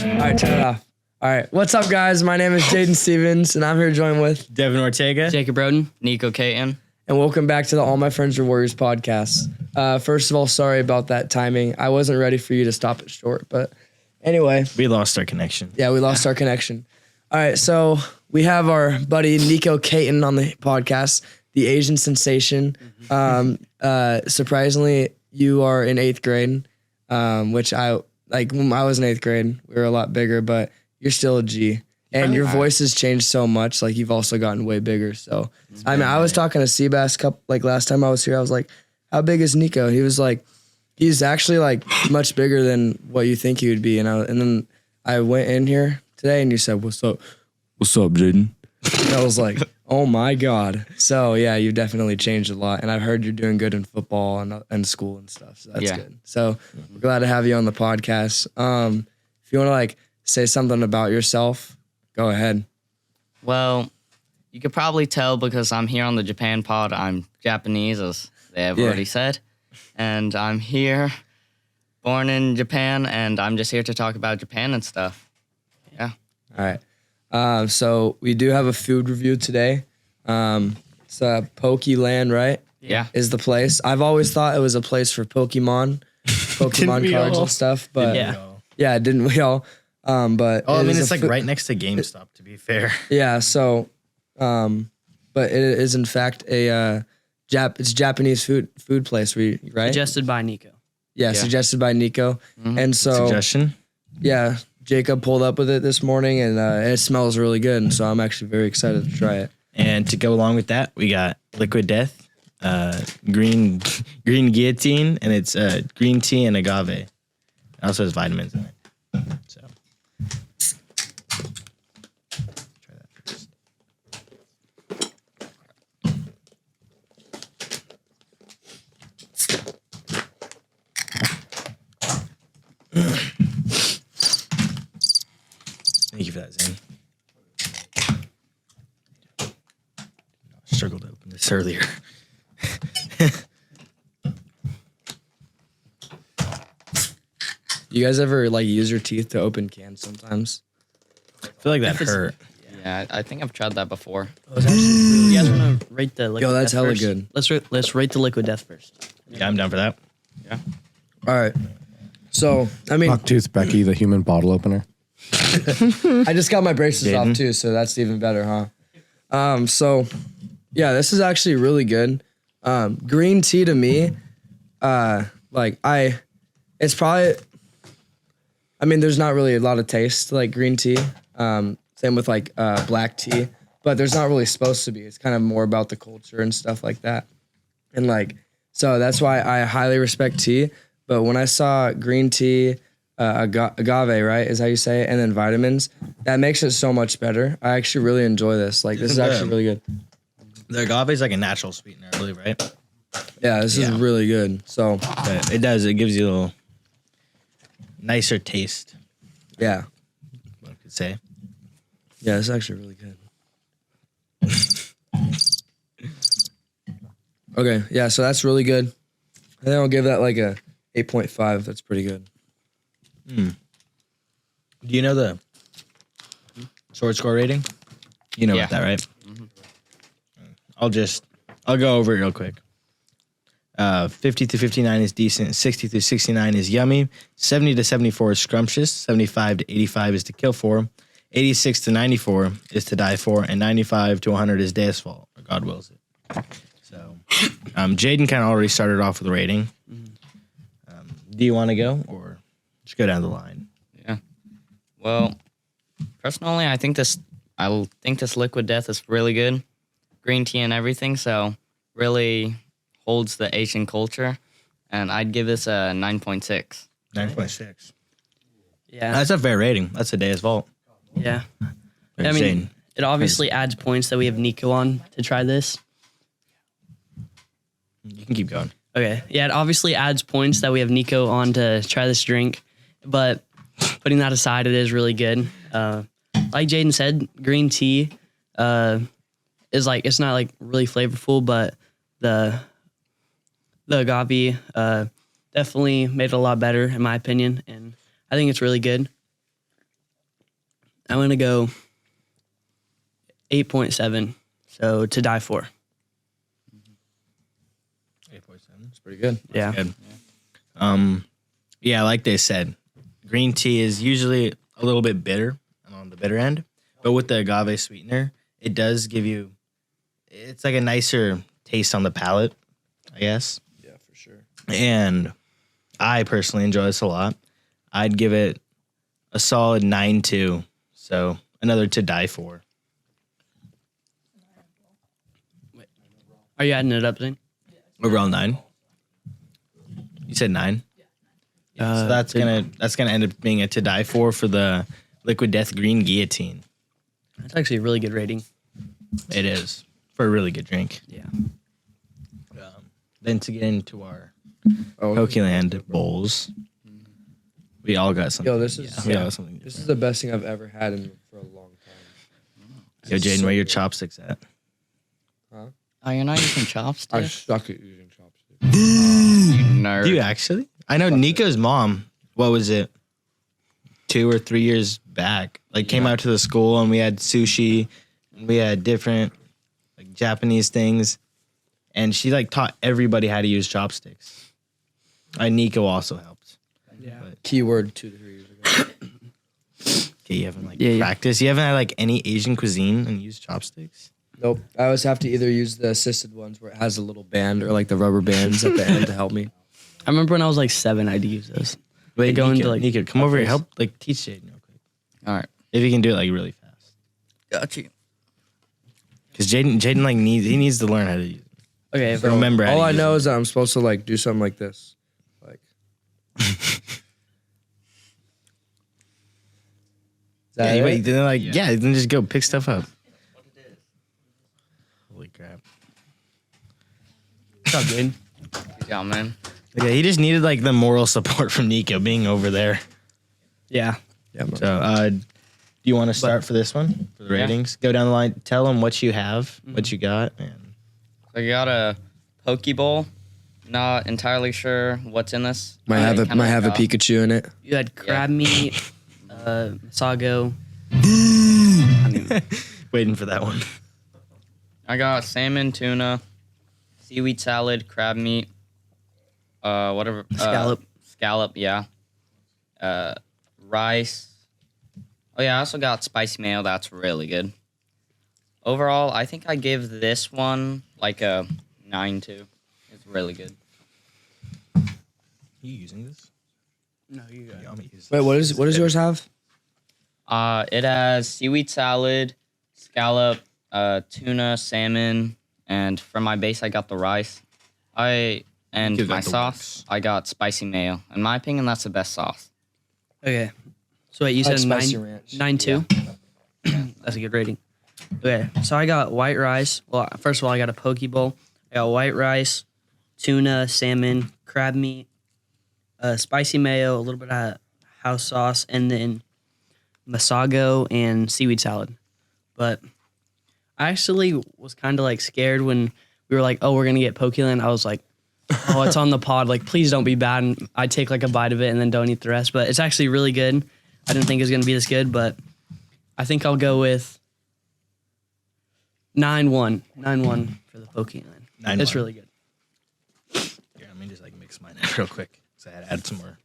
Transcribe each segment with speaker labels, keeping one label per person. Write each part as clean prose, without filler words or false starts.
Speaker 1: All right, turn it off. All right, what's up, guys? My name is Jaden Stevens, and I'm here joined with
Speaker 2: Devin Ortega,
Speaker 3: Jacob Roden, Niko Pod,
Speaker 1: and welcome back to the All My Friends Are Warriors podcast. First of all, sorry about that timing. I wasn't ready for you to stop it short, but anyway.
Speaker 2: We lost our connection.
Speaker 1: Yeah, we lost our connection. All right, so we have our buddy Niko Pod on the podcast, the Asian sensation. Surprisingly, you are in 8th grade, which when I was in 8th grade, we were a lot bigger, but you're still a G. And your voice has changed so much. Like, you've also gotten way bigger. So, I was talking to Seabass last time I was here. I was like, how big is Niko? He was like, he's actually like much bigger than what you think he would be. And then I went in here today and you said, what's up? What's up, Jaden? And I was like, oh my God. So yeah, you've definitely changed a lot. And I've heard you're doing good in football and school and stuff. So that's good. So we're glad to have you on the podcast. If you want to say something about yourself, go ahead.
Speaker 3: Well, you could probably tell because I'm here on the Japan pod. I'm Japanese, as they have already said. And I'm here, born in Japan, and I'm just here to talk about Japan and stuff. Yeah.
Speaker 1: All right. So we do have a food review today. It's Pokeland, right?
Speaker 3: Yeah.
Speaker 1: Is the place. I've always thought it was a place for Pokemon cards and stuff. But yeah, didn't we all? But
Speaker 2: it's like right next to GameStop, to be fair.
Speaker 1: Yeah. So, but it is in fact it's Japanese food place, right?
Speaker 4: Suggested by Niko.
Speaker 1: Yeah, suggested by Niko.
Speaker 3: Mm-hmm.
Speaker 1: And so
Speaker 2: Suggestion?
Speaker 1: Yeah, Jacob pulled up with it this morning, and it smells really good. And so I'm actually very excited to try it.
Speaker 2: And to go along with that, we got Liquid Death, green guillotine, and it's green tea and agave. It also has vitamins in it. So try that first. Thank you for that, Zane. I struggled to open this earlier.
Speaker 1: You guys ever use your teeth to open cans sometimes?
Speaker 2: I feel like that hurt.
Speaker 3: Yeah, I think I've tried that before.
Speaker 4: You guys want to rate the liquid
Speaker 1: that's
Speaker 4: death
Speaker 1: hella
Speaker 4: first?
Speaker 1: good.
Speaker 4: Let's rate the liquid death first.
Speaker 2: Yeah, I'm down for that.
Speaker 3: Yeah.
Speaker 1: All right. So,
Speaker 5: Bucktooth Becky, the human bottle opener.
Speaker 1: I just got my braces off too, so that's even better, huh? So, yeah, this is actually really good. Green tea to me, it's probably, there's not really a lot of taste like green tea. Same with black tea, but there's not really supposed to be. It's kind of more about the culture and stuff like that. And so that's why I highly respect tea. But when I saw green tea, agave, right, is how you say it, and then vitamins, that makes it so much better. I actually really enjoy this. This is actually really good.
Speaker 2: The agave is like a natural sweetener, I believe, right?
Speaker 1: Yeah, this is really good. So
Speaker 2: But it does. It gives you a little nicer taste,
Speaker 1: yeah,
Speaker 2: I could say.
Speaker 1: yeah, it's actually really good. Okay, yeah, so that's really good. I think I'll give that a 8.5. That's pretty good.
Speaker 2: Do you know the sword score rating? You know about that, right? Mm-hmm. I'll go over it real quick. 50 to 59 is decent. 60 to 69 is yummy. 70 to 74 is scrumptious. 75 to 85 is to kill for. 86 to 94 is to die for. And 95 to 100 is Death's fault, or God wills it. So, Jaden kind of already started off with a rating. Do you want to go, or just go down the line?
Speaker 3: Yeah. Well, personally, I think this liquid death is really good. Green tea and everything, so really holds the Asian culture, and I'd give this a 9.6.
Speaker 2: 9.6.
Speaker 4: Yeah.
Speaker 2: That's a fair rating. That's a Death's fault.
Speaker 4: Yeah.
Speaker 2: Shane.
Speaker 4: It obviously adds points that we have Niko on to try this.
Speaker 2: You can keep going.
Speaker 4: Okay. Yeah, it obviously adds points that we have Niko on to try this drink, but putting that aside, it is really good. Like Jaden said, green tea is it's not really flavorful, but the agave definitely made it a lot better in my opinion, and I think it's really good. I'm gonna go 8.7. So to die for.
Speaker 2: 8.7.
Speaker 1: It's pretty good.
Speaker 4: Yeah.
Speaker 2: Good. Yeah, like they said, green tea is usually a little bit bitter and on the bitter end, but with the agave sweetener, it does give you, it's like a nicer taste on the palate, I guess.
Speaker 1: Yeah, for sure.
Speaker 2: And I personally enjoy this a lot. I'd give it a solid 9.2. So another to die for.
Speaker 4: Are you adding it up, Zane?
Speaker 2: Overall 9. You said 9. So that's gonna end up being a to die for the Liquid Death Green Guillotine.
Speaker 4: That's actually a really good rating.
Speaker 2: It is for a really good drink.
Speaker 4: Yeah.
Speaker 2: Then to get into our Pokeland bowls, we all got something.
Speaker 1: Yo, this is
Speaker 2: we all got something.
Speaker 1: this is the best thing I've ever had for a long time.
Speaker 2: Yo, Jaden, where your chopsticks at?
Speaker 3: Oh, you're not using
Speaker 1: I
Speaker 3: chopsticks?
Speaker 1: suck at using chopsticks.
Speaker 3: You nerd.
Speaker 2: Do you actually? I know Nico's mom. What was it? 2 or 3 years back, like came out to the school and we had sushi, and we had different like Japanese things, and she like taught everybody how to use chopsticks. Nico also helped.
Speaker 4: Yeah.
Speaker 2: But,
Speaker 1: Keyword 2 to 3 years ago.
Speaker 2: okay, you haven't like
Speaker 4: Yeah.
Speaker 2: practiced. You haven't had like any Asian cuisine and used chopsticks.
Speaker 1: Nope. I always have to either use the assisted ones where it has a little band or like the rubber bands at the end to help me.
Speaker 4: I remember when I was like 7, I'd use those.
Speaker 2: Wait,
Speaker 4: go
Speaker 2: Nico,
Speaker 4: into, like,
Speaker 2: Nico, come over here.
Speaker 4: breakfast.
Speaker 2: Help like teach Jaden real quick.
Speaker 3: All right.
Speaker 2: If you can do it like really fast.
Speaker 3: Got you.
Speaker 2: Because Jaden like needs to learn how to use it.
Speaker 4: Okay.
Speaker 2: So remember how
Speaker 1: All
Speaker 2: to
Speaker 1: I
Speaker 2: use
Speaker 1: know
Speaker 2: it.
Speaker 1: is that I'm supposed to like do something like this. Like Is that
Speaker 2: Yeah,
Speaker 1: it?
Speaker 2: wait, then like then just go pick stuff up. Holy crap.
Speaker 4: What's up, Jaden?
Speaker 3: Good job, man.
Speaker 2: Yeah, he just needed like the moral support from Nico being over there.
Speaker 4: Yeah.
Speaker 1: Yeah, man.
Speaker 2: So, do you want to start for this one for the
Speaker 3: Yeah.
Speaker 2: ratings? Go down the line. Tell them what you have, what you got, and
Speaker 3: So you got a Pokeball. Not entirely sure what's in this.
Speaker 1: Might have a Pikachu in it.
Speaker 4: You had crab meat, sago. I mean,
Speaker 2: waiting for that one.
Speaker 3: I got salmon, tuna, seaweed salad, crab meat, whatever. Scallop, yeah. Rice. Oh yeah, I also got spicy mayo. That's really good. Overall, I think I give this one like a 9.2. It's really good.
Speaker 2: You using this?
Speaker 4: no, you got
Speaker 2: Yeah, I'm gonna use
Speaker 1: Wait,
Speaker 2: this.
Speaker 1: what does yours have?
Speaker 3: It has seaweed salad, scallop, tuna, salmon, and for my base, I got the rice.
Speaker 2: You
Speaker 3: And
Speaker 2: got
Speaker 3: my
Speaker 2: the
Speaker 3: sauce, I got spicy mayo. In my opinion, that's the best sauce.
Speaker 4: Okay. So wait, you
Speaker 1: I like
Speaker 4: said
Speaker 1: spicy ranch.
Speaker 4: 9.2? That's a good rating. Okay, so I got white rice. Well, first of all, I got a poke bowl. I got white rice, tuna, salmon, crab meat, spicy mayo, a little bit of house sauce, and then masago and seaweed salad. But I actually was kind of like scared when we were like, oh, we're going to get Pokeland. I was like, oh, it's on the pod. Like, please don't be bad. And I'd take like a bite of it and then don't eat the rest. But it's actually really good. I didn't think it was going to be this good, but I think I'll go with 9-1. 9-1 for the Pokeland.
Speaker 2: 9-1.
Speaker 4: It's really good.
Speaker 2: Here, let me just like mix mine in real quick. So I had to add some more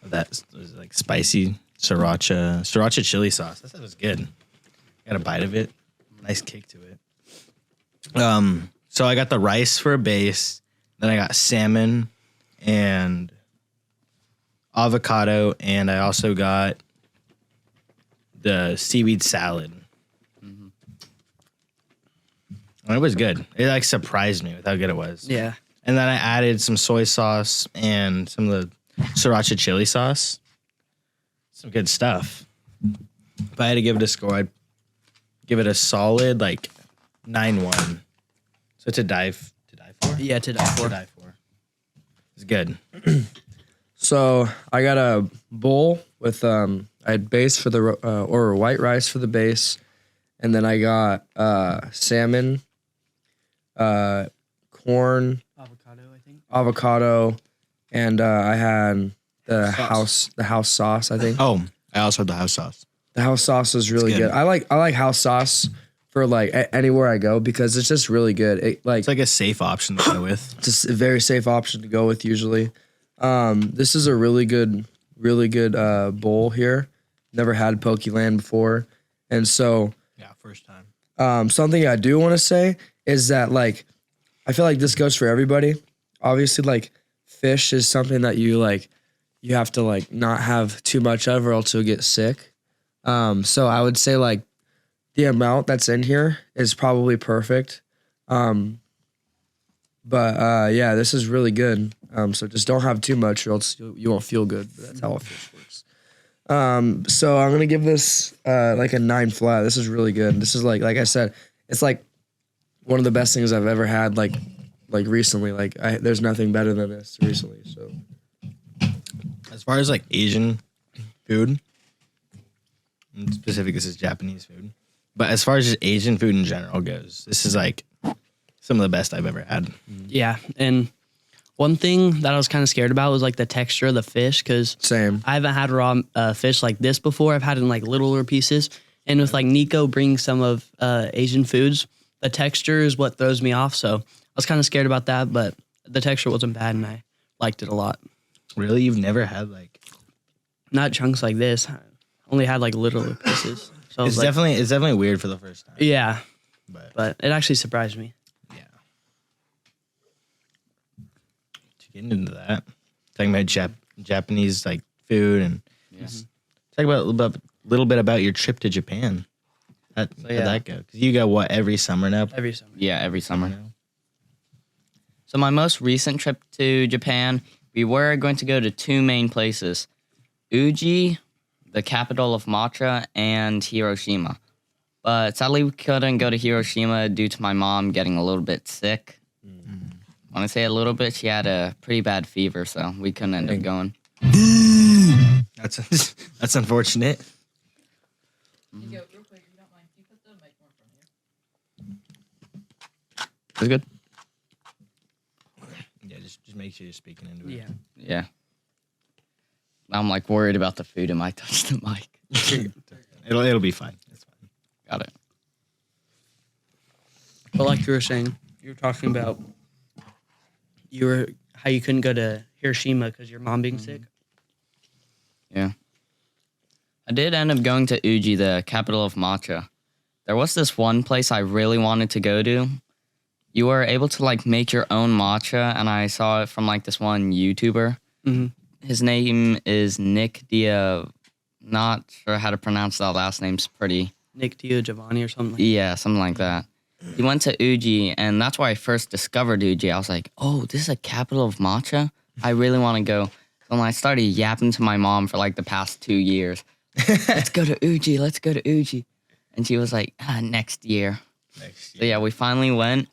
Speaker 2: of that. It was like spicy sriracha chili sauce. That stuff was good. Got a bite of it. Nice kick to it. So I got the rice for a base. Then I got salmon and avocado, and I also got the seaweed salad. And it was good. It like surprised me with how good it was.
Speaker 4: Yeah.
Speaker 2: And then I added some soy sauce and some of the sriracha chili sauce. Some good stuff. If I had to give it a score, I'd give it a solid like 9.1. So to die for?
Speaker 4: Yeah, to die for.
Speaker 2: To die for. It's good.
Speaker 1: So I got a bowl with I had base for the or white rice for the base, and then I got salmon, corn,
Speaker 4: Avocado, I think.
Speaker 1: avocado, and I had the house sauce. I think.
Speaker 2: Oh, I also had the house sauce.
Speaker 1: The house sauce is really
Speaker 2: good.
Speaker 1: good. I like house sauce for like anywhere I go because it's just really good.
Speaker 2: It's like a safe option to go with.
Speaker 1: It's just a very safe option to go with usually. This is a really good bowl here. Never had Pokeland before, and so
Speaker 2: Yeah, first time.
Speaker 1: something I do want to say is that like I feel like this goes for everybody. Obviously, like fish is something that you have to like not have too much of or else you'll get sick. So I would say like the amount that's in here is probably perfect. But yeah, this is really good. So just don't have too much or else you won't feel good. That's how a fish works. So I'm gonna give this like a 9 flat. This is really good. This is like I said, it's like one of the best things I've ever had. Like recently, there's nothing better than this recently. So
Speaker 2: As far as like Asian food, in specific, this is Japanese food. But as far as just Asian food in general goes, this is like some of the best I've ever had.
Speaker 4: Yeah, and one thing that I was kind of scared about was like the texture of the fish because
Speaker 1: same.
Speaker 4: I haven't had raw fish like this before. I've had it in like littler pieces, and with like Niko bringing some of Asian foods, the texture is what throws me off. So I was kind of scared about that, but the texture wasn't bad, and I liked it a lot.
Speaker 2: Really, you've never had like?
Speaker 4: Not chunks like this. I only had like littler pieces. So
Speaker 2: It's definitely weird for the first time.
Speaker 4: yeah,
Speaker 2: But
Speaker 4: it actually surprised me.
Speaker 2: yeah. To get into that, talking about Japanese like food and talk about a little bit about your trip to Japan. How'd that go? Because you go what every summer now?
Speaker 4: Every summer.
Speaker 3: Yeah, every summer. So my most recent trip to Japan, we were going to go to 2 main places. Uji, the capital of matcha, and Hiroshima. But sadly, we couldn't go to Hiroshima due to my mom getting a little bit sick. When I say a little bit, she had a pretty bad fever, so we couldn't end up going.
Speaker 2: That's unfortunate.
Speaker 6: Nico, real quick, if you don't mind, can you put the mic more from here?
Speaker 3: It was good.
Speaker 2: Yeah, just make sure you're speaking into it.
Speaker 4: Yeah.
Speaker 3: Yeah. Now I'm like worried about the food. Am I touch the mic?
Speaker 2: It'll be fine. It's fine.
Speaker 3: Got it.
Speaker 4: But like you were saying, you were talking about how you couldn't go to Hiroshima because your mom being sick.
Speaker 3: Yeah. I did end up going to Uji, the capital of matcha. There was this one place I really wanted to go to. You were able to like make your own matcha, and I saw it from like this one YouTuber.
Speaker 4: Mm-hmm.
Speaker 3: His name is Nick Dia. Not sure how to pronounce that last name's pretty.
Speaker 4: Nick Dio Giovanni or something.
Speaker 3: Yeah, something like that. He went to Uji, and that's where I first discovered Uji. I was like, oh, this is a capital of matcha? I really want to go. So I started yapping to my mom for like the past 2 years. Let's go to Uji. Let's go to Uji. And she was like, next year. So yeah, we finally went.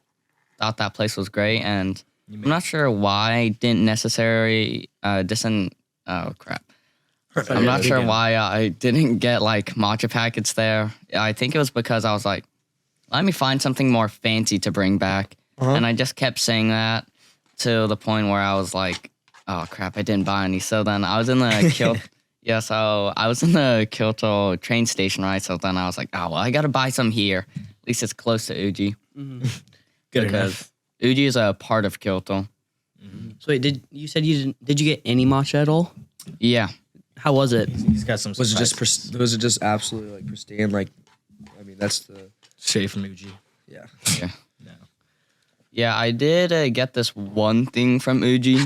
Speaker 3: Thought that place was great, and I'm not sure why I didn't necessarily oh crap. I'm not sure why I didn't get like matcha packets there. I think it was because I was like, let me find something more fancy to bring back. And I just kept saying that to the point where I was like, oh crap, I didn't buy any. So then I was in the Kyoto train station, right? So then I was like, oh well, I gotta buy some here. At least it's close to Uji.
Speaker 4: Mm-hmm.
Speaker 2: Good
Speaker 3: because
Speaker 2: enough.
Speaker 3: Uji is a part of Kyoto.
Speaker 4: So wait, did you get any matcha at all?
Speaker 3: Yeah.
Speaker 4: How was it?
Speaker 2: He's got some.
Speaker 1: Was
Speaker 2: surprises.
Speaker 1: it just absolutely like pristine? Like, I mean, that's the
Speaker 2: straight from Uji?
Speaker 1: yeah.
Speaker 3: Yeah.
Speaker 2: No.
Speaker 3: Yeah, I did get this one thing from Uji.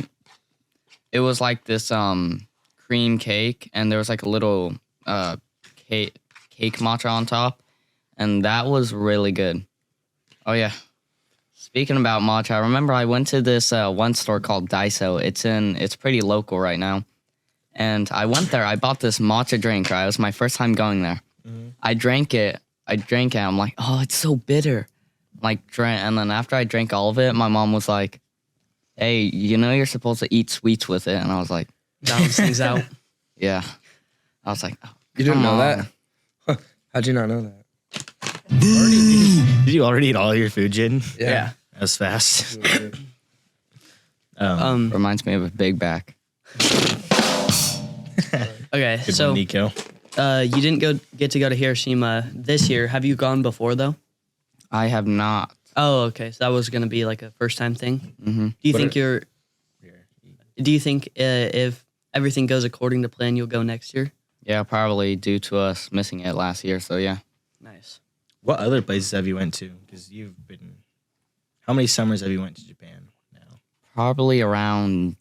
Speaker 3: It was like this cream cake, and there was like a little cake matcha on top, and that was really good. Oh yeah. Speaking about matcha, I remember I went to this one store called Daiso. It's pretty local right now. And I went there. I bought this matcha drink, right? It was my first time going there. Mm-hmm. I drank it. I'm like, oh, it's so bitter. And then after I drank all of it, my mom was like, hey, you know you're supposed to eat sweets with it. And I was like,
Speaker 4: Balance things out.
Speaker 3: yeah. I was like, oh,
Speaker 1: You didn't
Speaker 3: come
Speaker 1: know
Speaker 3: on.
Speaker 1: that? Huh. How'd you not know that?
Speaker 2: Did you already eat all your food, Jaden?
Speaker 1: Yeah.
Speaker 2: That was fast.
Speaker 3: Reminds me of a big back.
Speaker 4: Okay,
Speaker 2: Good
Speaker 4: so
Speaker 2: one, Nico.
Speaker 4: You didn't get to go to Hiroshima this year. Have you gone before though?
Speaker 3: I have not.
Speaker 4: Oh, okay. So that was gonna be like a first time thing.
Speaker 3: Hmm.
Speaker 4: Do you think if everything goes according to plan, you'll go next year?
Speaker 3: Yeah, probably due to us missing it last year. So yeah.
Speaker 4: Nice.
Speaker 2: What other places have you went to? Because you've been. How many summers have you went to Japan now?
Speaker 3: Probably around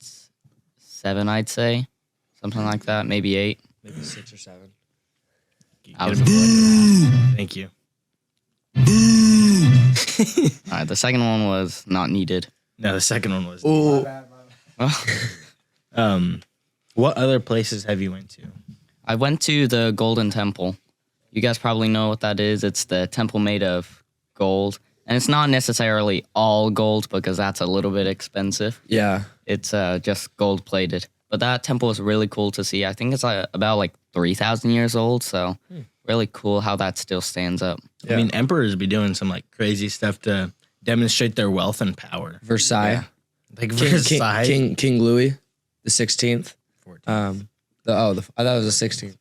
Speaker 3: 7, I'd say. Something like that. Maybe 8.
Speaker 1: Maybe 6 or 7.
Speaker 3: I was
Speaker 2: Thank you.
Speaker 3: All right, the second one was not needed.
Speaker 2: No, the second one was.
Speaker 3: Well,
Speaker 2: What other places have you went to?
Speaker 3: I went to the Golden Temple. You guys probably know what that is. It's the temple made of gold. And it's not necessarily all gold because that's a little bit expensive.
Speaker 1: Yeah.
Speaker 3: It's just gold plated. But that temple is really cool to see. I think it's about like 3,000 years old. So really cool how that still stands up.
Speaker 2: I mean, emperors be doing some like crazy stuff to demonstrate their wealth and power.
Speaker 1: Versailles.
Speaker 3: Yeah.
Speaker 2: Like Versailles.
Speaker 1: King Louis the 16th.
Speaker 2: 14th,
Speaker 1: I thought it was the 16th.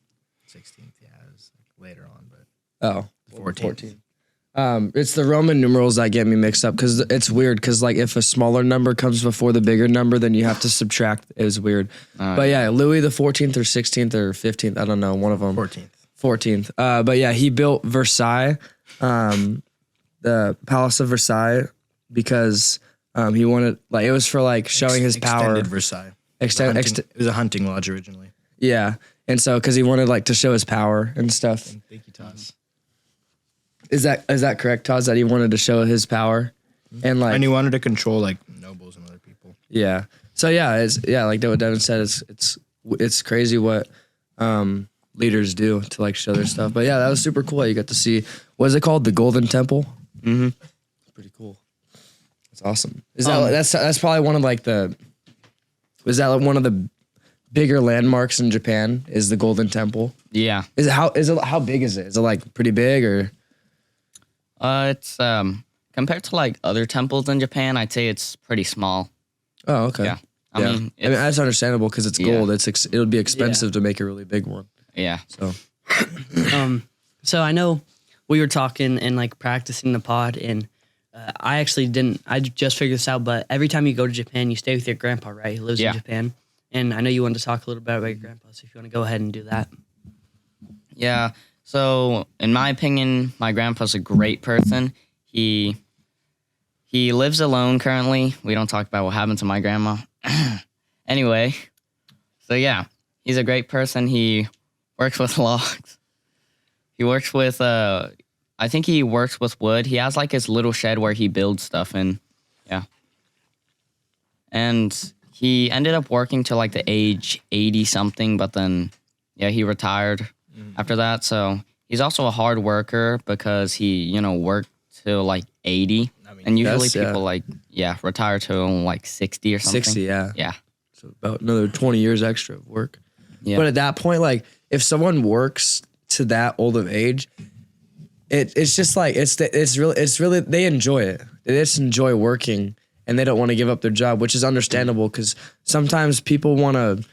Speaker 2: 16th, yeah, it was like later on, but
Speaker 1: Oh,
Speaker 2: 14th.
Speaker 1: It's the Roman numerals that get me mixed up because it's weird because like if a smaller number comes before the bigger number, then you have to subtract. It was weird. But yeah, Louis the 14th or 16th or 15th, I don't know, one of them. 14th. But yeah, he built Versailles, the Palace of Versailles, because he wanted like it was for like showing his power.
Speaker 2: Extended Versailles. It was a hunting lodge originally.
Speaker 1: Yeah, and so because he wanted like to show his power and stuff.
Speaker 2: Thank you, Toss.
Speaker 1: Is that correct, Todd? That he wanted to show his power, and like,
Speaker 2: And he wanted to control like nobles and other people.
Speaker 1: yeah. So yeah, like what Devin said, it's crazy what leaders do to like show their stuff. But yeah, that was super cool. You got to see what is it called, the Golden Temple?
Speaker 3: Mm-hmm.
Speaker 1: Pretty cool. That's awesome. Is that that's probably one of like the. Was that like one of the bigger landmarks in Japan? Is the Golden Temple?
Speaker 3: Yeah.
Speaker 1: How big is it? Is it like pretty big or?
Speaker 3: It's compared to like other temples in Japan, I'd say it's pretty small.
Speaker 1: Oh, okay.
Speaker 3: Yeah.
Speaker 1: I mean that's understandable because it's gold.
Speaker 3: Yeah.
Speaker 1: It would be expensive to make a really big one.
Speaker 3: Yeah.
Speaker 1: So.
Speaker 4: So I know we were talking and like practicing the pod, and I actually didn't. I just figured this out. But every time you go to Japan, you stay with your grandpa, right? He lives in Japan, and I know you wanted to talk a little bit about your grandpa. So if you want to go ahead and do that.
Speaker 3: Yeah. So in my opinion, my grandpa's a great person. He lives alone currently. We don't talk about what happened to my grandma. Anyway, so yeah, he's a great person. He works with logs. He works with I think he works with wood. He has like his little shed where he builds stuff in. Yeah. And he ended up working to like the age 80 something, but then he retired after that. So he's also a hard worker because he, worked till like 80.
Speaker 2: I mean,
Speaker 3: And usually people retire to like 60 or something.
Speaker 1: 60, yeah.
Speaker 3: Yeah.
Speaker 1: So about another 20 years extra of work.
Speaker 3: Yeah.
Speaker 1: But at that point, like if someone works to that old of age, it's just like it's really they enjoy it. They just enjoy working and they don't want to give up their job, which is understandable because sometimes people want to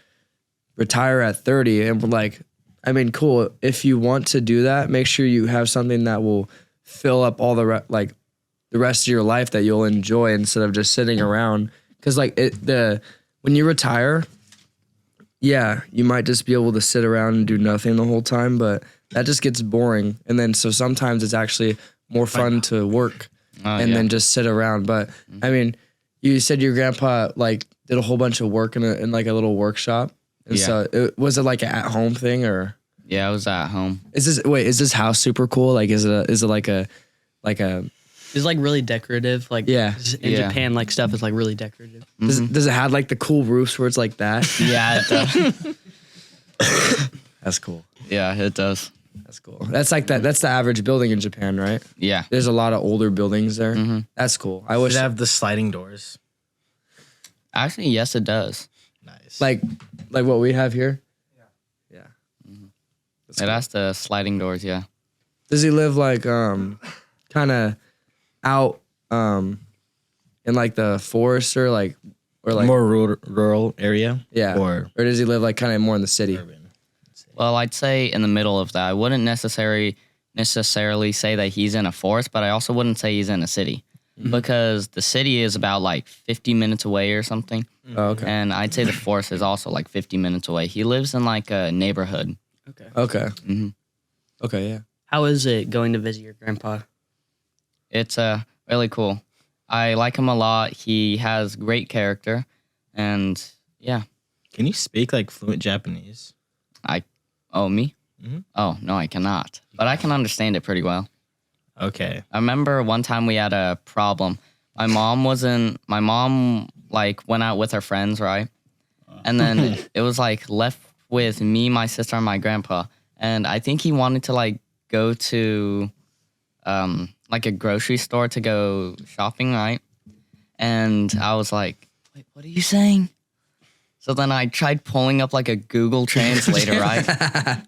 Speaker 1: retire at 30 and we're like, I mean, cool. If you want to do that, make sure you have something that will fill up all the rest of your life that you'll enjoy instead of just sitting around. Because when you retire, yeah, you might just be able to sit around and do nothing the whole time, but that just gets boring. And then so sometimes it's actually more fun to work and then just sit around. But I mean, you said your grandpa like did a whole bunch of work in like a little workshop. And so was it like an at-home thing or?
Speaker 3: Yeah, I was at home.
Speaker 1: Is this house super cool? Like, is it like a
Speaker 4: It's like really decorative. Like in Japan, like stuff is like really decorative.
Speaker 1: Does it have like the cool roofs where it's like that?
Speaker 3: Yeah, it does.
Speaker 1: That's cool.
Speaker 3: Yeah, it does.
Speaker 1: That's cool. That's like that. That's the average building in Japan, right?
Speaker 3: Yeah.
Speaker 1: There's a lot of older buildings there.
Speaker 3: Mm-hmm.
Speaker 1: That's cool. I
Speaker 2: Does
Speaker 1: wish
Speaker 2: it have the sliding doors?
Speaker 3: Actually, yes, it does.
Speaker 2: Nice.
Speaker 1: like what we have here. Yeah.
Speaker 3: It has the sliding doors, yeah.
Speaker 1: Does he live like kind of out in like the forest or like
Speaker 2: more rural area?
Speaker 1: yeah,
Speaker 2: Or
Speaker 1: does he live like kind of more in the city?
Speaker 2: urban?
Speaker 3: Well, I'd say in the middle of that. I wouldn't necessarily say that he's in a forest, but I also wouldn't say he's in a city because the city is about like 50 minutes away or something.
Speaker 1: Oh, okay.
Speaker 3: And I'd say the forest is also like 50 minutes away. He lives in like a neighborhood.
Speaker 4: Okay.
Speaker 1: Okay.
Speaker 3: hmm
Speaker 1: Okay. Yeah.
Speaker 4: How is it going to visit your grandpa?
Speaker 3: It's really cool. I like him a lot. He has great character. And yeah.
Speaker 2: Can you speak like fluent Japanese?
Speaker 3: Oh, me?
Speaker 2: Mhm.
Speaker 3: Oh, no, I cannot. But I can understand it pretty well.
Speaker 2: Okay.
Speaker 3: I remember one time we had a problem. My mom like went out with her friends, right? And then it was like left with me, my sister, and my grandpa. And I think he wanted to like go to like a grocery store to go shopping, right? And I was like, wait, what are you saying? So then I tried pulling up like a Google Translator, right?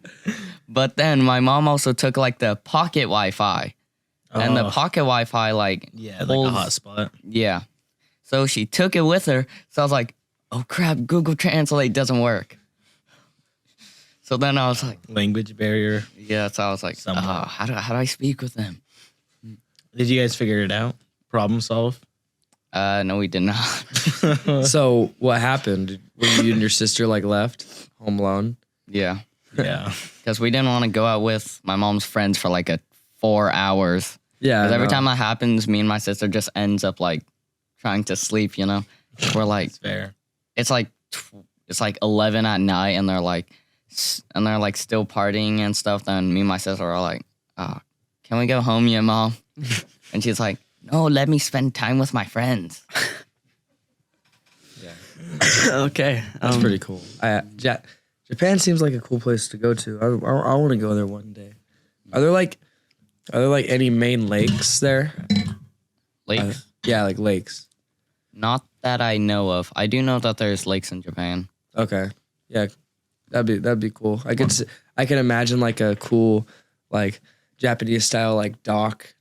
Speaker 3: But then my mom also took like the pocket Wi-Fi. And the
Speaker 2: Oh.
Speaker 3: pocket Wi-Fi like
Speaker 2: Yeah, like
Speaker 3: holds-
Speaker 2: a hotspot.
Speaker 3: Yeah. So she took it with her. So I was like, oh crap, Google Translate doesn't work. So then I was like,
Speaker 2: Language barrier.
Speaker 3: yeah. So I was like,
Speaker 2: Somewhat.
Speaker 3: how do I speak with them?
Speaker 2: Did you guys figure it out? Problem solve?
Speaker 3: No, we did not.
Speaker 1: So what happened? Were you and your sister like left home alone?
Speaker 3: Yeah.
Speaker 2: Yeah.
Speaker 3: Because we didn't want to go out with my mom's friends for like 4 hours.
Speaker 1: Yeah.
Speaker 3: Because every
Speaker 1: no.
Speaker 3: time that happens, me and my sister just ends up like trying to sleep, you know? We're like,
Speaker 2: It's fair.
Speaker 3: it's like 11 at night and they're like still partying and stuff. Then me and my sister are like, can we go home yet, Mom? And she's like, no, let me spend time with my friends.
Speaker 4: Okay.
Speaker 1: That's pretty cool. Japan seems like a cool place to go to. I want to go there one day. Are there like any main lakes there?
Speaker 3: Lakes?
Speaker 1: Yeah, like lakes.
Speaker 3: Not that I know of. I do know that there's lakes in Japan.
Speaker 1: Okay. Yeah, that'd be cool. I can imagine like a cool like Japanese style like dock,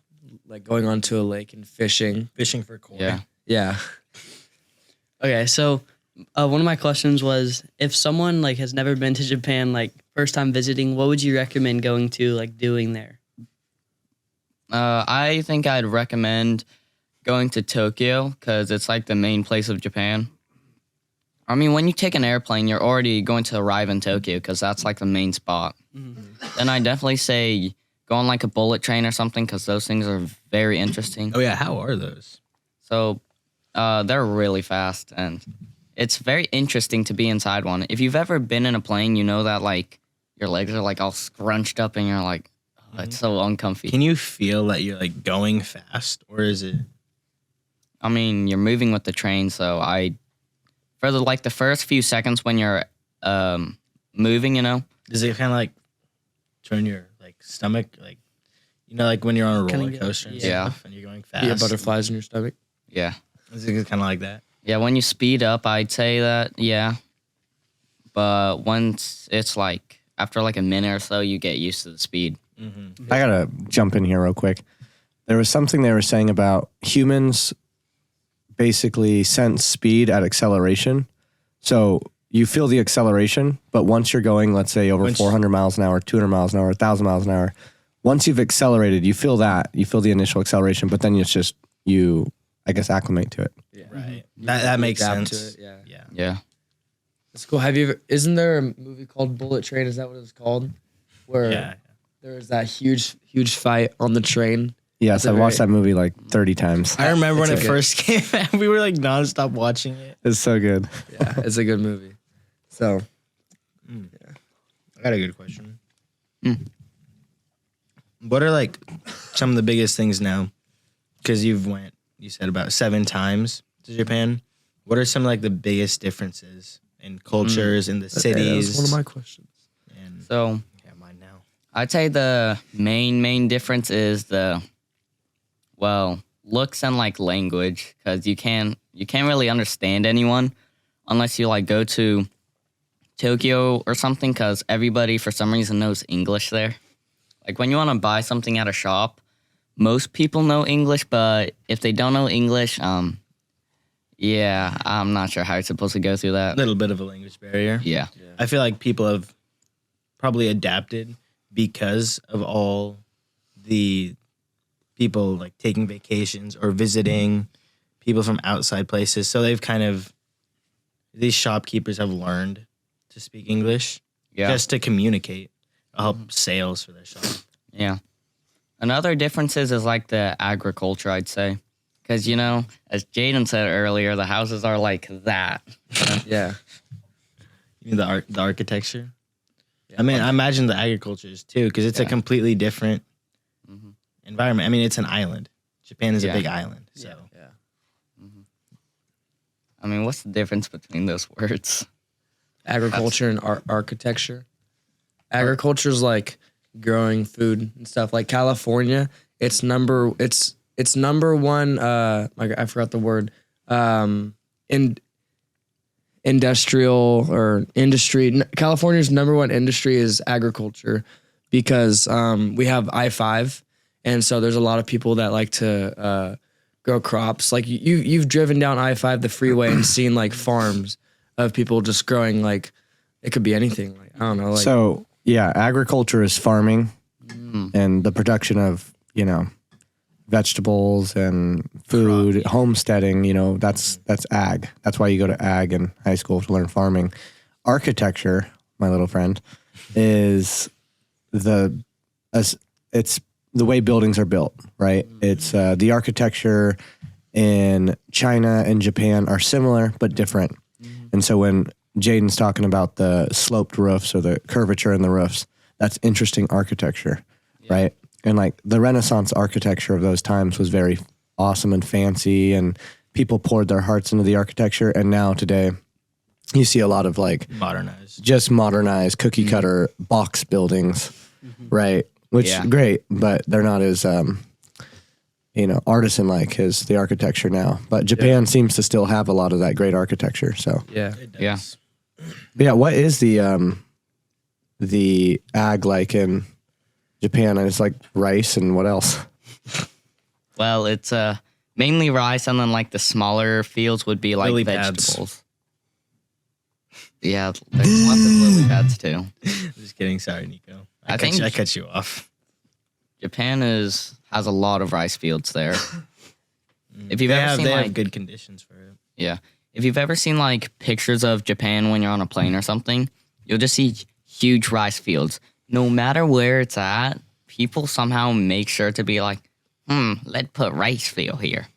Speaker 1: like going onto a lake and fishing.
Speaker 2: Fishing for koi.
Speaker 3: Yeah.
Speaker 1: Yeah.
Speaker 4: Okay, so one of my questions was, if someone like has never been to Japan, like first time visiting, what would you recommend going to, like doing there?
Speaker 3: I think I'd recommend going to Tokyo because it's like the main place of Japan. I mean, when you take an airplane, you're already going to arrive in Tokyo because that's like the main spot. Then I definitely say go on like a bullet train or something because those things are very interesting.
Speaker 2: Oh yeah, how are those?
Speaker 3: So they're really fast and it's very interesting to be inside one. If you've ever been in a plane, you know that like your legs are like all scrunched up and you're like, oh, it's so uncomfy.
Speaker 2: Can you feel that you're like going fast, or is it?
Speaker 3: I mean, you're moving with the train, so for the first few seconds when you're moving, you know.
Speaker 2: Does it kind of like turn your like stomach, like like when you're on a
Speaker 4: Kinda
Speaker 2: roller
Speaker 4: get-
Speaker 2: coaster and
Speaker 3: yeah.
Speaker 2: stuff, and you're going fast?
Speaker 1: Yeah, butterflies in your stomach.
Speaker 3: Yeah.
Speaker 2: Is it kind of like that?
Speaker 3: Yeah, when you speed up, I'd say that, yeah. But once it's like, after like a minute or so, you get used to the speed.
Speaker 2: Mm-hmm.
Speaker 5: I gotta jump in here real quick. There was something they were saying about humans basically sense speed at acceleration. So you feel the acceleration, but once you're going, let's say over 400 miles an hour, 200 miles an hour, 1,000 miles an hour, once you've accelerated, you feel that. You feel the initial acceleration, but then it's just you, I guess, acclimate to it.
Speaker 1: Yeah.
Speaker 2: Right. That makes
Speaker 1: Adapt
Speaker 2: sense.
Speaker 1: to it, yeah.
Speaker 2: Yeah.
Speaker 3: Yeah.
Speaker 1: That's cool. Isn't there a movie called Bullet Train? Is that what it's called? Where
Speaker 2: Yeah.
Speaker 1: there was that huge fight on the train.
Speaker 5: Yes,
Speaker 1: That's a
Speaker 5: I've watched
Speaker 1: very-
Speaker 5: that movie like 30 times.
Speaker 2: I remember when
Speaker 1: It's
Speaker 2: it
Speaker 1: okay.
Speaker 2: first came out, we were like nonstop watching it.
Speaker 5: It's so good.
Speaker 1: Yeah, it's a good movie. So
Speaker 2: I got a good question.
Speaker 3: Mm.
Speaker 2: What are like some of the biggest things now? Because you said about 7 times to Japan. What are some like the biggest differences in cultures in the
Speaker 1: okay, that
Speaker 2: cities?
Speaker 1: was one of my questions.
Speaker 2: and
Speaker 3: So
Speaker 2: yeah, mine now.
Speaker 3: I'd say the main difference is looks and like language, because you can't really understand anyone unless you like go to Tokyo or something, because everybody for some reason knows English there. Like when you want to buy something at a shop, most people know English, but if they don't know English, yeah, I'm not sure how you're supposed to go through
Speaker 2: A
Speaker 3: that.
Speaker 2: little bit of a language barrier.
Speaker 3: Yeah.
Speaker 2: I feel like people have probably adapted because of all the people like taking vacations or visiting people from outside places. So these shopkeepers have learned to speak English just to communicate. It'll help sales for their shop.
Speaker 3: Yeah. Another differences is like the agriculture, I'd say. Because, as Jaden said earlier, the houses are like that.
Speaker 1: Yeah.
Speaker 2: You mean the architecture? I mean, I imagine the agriculture is too, because it's a completely different environment. I mean, it's an island. Japan is a big island. So,
Speaker 3: I mean, what's the difference between those words?
Speaker 1: Agriculture and architecture. Agriculture is like growing food and stuff. Like California, it's number one. I forgot the word. Industrial or industry. California's number one industry is agriculture because we have I-5, and so there's a lot of people that like to grow crops. Like you've driven down I-5, the freeway, and seen like farms of people just growing like it could be anything. Like I don't know. Like,
Speaker 5: so yeah, agriculture is farming and the production of vegetables and food, homesteading, that's ag. That's why you go to ag in high school to learn farming. Architecture, my little friend, is it's the way buildings are built, right? It's the architecture in China and Japan are similar but different. And so when Jaden's talking about the sloped roofs or the curvature in the roofs, that's interesting architecture, right? And like the Renaissance architecture of those times was very awesome and fancy, and people poured their hearts into the architecture. And now today, you see a lot of like modernized cookie cutter box buildings, right? Which great, but they're not as artisan like as the architecture now. But Japan seems to still have a lot of that great architecture. So
Speaker 3: Yeah.
Speaker 5: But yeah. What is the ag like in Japan? And it's like rice and what else?
Speaker 3: Well, it's mainly rice, and then like the smaller fields would be like
Speaker 2: lily
Speaker 3: vegetables.
Speaker 2: pads.
Speaker 3: Yeah, there's lots of lily pads too.
Speaker 2: Just kidding. Sorry, Nico.
Speaker 3: I
Speaker 2: I
Speaker 3: think-
Speaker 2: cut you off.
Speaker 3: Japan has a lot of rice fields there. If you've
Speaker 2: They
Speaker 3: ever
Speaker 2: have,
Speaker 3: seen
Speaker 2: they
Speaker 3: like
Speaker 2: have good conditions for it.
Speaker 3: if you've ever seen like pictures of Japan when you're on a plane or something, you'll just see huge rice fields. No matter where it's at, people somehow make sure to be like, let's put rice field here.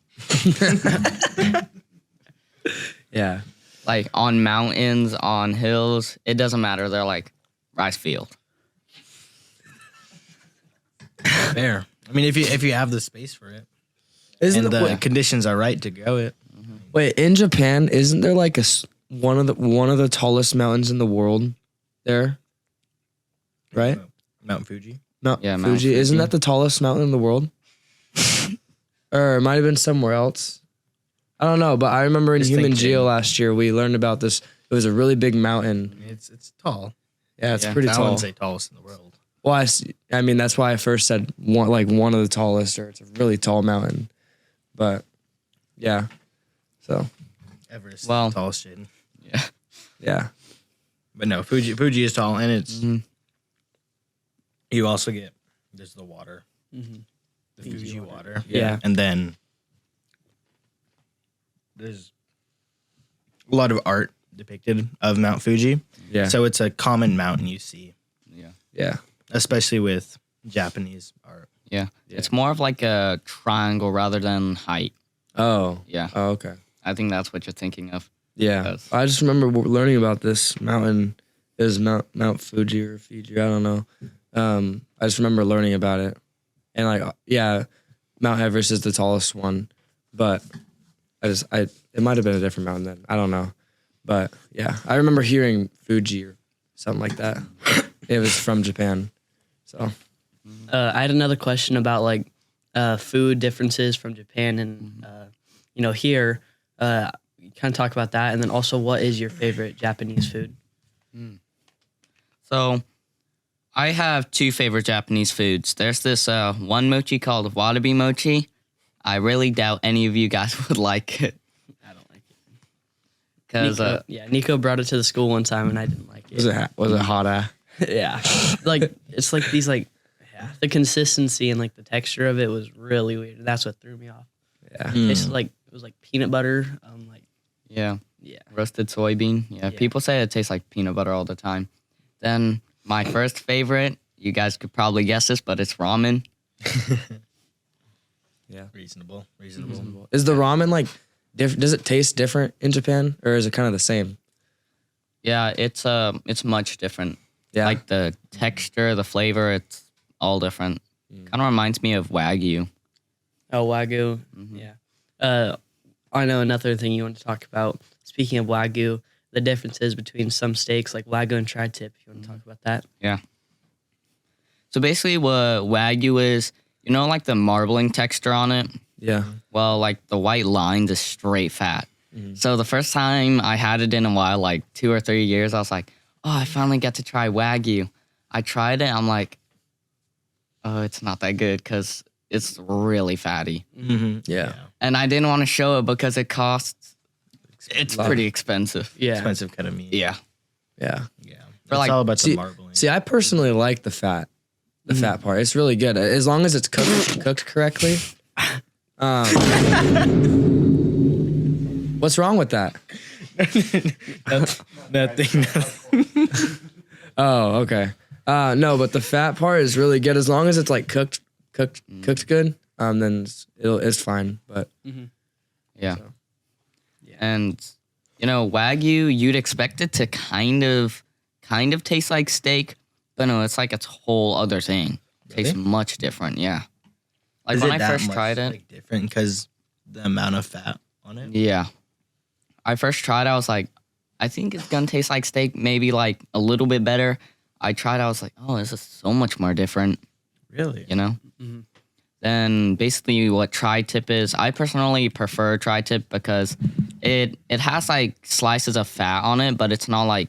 Speaker 1: yeah.
Speaker 3: Like on mountains, on hills, it doesn't matter. They're like rice field.
Speaker 2: Fair. I mean, if you have the space for it,
Speaker 1: Isn't
Speaker 2: and
Speaker 1: it,
Speaker 2: the conditions are right to grow it.
Speaker 1: wait, in Japan, isn't there like one of the tallest mountains in the world there? Right?
Speaker 2: Mount Fuji.
Speaker 1: Mount
Speaker 3: Yeah,
Speaker 1: Fuji.
Speaker 3: Mount Fuji.
Speaker 1: Isn't that the tallest mountain in the world? Or it might have been somewhere else. I don't know, but I remember in
Speaker 2: Just
Speaker 1: Human
Speaker 2: think
Speaker 1: Geo
Speaker 2: big.
Speaker 1: last year we learned about this. It was a really big mountain.
Speaker 2: I mean, it's tall.
Speaker 1: Yeah, it's
Speaker 3: Yeah,
Speaker 1: pretty
Speaker 2: I
Speaker 1: tall.
Speaker 2: wouldn't say tallest in the world.
Speaker 1: Well, I mean that's why I first said one of the tallest, or it's a really tall mountain. But yeah, so
Speaker 2: Everest,
Speaker 3: Well-
Speaker 2: the tallest, Jaden.
Speaker 1: yeah,
Speaker 2: But no, Fuji is tall, and it's. You also get there's the water, the Fuji water,
Speaker 1: Yeah.
Speaker 2: and then there's a lot of art depicted of Mount Fuji.
Speaker 1: yeah,
Speaker 2: So it's a common mountain you see,
Speaker 1: yeah.
Speaker 2: especially with Japanese art.
Speaker 3: Yeah. It's more of like a triangle rather than height.
Speaker 1: Oh,
Speaker 3: Yeah.
Speaker 1: oh, okay.
Speaker 3: I think that's what you're thinking of.
Speaker 1: Yeah,
Speaker 3: Yes.
Speaker 1: I just remember learning about this mountain. It was Mount Fuji or Fiji. I don't know. I just remember learning about it, and Mount Everest is the tallest one, but it might have been a different mountain then. I don't know, but yeah, I remember hearing Fuji or something like that. It was from Japan, so
Speaker 4: I had another question about like food differences from Japan and here. Kind of talk about that, and then also, what is your favorite Japanese food?
Speaker 3: So, I have two favorite Japanese foods. There's this one mochi called watabi mochi. I really doubt any of you guys would like it.
Speaker 4: I don't like it.
Speaker 3: Because
Speaker 4: Nico brought it to the school one time, and I didn't like it.
Speaker 1: was it hot?
Speaker 4: Yeah, like it's like these like the consistency and like the texture of it was really weird. That's what threw me off.
Speaker 1: Yeah.
Speaker 4: It tasted like it was like peanut butter. Like
Speaker 3: Yeah.
Speaker 4: yeah,
Speaker 3: Roasted soybean. Yeah,
Speaker 4: Yeah.
Speaker 3: people say it tastes like peanut butter all the time. Then my first favorite, you guys could probably guess this, but it's ramen.
Speaker 2: Reasonable.
Speaker 1: Is the ramen like does it taste different in Japan or is it kind of the same?
Speaker 3: Yeah, it's much different.
Speaker 1: Yeah.
Speaker 3: Like the texture, the flavor, it's all different. Kind of reminds me of Wagyu.
Speaker 4: oh Wagyu. Yeah. I know another thing you want to talk about. Speaking of Wagyu, the differences between some steaks like Wagyu and tri-tip. If you want to talk about that.
Speaker 3: Yeah. So basically what Wagyu is, you know, like the marbling texture on it?
Speaker 1: Yeah.
Speaker 3: Well, like the white lines is straight fat. So the first time I had it in a while, like 2 or 3 years, I was like, oh, I finally get to try Wagyu. I tried it. I'm like, oh, it's not that good because it's really fatty.
Speaker 1: Yeah.
Speaker 3: And I didn't want to show it because it costs, it's pretty expensive.
Speaker 4: Yeah.
Speaker 2: Expensive cut of meat.
Speaker 3: Yeah.
Speaker 1: Yeah.
Speaker 2: Yeah.
Speaker 3: For
Speaker 2: It's
Speaker 3: like-
Speaker 2: all about
Speaker 1: See,
Speaker 2: the marbling.
Speaker 1: see, I personally like the fat part. It's really good as long as it's cooked correctly. What's wrong with that?
Speaker 2: Nothing.
Speaker 1: Oh, okay. No, but the fat part is really good as long as it's like cooked good. Then it's fine. But
Speaker 3: Yeah. And you know, Wagyu, you'd expect it to kind of taste like steak, but no, it's like a whole other thing. It tastes much different, yeah. Like
Speaker 2: Is
Speaker 3: when
Speaker 2: it
Speaker 3: I
Speaker 2: that
Speaker 3: first
Speaker 2: much,
Speaker 3: tried it,
Speaker 2: like, different because the amount of fat on it.
Speaker 3: yeah. I first tried it, I was like, I think it's gonna taste like steak, maybe like a little bit better. I tried it, I was like, oh, this is so much more different,
Speaker 2: Really?
Speaker 3: you know? Then basically what tri-tip is, I personally prefer tri-tip because it has like slices of fat on it, but it's not like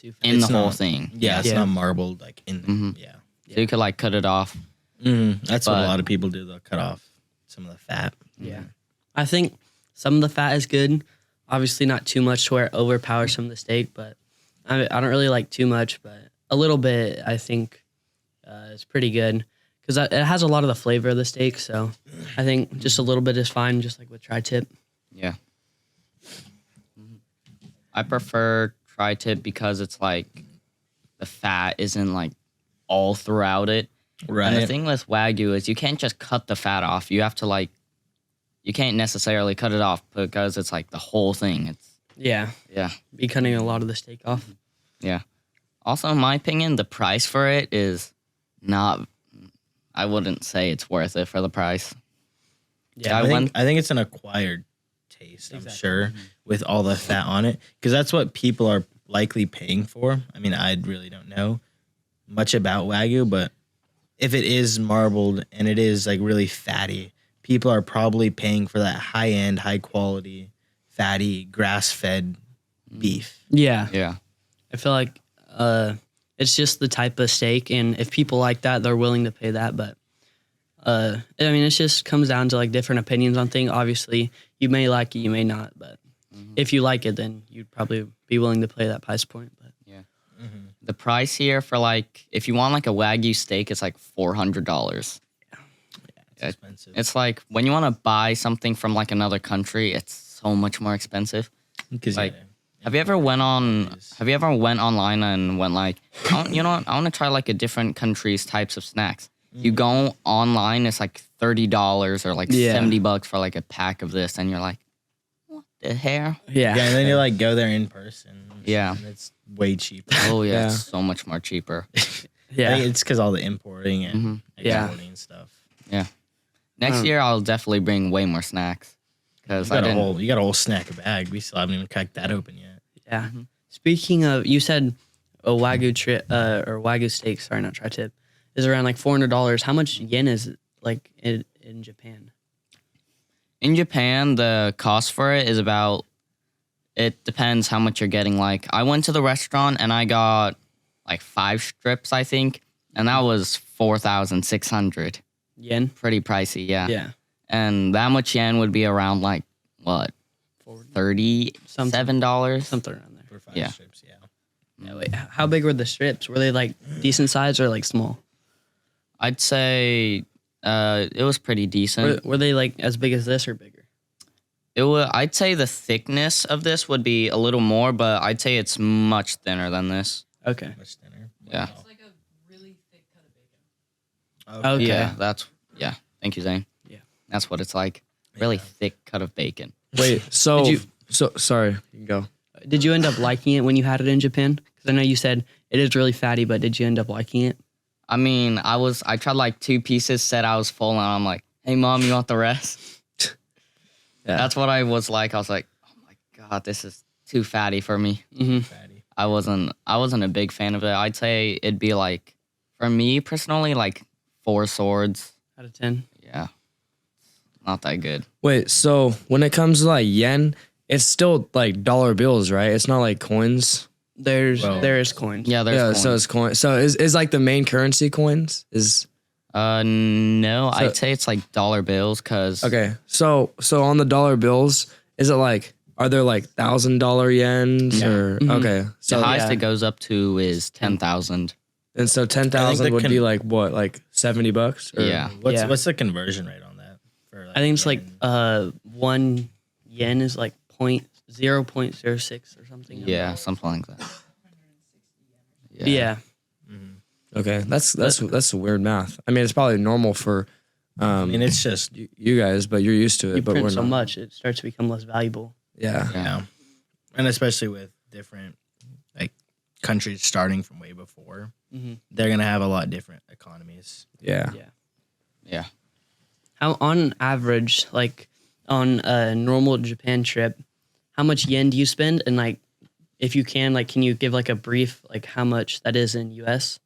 Speaker 3: in
Speaker 2: It's
Speaker 3: the whole
Speaker 2: not-
Speaker 3: thing.
Speaker 2: Yeah, it's
Speaker 4: Yeah.
Speaker 2: not marbled like in.
Speaker 3: Mhm.
Speaker 2: Yeah.
Speaker 3: So you could like cut it off.
Speaker 2: That's what
Speaker 3: But-
Speaker 2: a lot of people do. They'll cut off some of the fat.
Speaker 4: Yeah. I think some of the fat is good. Obviously, not too much to where it overpowers some of the steak, but I don't really like too much, but a little bit, I think, is pretty good because it has a lot of the flavor of the steak. So I think just a little bit is fine, just like with tri-tip.
Speaker 3: Yeah. I prefer tri-tip because it's like the fat isn't like all throughout it.
Speaker 2: Right.
Speaker 3: And the thing with Wagyu is you can't just cut the fat off. You have to like, you can't necessarily cut it off because it's like the whole thing. It's,
Speaker 4: Yeah,
Speaker 3: yeah.
Speaker 4: be cutting a lot of the steak off.
Speaker 3: Yeah. Also, in my opinion, the price for it is not, I wouldn't say it's worth it for the price.
Speaker 4: Yeah,
Speaker 2: I think it's an acquired taste, I'm sure, with all the fat on it. Because that's what people are likely paying for. I mean, I really don't know much about Wagyu, but if it is marbled and it is like really fatty, people are probably paying for that high-end, high-quality, fatty, grass-fed beef.
Speaker 4: Yeah,
Speaker 3: Yeah.
Speaker 4: I feel like it's just the type of steak, and if people like that, they're willing to pay that. But I mean, it just comes down to like different opinions on things. Obviously, you may like it, you may not, but if you like it, then you'd probably be willing to pay that price point. But
Speaker 3: The price here for like, if you want like a Wagyu steak, it's like $400.
Speaker 2: It's expensive.
Speaker 3: It's like when you want to buy something from like another country, it's so much more expensive.
Speaker 2: Because
Speaker 3: like, Have you ever went online and went like, you know what? I want to try like a different country's types of snacks. You go online, it's like $30 or like
Speaker 4: Yeah.
Speaker 3: $70 for like a pack of this, and you're like, what the hell?
Speaker 4: yeah,
Speaker 2: and then you like go there in person.
Speaker 3: Yeah.
Speaker 2: And it's way cheaper.
Speaker 3: Oh yeah,
Speaker 1: Yeah.
Speaker 3: it's so much more cheaper.
Speaker 2: I
Speaker 4: yeah,
Speaker 2: think it's because all the importing and
Speaker 3: Mhm.
Speaker 4: Yeah.
Speaker 2: exporting and stuff.
Speaker 3: Next year, I'll definitely bring way more snacks because
Speaker 2: You
Speaker 3: I
Speaker 2: got,
Speaker 3: didn't.
Speaker 2: you got a whole snack bag. We still haven't even cracked that open yet.
Speaker 4: yeah. Speaking of, you said a Wagyu or Wagyu steak. Sorry, not tri-tip. Is around like $400. How much yen is it like in Japan?
Speaker 3: In Japan, the cost for it is about. It depends how much you're getting. Like, I went to the restaurant and I got like 5 strips, I think, and that was 4,600.
Speaker 4: Yen?
Speaker 3: Pretty pricey, yeah.
Speaker 4: Yeah.
Speaker 3: And that much yen would be around like what, $37?
Speaker 4: Something around there.
Speaker 2: For 5
Speaker 3: Yeah.
Speaker 2: strips, yeah.
Speaker 4: Yeah, wait, how big were the strips? Were they like decent size or like small?
Speaker 3: I'd say it was pretty decent.
Speaker 4: Were they like as big as this or bigger?
Speaker 3: I'd say the thickness of this would be a little more, but I'd say it's much thinner than this.
Speaker 4: Okay.
Speaker 2: Much thinner.
Speaker 3: Yeah.
Speaker 6: It's like a really thick cut of bacon.
Speaker 4: Okay.
Speaker 3: Yeah. Thank you, Zane.
Speaker 4: Yeah.
Speaker 3: That's what it's like. Really thick cut of bacon.
Speaker 1: Wait, so
Speaker 4: Did
Speaker 1: sorry, you can go.
Speaker 4: Did you end up liking it when you had it in Japan? Because I know you said it is really fatty, but did you end up liking it?
Speaker 3: I mean, I tried like 2 pieces, said I was full, and I'm like, hey, Mom, you want the rest?
Speaker 1: Yeah.
Speaker 3: That's what I was like. I was like, oh my God, this is too fatty for me.
Speaker 4: Mm-hmm.
Speaker 2: Fatty.
Speaker 3: I wasn't a big fan of it. I'd say it'd be like, for me personally, like 4 swords.
Speaker 4: Out of 10.
Speaker 3: Yeah. Not that good.
Speaker 1: Wait, so when it comes to like yen, it's still like dollar bills, right? It's not like coins.
Speaker 4: There is coins.
Speaker 3: Yeah, there's coins.
Speaker 1: So it's coin. So is like the main currency coins? Is
Speaker 3: No, I'd say it's like dollar bills because
Speaker 1: okay. So on the dollar bills, is it like are there like $1,000 yens or okay?
Speaker 3: the
Speaker 1: So
Speaker 3: highest it goes up to is 10,000.
Speaker 1: and so
Speaker 2: I
Speaker 1: 10,000
Speaker 2: think
Speaker 1: would
Speaker 2: the
Speaker 1: be like what, like $70? Or?
Speaker 3: Yeah.
Speaker 2: What's the conversion rate on that? For
Speaker 4: I think it's like
Speaker 2: yen?
Speaker 4: 1 yen is like 0.06 or something.
Speaker 3: Yeah, something like that.
Speaker 4: Yeah.
Speaker 1: Okay, that's weird math. I mean, it's probably normal for
Speaker 2: I mean, it's just
Speaker 1: you guys, but you're used to it.
Speaker 4: You
Speaker 1: but
Speaker 4: print
Speaker 1: we're
Speaker 4: so
Speaker 1: not.
Speaker 4: much, it starts to become less valuable.
Speaker 1: Yeah.
Speaker 3: Yeah.
Speaker 2: and especially with different like countries starting from way before, they're gonna have a lot different economies.
Speaker 1: Yeah.
Speaker 4: Yeah.
Speaker 3: Yeah.
Speaker 4: How on average, like on a normal Japan trip, how much yen do you spend? And like, if you can, like, can you give like a brief, like how much that is in US?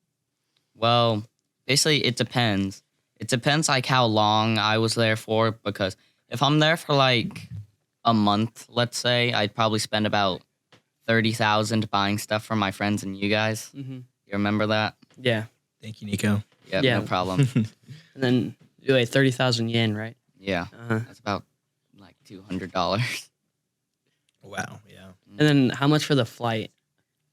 Speaker 3: Well, basically, it depends. It depends like how long I was there for, because if I'm there for like a month, let's say, I'd probably spend about 30,000 buying stuff for my friends and you guys.
Speaker 4: Mm-hmm.
Speaker 3: You remember that?
Speaker 4: Yeah.
Speaker 2: Thank you, Nico.
Speaker 3: Yep,
Speaker 4: Yeah.
Speaker 3: no problem.
Speaker 4: And then, wait, 30,000 yen, right?
Speaker 3: Yeah,
Speaker 4: Uh-huh.
Speaker 3: that's about like $200.
Speaker 2: Wow. Yeah.
Speaker 4: And then how much for the flight?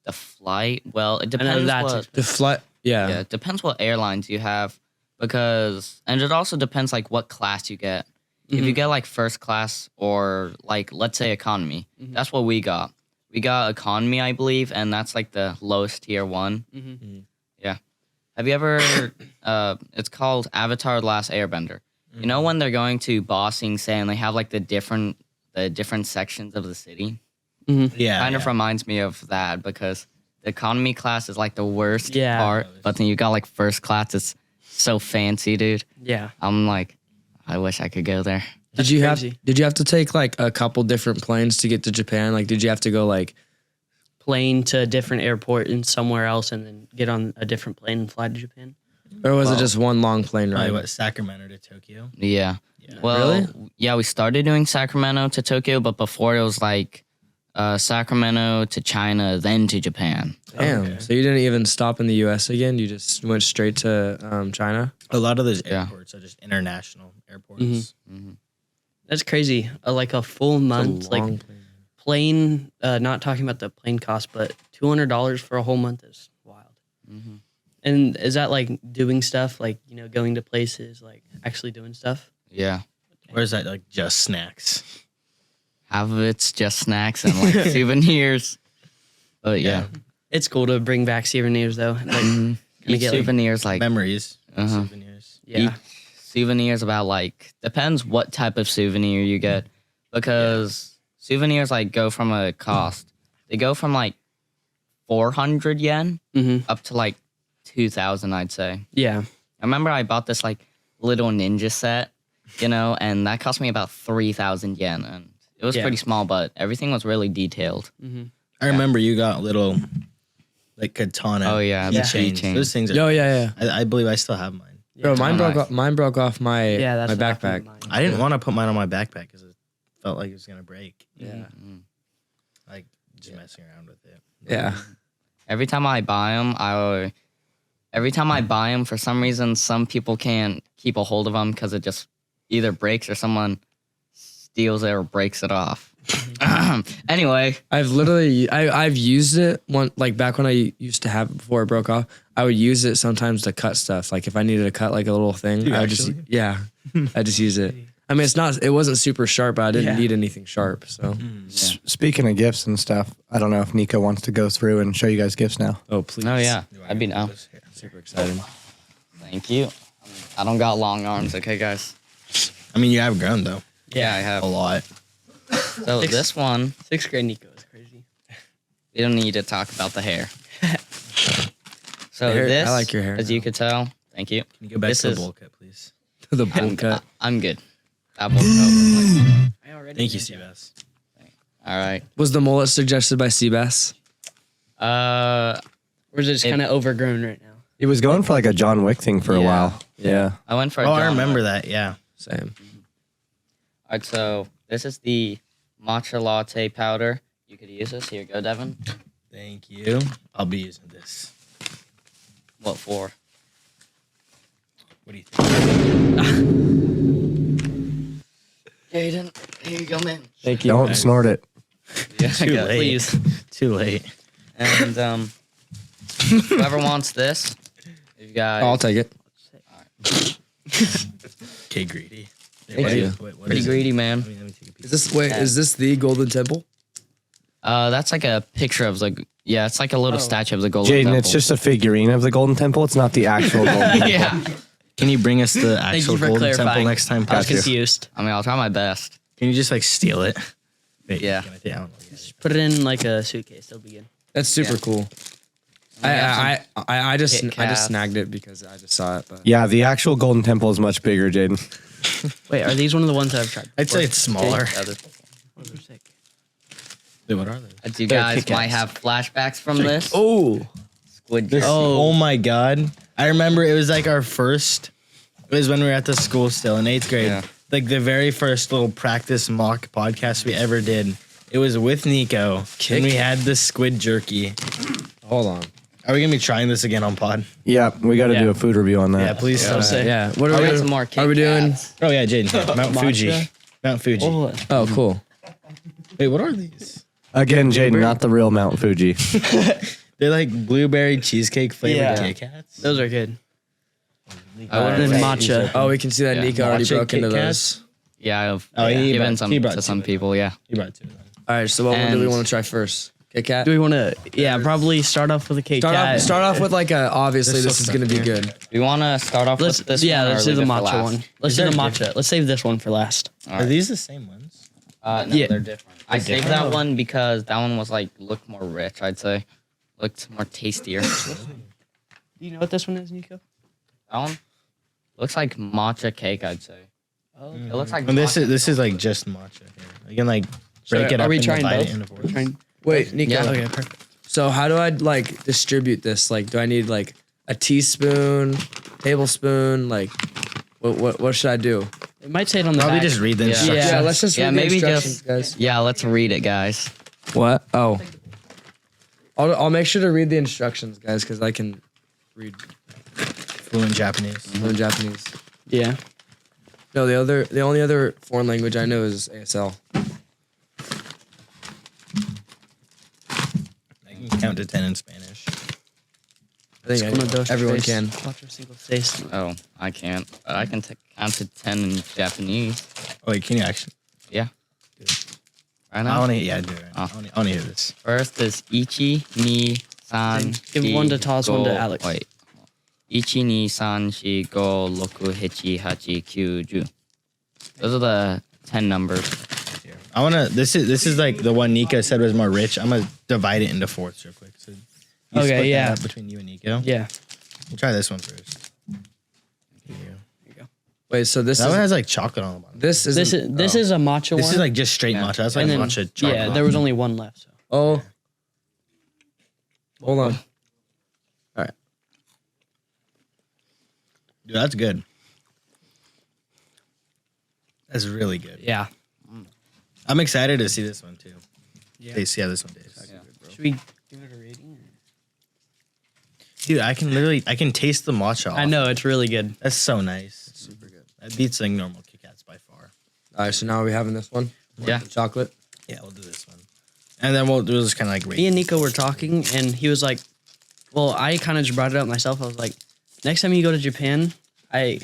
Speaker 3: The flight, well, it
Speaker 4: I know
Speaker 3: depends
Speaker 4: that's
Speaker 3: what.
Speaker 4: expensive.
Speaker 1: The flight.
Speaker 3: Yeah,
Speaker 1: Yeah.
Speaker 3: it depends what airlines you have, and it also depends like what class you get. If you get like first class or like let's say economy, that's what we got. We got economy, I believe, and that's like the lowest tier one. Yeah. Have you ever? It's called Avatar: The Last Airbender. You know when they're going to Bossing Sand, they have like the different sections of the city.
Speaker 2: Yeah.
Speaker 3: Kind of reminds me of that because the economy class is like the worst
Speaker 4: Yeah.
Speaker 3: part, but then you got like first class. It's so fancy, dude.
Speaker 4: Yeah.
Speaker 3: I'm like, I wish I could go there.
Speaker 1: Did you
Speaker 4: crazy.
Speaker 1: have to take like a couple different planes to get to Japan? Like, did you have to go like?
Speaker 4: Plane to a different airport and somewhere else and then get on a different plane and fly to Japan?
Speaker 1: Or was it just one long plane
Speaker 2: Probably
Speaker 1: ride?
Speaker 2: what, Sacramento to Tokyo.
Speaker 3: Yeah.
Speaker 2: Yeah.
Speaker 3: Well,
Speaker 1: Really?
Speaker 3: yeah, we started doing Sacramento to Tokyo, but before it was like Sacramento to China, then to Japan.
Speaker 1: Damn.
Speaker 2: Okay.
Speaker 1: So you didn't even stop in the U.S. again? You just went straight to China?
Speaker 2: A lot of those
Speaker 3: Yeah.
Speaker 2: airports are just international airports.
Speaker 4: That's crazy. Like a full month,
Speaker 1: It's a long
Speaker 4: like
Speaker 1: plane.
Speaker 4: plane, not talking about the plane cost, but $200 for a whole month is wild.
Speaker 3: Mhm.
Speaker 4: And is that like doing stuff, like, you know, going to places, like actually doing stuff?
Speaker 3: Yeah.
Speaker 2: Or is that like just snacks?
Speaker 3: Half of it's just snacks and like souvenirs. But yeah.
Speaker 4: It's cool to bring back souvenirs though. Like,
Speaker 3: Each
Speaker 4: get, like,
Speaker 3: souvenirs like
Speaker 2: Memories.
Speaker 3: Uh-huh.
Speaker 2: Souvenirs.
Speaker 4: yeah.
Speaker 3: souvenirs about like depends what type of souvenir you get because souvenirs like go from a cost. They go from like 400 yen
Speaker 4: Mm-hmm.
Speaker 3: up to like 2,000, I'd say.
Speaker 4: Yeah.
Speaker 3: I remember I bought this like little ninja set, you know, and that cost me about 3,000 yen, and it was
Speaker 4: Yeah.
Speaker 3: pretty small, but everything was really detailed.
Speaker 2: I remember you got little like katana.
Speaker 3: Oh yeah, the
Speaker 2: chains.
Speaker 3: keychain.
Speaker 2: Those things are.
Speaker 1: Oh yeah, yeah.
Speaker 2: I believe I still have mine.
Speaker 1: Bro, mine
Speaker 3: Oh,
Speaker 1: broke.
Speaker 3: nice.
Speaker 1: Mine broke off my
Speaker 4: Yeah, that's
Speaker 1: my
Speaker 4: what happened
Speaker 1: backpack.
Speaker 4: to mine.
Speaker 2: I didn't want to put mine on my backpack because it felt like it was gonna break.
Speaker 1: Yeah.
Speaker 2: Like just messing around with it.
Speaker 1: Yeah.
Speaker 3: Every time I buy them, for some reason, some people can't keep a hold of them because it just either breaks or someone steals it or breaks it off. Anyway,
Speaker 1: I've used it like back when I used to have it before it broke off. I would use it sometimes to cut stuff. Like if I needed to cut like a little thing,
Speaker 2: Dude,
Speaker 1: I would
Speaker 2: actually?
Speaker 1: I just use it. I mean, it wasn't super sharp, but I didn't need anything sharp. So,
Speaker 5: Speaking of gifts and stuff, I don't know if Niko wants to go through and show you guys gifts now.
Speaker 1: oh please.
Speaker 3: oh yeah, I'd be down.
Speaker 1: Super excited.
Speaker 3: Thank you. I don't got long arms, okay, guys?
Speaker 2: I mean, you have grown though.
Speaker 3: Yeah, I have.
Speaker 2: A lot.
Speaker 3: So this one,
Speaker 4: 6th grade Nico is crazy.
Speaker 3: we don't need to talk about the hair. So
Speaker 1: Hair-
Speaker 3: this,
Speaker 1: I like your hair
Speaker 3: as
Speaker 1: now.
Speaker 3: you could tell. Thank you.
Speaker 2: Can you go back
Speaker 3: This
Speaker 2: to the
Speaker 3: is-
Speaker 2: bowl cut, please?
Speaker 1: The bowl cut.
Speaker 3: I'm good. That bowl cut.
Speaker 4: I already
Speaker 2: Thank you,
Speaker 4: did that.
Speaker 2: Seabass.
Speaker 3: All right.
Speaker 1: Was the mullet suggested by Seabass?
Speaker 4: Or is it just
Speaker 3: It-
Speaker 4: kind of overgrown right now?
Speaker 5: He was going for like a John Wick thing for a
Speaker 3: Yeah.
Speaker 5: while. Yeah.
Speaker 3: I went for a
Speaker 2: Oh, I
Speaker 3: John
Speaker 2: remember
Speaker 3: Wick.
Speaker 2: that. Yeah.
Speaker 1: Same.
Speaker 3: All right, so this is the matcha latte powder. You could use this. Here you go, Devin.
Speaker 2: Thank you. I'll be using this.
Speaker 3: What for?
Speaker 2: What do you think?
Speaker 3: Jaden, here you go, man.
Speaker 1: Thank you.
Speaker 5: Don't snort it.
Speaker 3: Yeah,
Speaker 2: Too late.
Speaker 4: Please.
Speaker 2: Too late.
Speaker 3: And whoever wants this, you guys.
Speaker 1: I'll take it.
Speaker 2: Okay, greedy.
Speaker 1: Thank you.
Speaker 2: Wait, what
Speaker 3: Pretty
Speaker 2: is it?
Speaker 3: greedy, man.
Speaker 2: Let me take a piece.
Speaker 1: Is this the Golden Temple?
Speaker 3: That's like a picture of like, yeah, it's like a little statue of the golden
Speaker 5: Jaden,
Speaker 3: temple.
Speaker 5: it's just a figurine of the Golden Temple. It's not the actual Golden Temple.
Speaker 3: Yeah.
Speaker 2: Can you bring us the
Speaker 4: Thank
Speaker 2: actual
Speaker 4: you for
Speaker 2: Golden Temple
Speaker 4: clarifying.
Speaker 2: next time?
Speaker 4: I was
Speaker 5: Got you.
Speaker 4: confused.
Speaker 3: I mean, I'll try my best.
Speaker 2: Can you just like steal it? Wait,
Speaker 3: Yeah.
Speaker 2: can I take- I don't know.
Speaker 4: Just put it in like a suitcase. It'll be good.
Speaker 1: That's super
Speaker 3: Yeah.
Speaker 1: cool.
Speaker 3: We have
Speaker 1: I just
Speaker 3: Kit
Speaker 1: I just
Speaker 3: Kats.
Speaker 1: snagged it because I just saw it. But
Speaker 5: Yeah, the actual Golden Temple is much bigger, Jaden.
Speaker 4: Wait, are these one of the ones I've tried?
Speaker 2: I'd say it's smaller.
Speaker 3: some-
Speaker 4: Those are sick.
Speaker 2: Wait, what are they?
Speaker 3: As you
Speaker 2: They're
Speaker 3: guys
Speaker 2: Kit
Speaker 3: might
Speaker 2: Kats.
Speaker 3: have flashbacks from this.
Speaker 1: oh,
Speaker 3: Squid
Speaker 2: This,
Speaker 3: Jerky.
Speaker 2: oh my god. I remember it was like our first, it was when we were at the school still in 8th grade.
Speaker 3: Yeah.
Speaker 2: Like the very first little practice mock podcast we ever did. It was with Niko. And we had the squid jerky.
Speaker 1: hold on.
Speaker 2: Are we going to be trying this again on pod?
Speaker 5: Yeah, we got to
Speaker 4: Yeah.
Speaker 5: do a food review on that.
Speaker 2: Yeah, please.
Speaker 4: So sick.
Speaker 1: Yeah. What are
Speaker 3: I
Speaker 1: we
Speaker 3: got
Speaker 1: doing?
Speaker 3: some more Kit
Speaker 1: Are we doing?
Speaker 3: Kats.
Speaker 2: Oh yeah, Jaden. Mount Fuji.
Speaker 4: Matcha?
Speaker 2: Mount Fuji.
Speaker 4: Oh,
Speaker 1: Oh, cool.
Speaker 2: Wait, what are these?
Speaker 5: Again, Jaden, not the real Mount Fuji.
Speaker 2: They're like blueberry cheesecake flavored
Speaker 4: Yeah.
Speaker 2: Kit Kats.
Speaker 4: those are good.
Speaker 3: I
Speaker 4: And
Speaker 3: wouldn't
Speaker 4: then
Speaker 3: say-
Speaker 4: matcha.
Speaker 1: Oh, we can see that
Speaker 3: Yeah.
Speaker 1: Nico already
Speaker 2: Matcha
Speaker 1: broke into
Speaker 2: Kit
Speaker 1: those.
Speaker 3: Yeah, I've
Speaker 2: Oh, he
Speaker 3: given
Speaker 2: brought-
Speaker 3: some
Speaker 2: he brought
Speaker 3: to
Speaker 2: two
Speaker 3: some
Speaker 2: of them.
Speaker 3: people. Yeah.
Speaker 2: You brought 2 of them.
Speaker 1: All right. So what one do we
Speaker 3: And-
Speaker 1: want to try first? Kit Kat.
Speaker 4: Do we want to? Yeah, probably start off with a Kit Kat.
Speaker 1: Start off with like a. Obviously,
Speaker 2: There's
Speaker 1: this is
Speaker 2: some
Speaker 1: gonna be
Speaker 2: stuff
Speaker 1: good.
Speaker 3: We want to start off
Speaker 4: Let's
Speaker 3: with this
Speaker 4: yeah,
Speaker 3: one.
Speaker 4: let's
Speaker 3: or
Speaker 4: do the
Speaker 3: leave it for
Speaker 4: matcha
Speaker 3: last?
Speaker 4: one. Let's
Speaker 2: Is
Speaker 4: do
Speaker 2: there
Speaker 4: the
Speaker 2: a
Speaker 4: matcha.
Speaker 2: difference?
Speaker 4: Let's save this one for last.
Speaker 3: All
Speaker 2: Are
Speaker 3: right.
Speaker 2: these the same ones?
Speaker 3: No,
Speaker 4: Yeah.
Speaker 3: they're different. I saved
Speaker 2: different?
Speaker 3: that one because that one was like looked more rich. I'd say, looked more tastier. that
Speaker 4: Do you know what this one is, Nico?
Speaker 3: one looks like matcha cake. I'd say.
Speaker 4: Oh,
Speaker 3: It looks like.
Speaker 2: And
Speaker 3: matcha.
Speaker 2: this is like just matcha here. You can like break it
Speaker 4: are
Speaker 2: up
Speaker 4: we
Speaker 2: and
Speaker 4: trying
Speaker 2: divide
Speaker 4: both?
Speaker 2: it into fours.
Speaker 4: Trying.
Speaker 1: Wait, Nico.
Speaker 3: Yeah.
Speaker 4: Okay, perfect.
Speaker 1: So how do I like distribute this? Like, do I need like a teaspoon, tablespoon? Like, what should I do?
Speaker 4: It might say it on the
Speaker 2: Probably
Speaker 4: back.
Speaker 2: just read the
Speaker 3: Yeah.
Speaker 2: instructions.
Speaker 1: Yeah, let's just
Speaker 3: Yeah,
Speaker 1: read the
Speaker 3: maybe
Speaker 1: instructions,
Speaker 3: just-
Speaker 1: guys.
Speaker 3: Yeah, let's read it, guys.
Speaker 1: What? Oh, I'll make sure to read the instructions, guys, because I can read
Speaker 2: Fluent Japanese.
Speaker 1: fluent Japanese.
Speaker 4: Yeah.
Speaker 1: No, the only other foreign language I know is ASL.
Speaker 2: I can count to 10 in Spanish.
Speaker 1: I think everyone can.
Speaker 4: Cuatro, cinco, seis.
Speaker 3: Oh, I can't. But I can count to 10 in Japanese.
Speaker 2: Oh, wait, can you actually?
Speaker 3: Yeah. Right
Speaker 2: I
Speaker 3: now.
Speaker 2: want to, yeah, do it.
Speaker 3: Oh.
Speaker 2: I want to hear this.
Speaker 3: First is ichi, ni, san,
Speaker 4: Give
Speaker 3: shi,
Speaker 4: one to Taz, one to
Speaker 3: go-
Speaker 4: Alex.
Speaker 3: Wait. Ichi, ni, san, shi, go, roku, hichi, hachi, kyu, ju. Those are the 10 numbers.
Speaker 2: I want to, this is like the one Nico said was more rich. I'm going to divide it into fourths real quick. So you
Speaker 4: Okay,
Speaker 2: split that
Speaker 4: yeah.
Speaker 2: up between you and Nico.
Speaker 4: Yeah.
Speaker 2: We'll try this one first.
Speaker 1: Wait, so this
Speaker 2: That one
Speaker 1: is
Speaker 2: has like chocolate on the bottom.
Speaker 1: this is
Speaker 4: This is a matcha one.
Speaker 2: This is like just straight matcha. That's like
Speaker 4: and then,
Speaker 2: matcha chocolate.
Speaker 4: yeah, there was only one left. So.
Speaker 1: oh. Hold on.
Speaker 2: Dude, that's good. That's really good.
Speaker 4: Yeah.
Speaker 2: I'm excited to see this one too. Yeah. See how this one tastes.
Speaker 4: Should we give it a rating?
Speaker 2: Dude, I can taste the matcha off.
Speaker 4: I know it's really good.
Speaker 2: That's so nice.
Speaker 1: Super good.
Speaker 2: That beats like normal Kit Kats by far.
Speaker 1: All right, so now are we having this one?
Speaker 3: Yeah.
Speaker 1: The chocolate.
Speaker 2: Yeah, we'll do this one. And then we'll just kind of like rate.
Speaker 4: Me and Niko were talking, and he was like, well, I kind of just brought it up myself. I was like, next time you go to Japan, I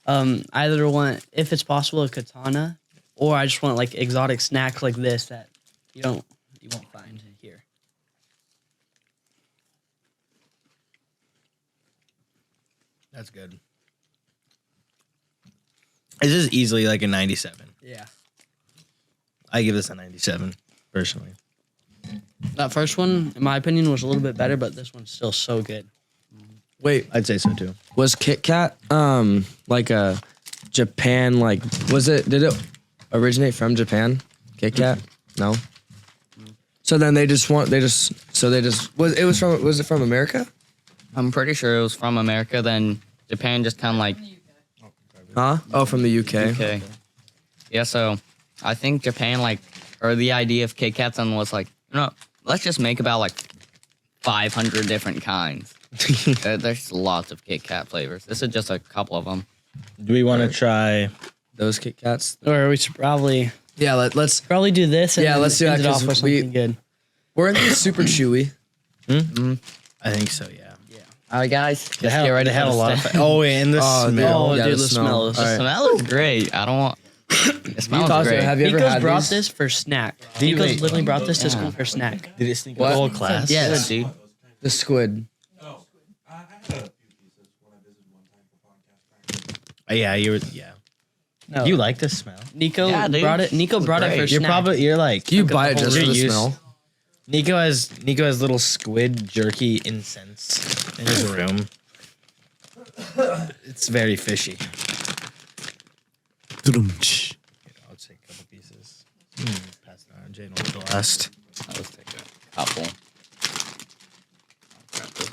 Speaker 4: either want, if it's possible, a katana, or I just want like exotic snacks like this that you won't find here.
Speaker 2: That's good. This is easily like a 97.
Speaker 4: Yeah.
Speaker 2: I give this a 97, personally.
Speaker 4: That first one, in my opinion, was a little bit better, but this one's still so good.
Speaker 1: Wait,
Speaker 2: I'd say so too.
Speaker 1: was Kit Kat like a Japan like did it originate from Japan? Kit Kat? No. So then was it from America?
Speaker 3: I'm pretty sure it was from America. Then Japan just kind of like
Speaker 1: Huh? Oh, from the UK.
Speaker 3: okay. Yeah, so I think Japan or the idea of Kit Kats and was like, let's just make about like 500 different kinds. There's lots of Kit Kat flavors. This is just a couple of them.
Speaker 2: Do we want to try?
Speaker 1: Those Kit Kats.
Speaker 4: Or we should probably
Speaker 1: Yeah, let's.
Speaker 4: do this. And
Speaker 1: Yeah,
Speaker 4: then
Speaker 1: let's do that,
Speaker 4: end it off
Speaker 1: 'cause
Speaker 4: with something good.
Speaker 1: We're in the super chewy.
Speaker 2: I think so. Yeah.
Speaker 3: All right, guys. Just
Speaker 2: They have,
Speaker 3: get ready
Speaker 2: they have
Speaker 3: for
Speaker 2: a
Speaker 3: the
Speaker 2: lot of.
Speaker 3: sta-
Speaker 2: Oh, and the
Speaker 1: Oh,
Speaker 2: smell.
Speaker 4: Oh,
Speaker 1: Yeah,
Speaker 4: dude,
Speaker 1: the
Speaker 4: the
Speaker 1: smell.
Speaker 4: smell is
Speaker 1: All
Speaker 3: The
Speaker 1: right.
Speaker 3: smell is great. I don't want. It smells
Speaker 1: Tasha,
Speaker 3: great.
Speaker 1: have you ever
Speaker 4: Nico's
Speaker 1: had
Speaker 4: brought
Speaker 1: these?
Speaker 4: this for snack.
Speaker 2: you
Speaker 4: Nico's
Speaker 2: wait?
Speaker 4: literally brought this to school for snack.
Speaker 2: Did it sneak
Speaker 1: What?
Speaker 2: the whole class?
Speaker 4: Yes.
Speaker 3: Good, dude.
Speaker 1: The squid.
Speaker 2: Yeah, you were. Yeah.
Speaker 4: No.
Speaker 2: You like the smell?
Speaker 4: Nico
Speaker 3: Yeah, dude.
Speaker 4: brought it. Nico brought it for
Speaker 3: Great.
Speaker 4: snack.
Speaker 2: You're like.
Speaker 1: You buy it just for
Speaker 2: You're
Speaker 1: the
Speaker 2: used-
Speaker 1: smell.
Speaker 2: Nico has little squid jerky incense in his room. It's very fishy. I'll take a couple pieces. Pass it on. Jane will go last.
Speaker 3: Let's take a couple.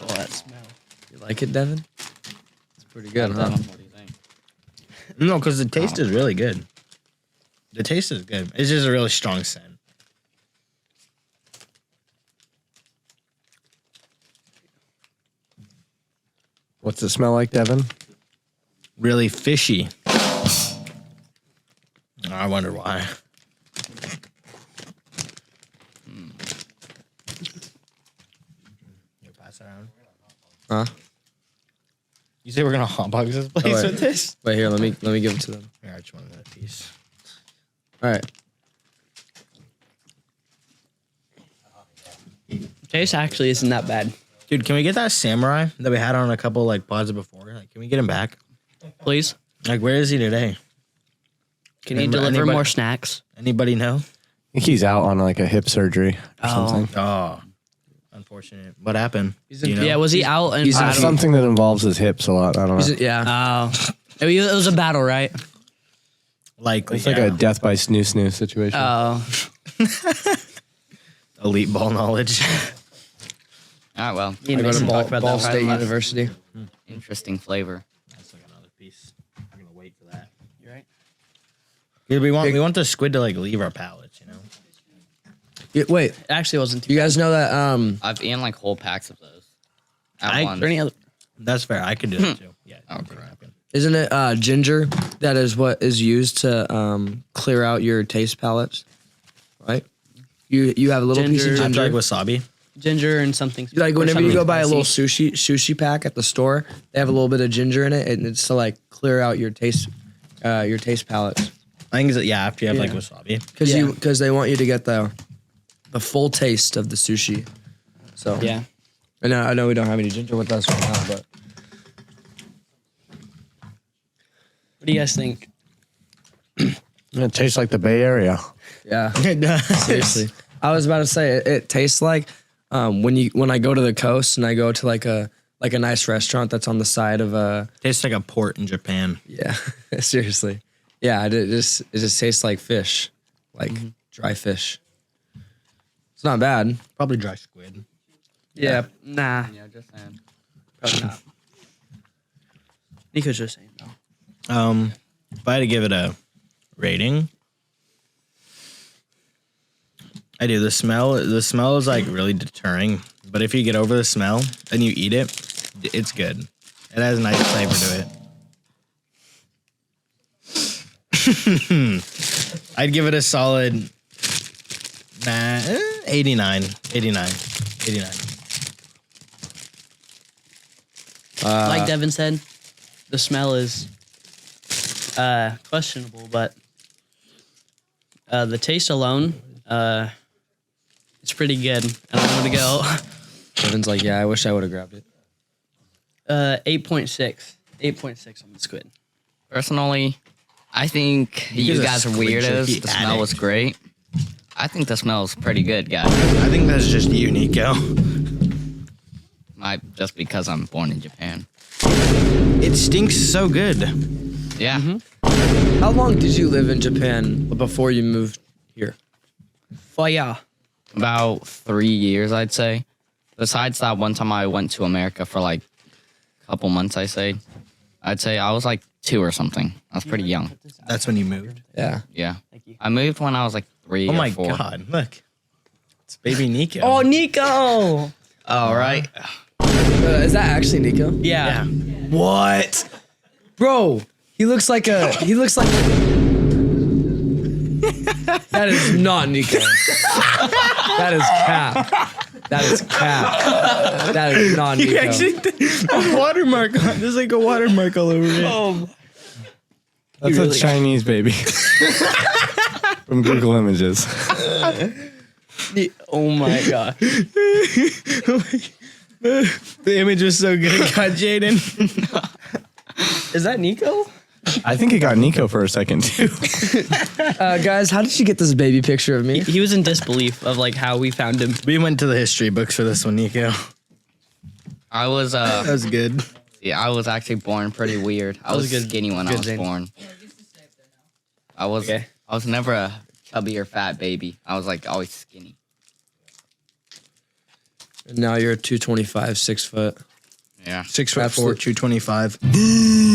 Speaker 4: Oh, that smell.
Speaker 1: You like it, Devin? It's pretty good, huh?
Speaker 3: What do you think?
Speaker 2: No, because the taste is really good. The taste is good. It's just a really strong scent.
Speaker 5: What's it smell like, Devin?
Speaker 2: Really fishy. I wonder why. You pass it around.
Speaker 1: Huh?
Speaker 2: You say we're gonna hotbox this place
Speaker 1: wait.
Speaker 2: with this?
Speaker 1: Wait here. Let me give it to them.
Speaker 2: Here, I just wanted that piece.
Speaker 1: All right.
Speaker 4: Taste actually isn't that bad.
Speaker 2: Dude, can we get that samurai that we had on a couple like pods before? Like, can we get him back?
Speaker 4: Please.
Speaker 2: Like, where is he today?
Speaker 4: Can you
Speaker 2: Anybody-
Speaker 4: deliver more snacks?
Speaker 2: Anybody know?
Speaker 5: I think he's out on like a hip surgery or
Speaker 4: Oh.
Speaker 5: something.
Speaker 2: Oh, unfortunate. What happened?
Speaker 1: He's in-
Speaker 2: You know?
Speaker 4: Yeah, was he out? And
Speaker 1: he's in
Speaker 4: battle?
Speaker 5: Something that involves his hips a lot. I don't know.
Speaker 1: Yeah.
Speaker 4: Oh, it was a battle, right?
Speaker 2: Likely.
Speaker 5: It's like a death by snoo situation.
Speaker 4: Oh,
Speaker 2: elite ball knowledge.
Speaker 3: All right, well,
Speaker 4: you
Speaker 1: I go to
Speaker 4: Mason
Speaker 1: Ball,
Speaker 4: talked about
Speaker 1: Ball
Speaker 4: that
Speaker 1: State
Speaker 4: right?
Speaker 1: University.
Speaker 3: interesting flavor.
Speaker 2: That's like another piece. I'm gonna wait for that.
Speaker 4: You're right.
Speaker 2: Dude, we want the squid to like leave our palates, you know.
Speaker 1: Wait,
Speaker 4: It actually wasn't too.
Speaker 1: you guys know that?
Speaker 3: I've eaten like whole packs of those. At
Speaker 2: I-
Speaker 3: once.
Speaker 4: Or any other?
Speaker 2: That's fair. I could do that too. Yeah.
Speaker 3: Oh,
Speaker 2: that could
Speaker 3: crap.
Speaker 2: happen.
Speaker 1: Isn't it ginger that is what is used to clear out your taste palates? Right. You have a little piece of
Speaker 4: Ginger.
Speaker 2: After
Speaker 1: ginger.
Speaker 2: like wasabi.
Speaker 4: Ginger and something.
Speaker 1: Like
Speaker 4: or
Speaker 1: whenever you
Speaker 4: something
Speaker 1: go buy a little
Speaker 4: spicy.
Speaker 1: sushi pack at the store, they have a little bit of ginger in it, and it's to like clear out your taste palates.
Speaker 2: I think it's after you have like
Speaker 1: Yeah.
Speaker 2: wasabi.
Speaker 1: Because they want you to get the full taste of the sushi. So
Speaker 4: Yeah.
Speaker 1: I know we don't have any ginger with us right now, but
Speaker 4: What do you guys think?
Speaker 5: It tastes like the Bay Area.
Speaker 1: yeah,
Speaker 2: It does.
Speaker 1: seriously. I was about to say it tastes like when I go to the coast and I go to like a nice restaurant that's on the side of a
Speaker 2: Tastes like a port in Japan.
Speaker 1: yeah, seriously. Yeah, it just tastes like fish, like dry fish. It's not bad.
Speaker 2: Probably dry squid.
Speaker 4: Yeah. Nah.
Speaker 3: Yeah, just saying.
Speaker 4: Probably not. Nico's just saying no.
Speaker 2: If I had to give it a rating, I do. The smell is like really deterring. But if you get over the smell and you eat it, it's good. It has a nice flavor to it. I'd give it a solid Nah, 89. 89. 89.
Speaker 4: Like Devin said, the smell is questionable, but the taste alone, it's pretty good. And I'm gonna go
Speaker 1: Kevin's like, yeah, I wish I would have grabbed it.
Speaker 4: 8.6. 8.6 on the squid.
Speaker 3: Personally, I think you guys are weirdos. The smell was great. I think the smell is pretty good, guys.
Speaker 2: I think that's just you, Nico.
Speaker 3: Just because I'm born in Japan.
Speaker 2: It stinks so good.
Speaker 3: Yeah.
Speaker 1: How long did you live in Japan before you moved here?
Speaker 4: Fire.
Speaker 3: About 3 years, I'd say. Besides that one time I went to America for like a couple months, I'd say I was like 2 or something. I was pretty young.
Speaker 2: That's when you moved.
Speaker 1: Yeah.
Speaker 3: Yeah.
Speaker 4: Thank you.
Speaker 3: I moved when I was like 3
Speaker 2: Oh
Speaker 3: or
Speaker 2: my
Speaker 3: 4.
Speaker 2: God. Look. It's baby Nico.
Speaker 4: Oh, Nico.
Speaker 3: All right.
Speaker 1: Is that actually Nico?
Speaker 4: Yeah.
Speaker 2: What?
Speaker 1: Bro, he looks like that is not Nico. That is cap. That is cap. That is not Nico.
Speaker 2: You actually a watermark. There's like a watermark all over it.
Speaker 4: Oh.
Speaker 5: That's a Chinese baby from Google Images.
Speaker 4: Oh my god.
Speaker 2: The image was so good. It got Jaden.
Speaker 4: Is that Nico?
Speaker 5: I think it got Nico for a second too.
Speaker 1: Guys, how did you get this baby picture of me?
Speaker 4: He was in disbelief of like how we found him.
Speaker 2: We went to the history books for this one, Nico.
Speaker 3: I was
Speaker 2: That was good.
Speaker 3: yeah, I was actually born pretty weird. I was
Speaker 4: good.
Speaker 3: skinny when I
Speaker 4: Good,
Speaker 3: was
Speaker 4: Zane.
Speaker 3: born.
Speaker 6: Yeah, just to stay up there now.
Speaker 3: I was never a chubby or fat baby. I was like always skinny.
Speaker 1: And now you're 225, 6 foot.
Speaker 3: Yeah.
Speaker 2: 6'4",
Speaker 1: Absolute-
Speaker 2: 225.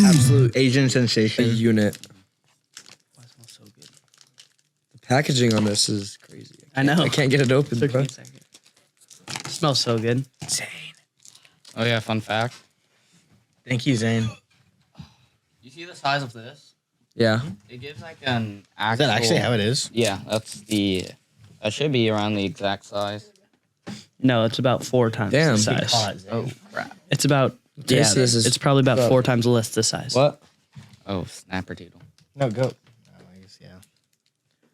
Speaker 1: Absolute
Speaker 2: Asian
Speaker 1: a
Speaker 2: sensation.
Speaker 1: unit. The packaging on this is crazy.
Speaker 4: I know.
Speaker 1: I can't get it open,
Speaker 4: Took
Speaker 1: bro.
Speaker 4: me a second. Smells so good.
Speaker 3: Oh yeah, fun fact.
Speaker 2: Thank you, Zane.
Speaker 3: You see the size of this?
Speaker 1: Yeah.
Speaker 3: It gives like an
Speaker 2: Is
Speaker 3: actual.
Speaker 2: that actually how it is?
Speaker 3: Yeah, that should be around the exact size.
Speaker 4: No, it's about 4 times
Speaker 1: Damn.
Speaker 4: the size.
Speaker 3: Oh crap.
Speaker 4: It's about
Speaker 1: Taste this is-
Speaker 4: it's probably about 4 times less the size.
Speaker 1: What?
Speaker 3: Oh, snapper doodle.
Speaker 2: No, go. Oh, I guess, yeah.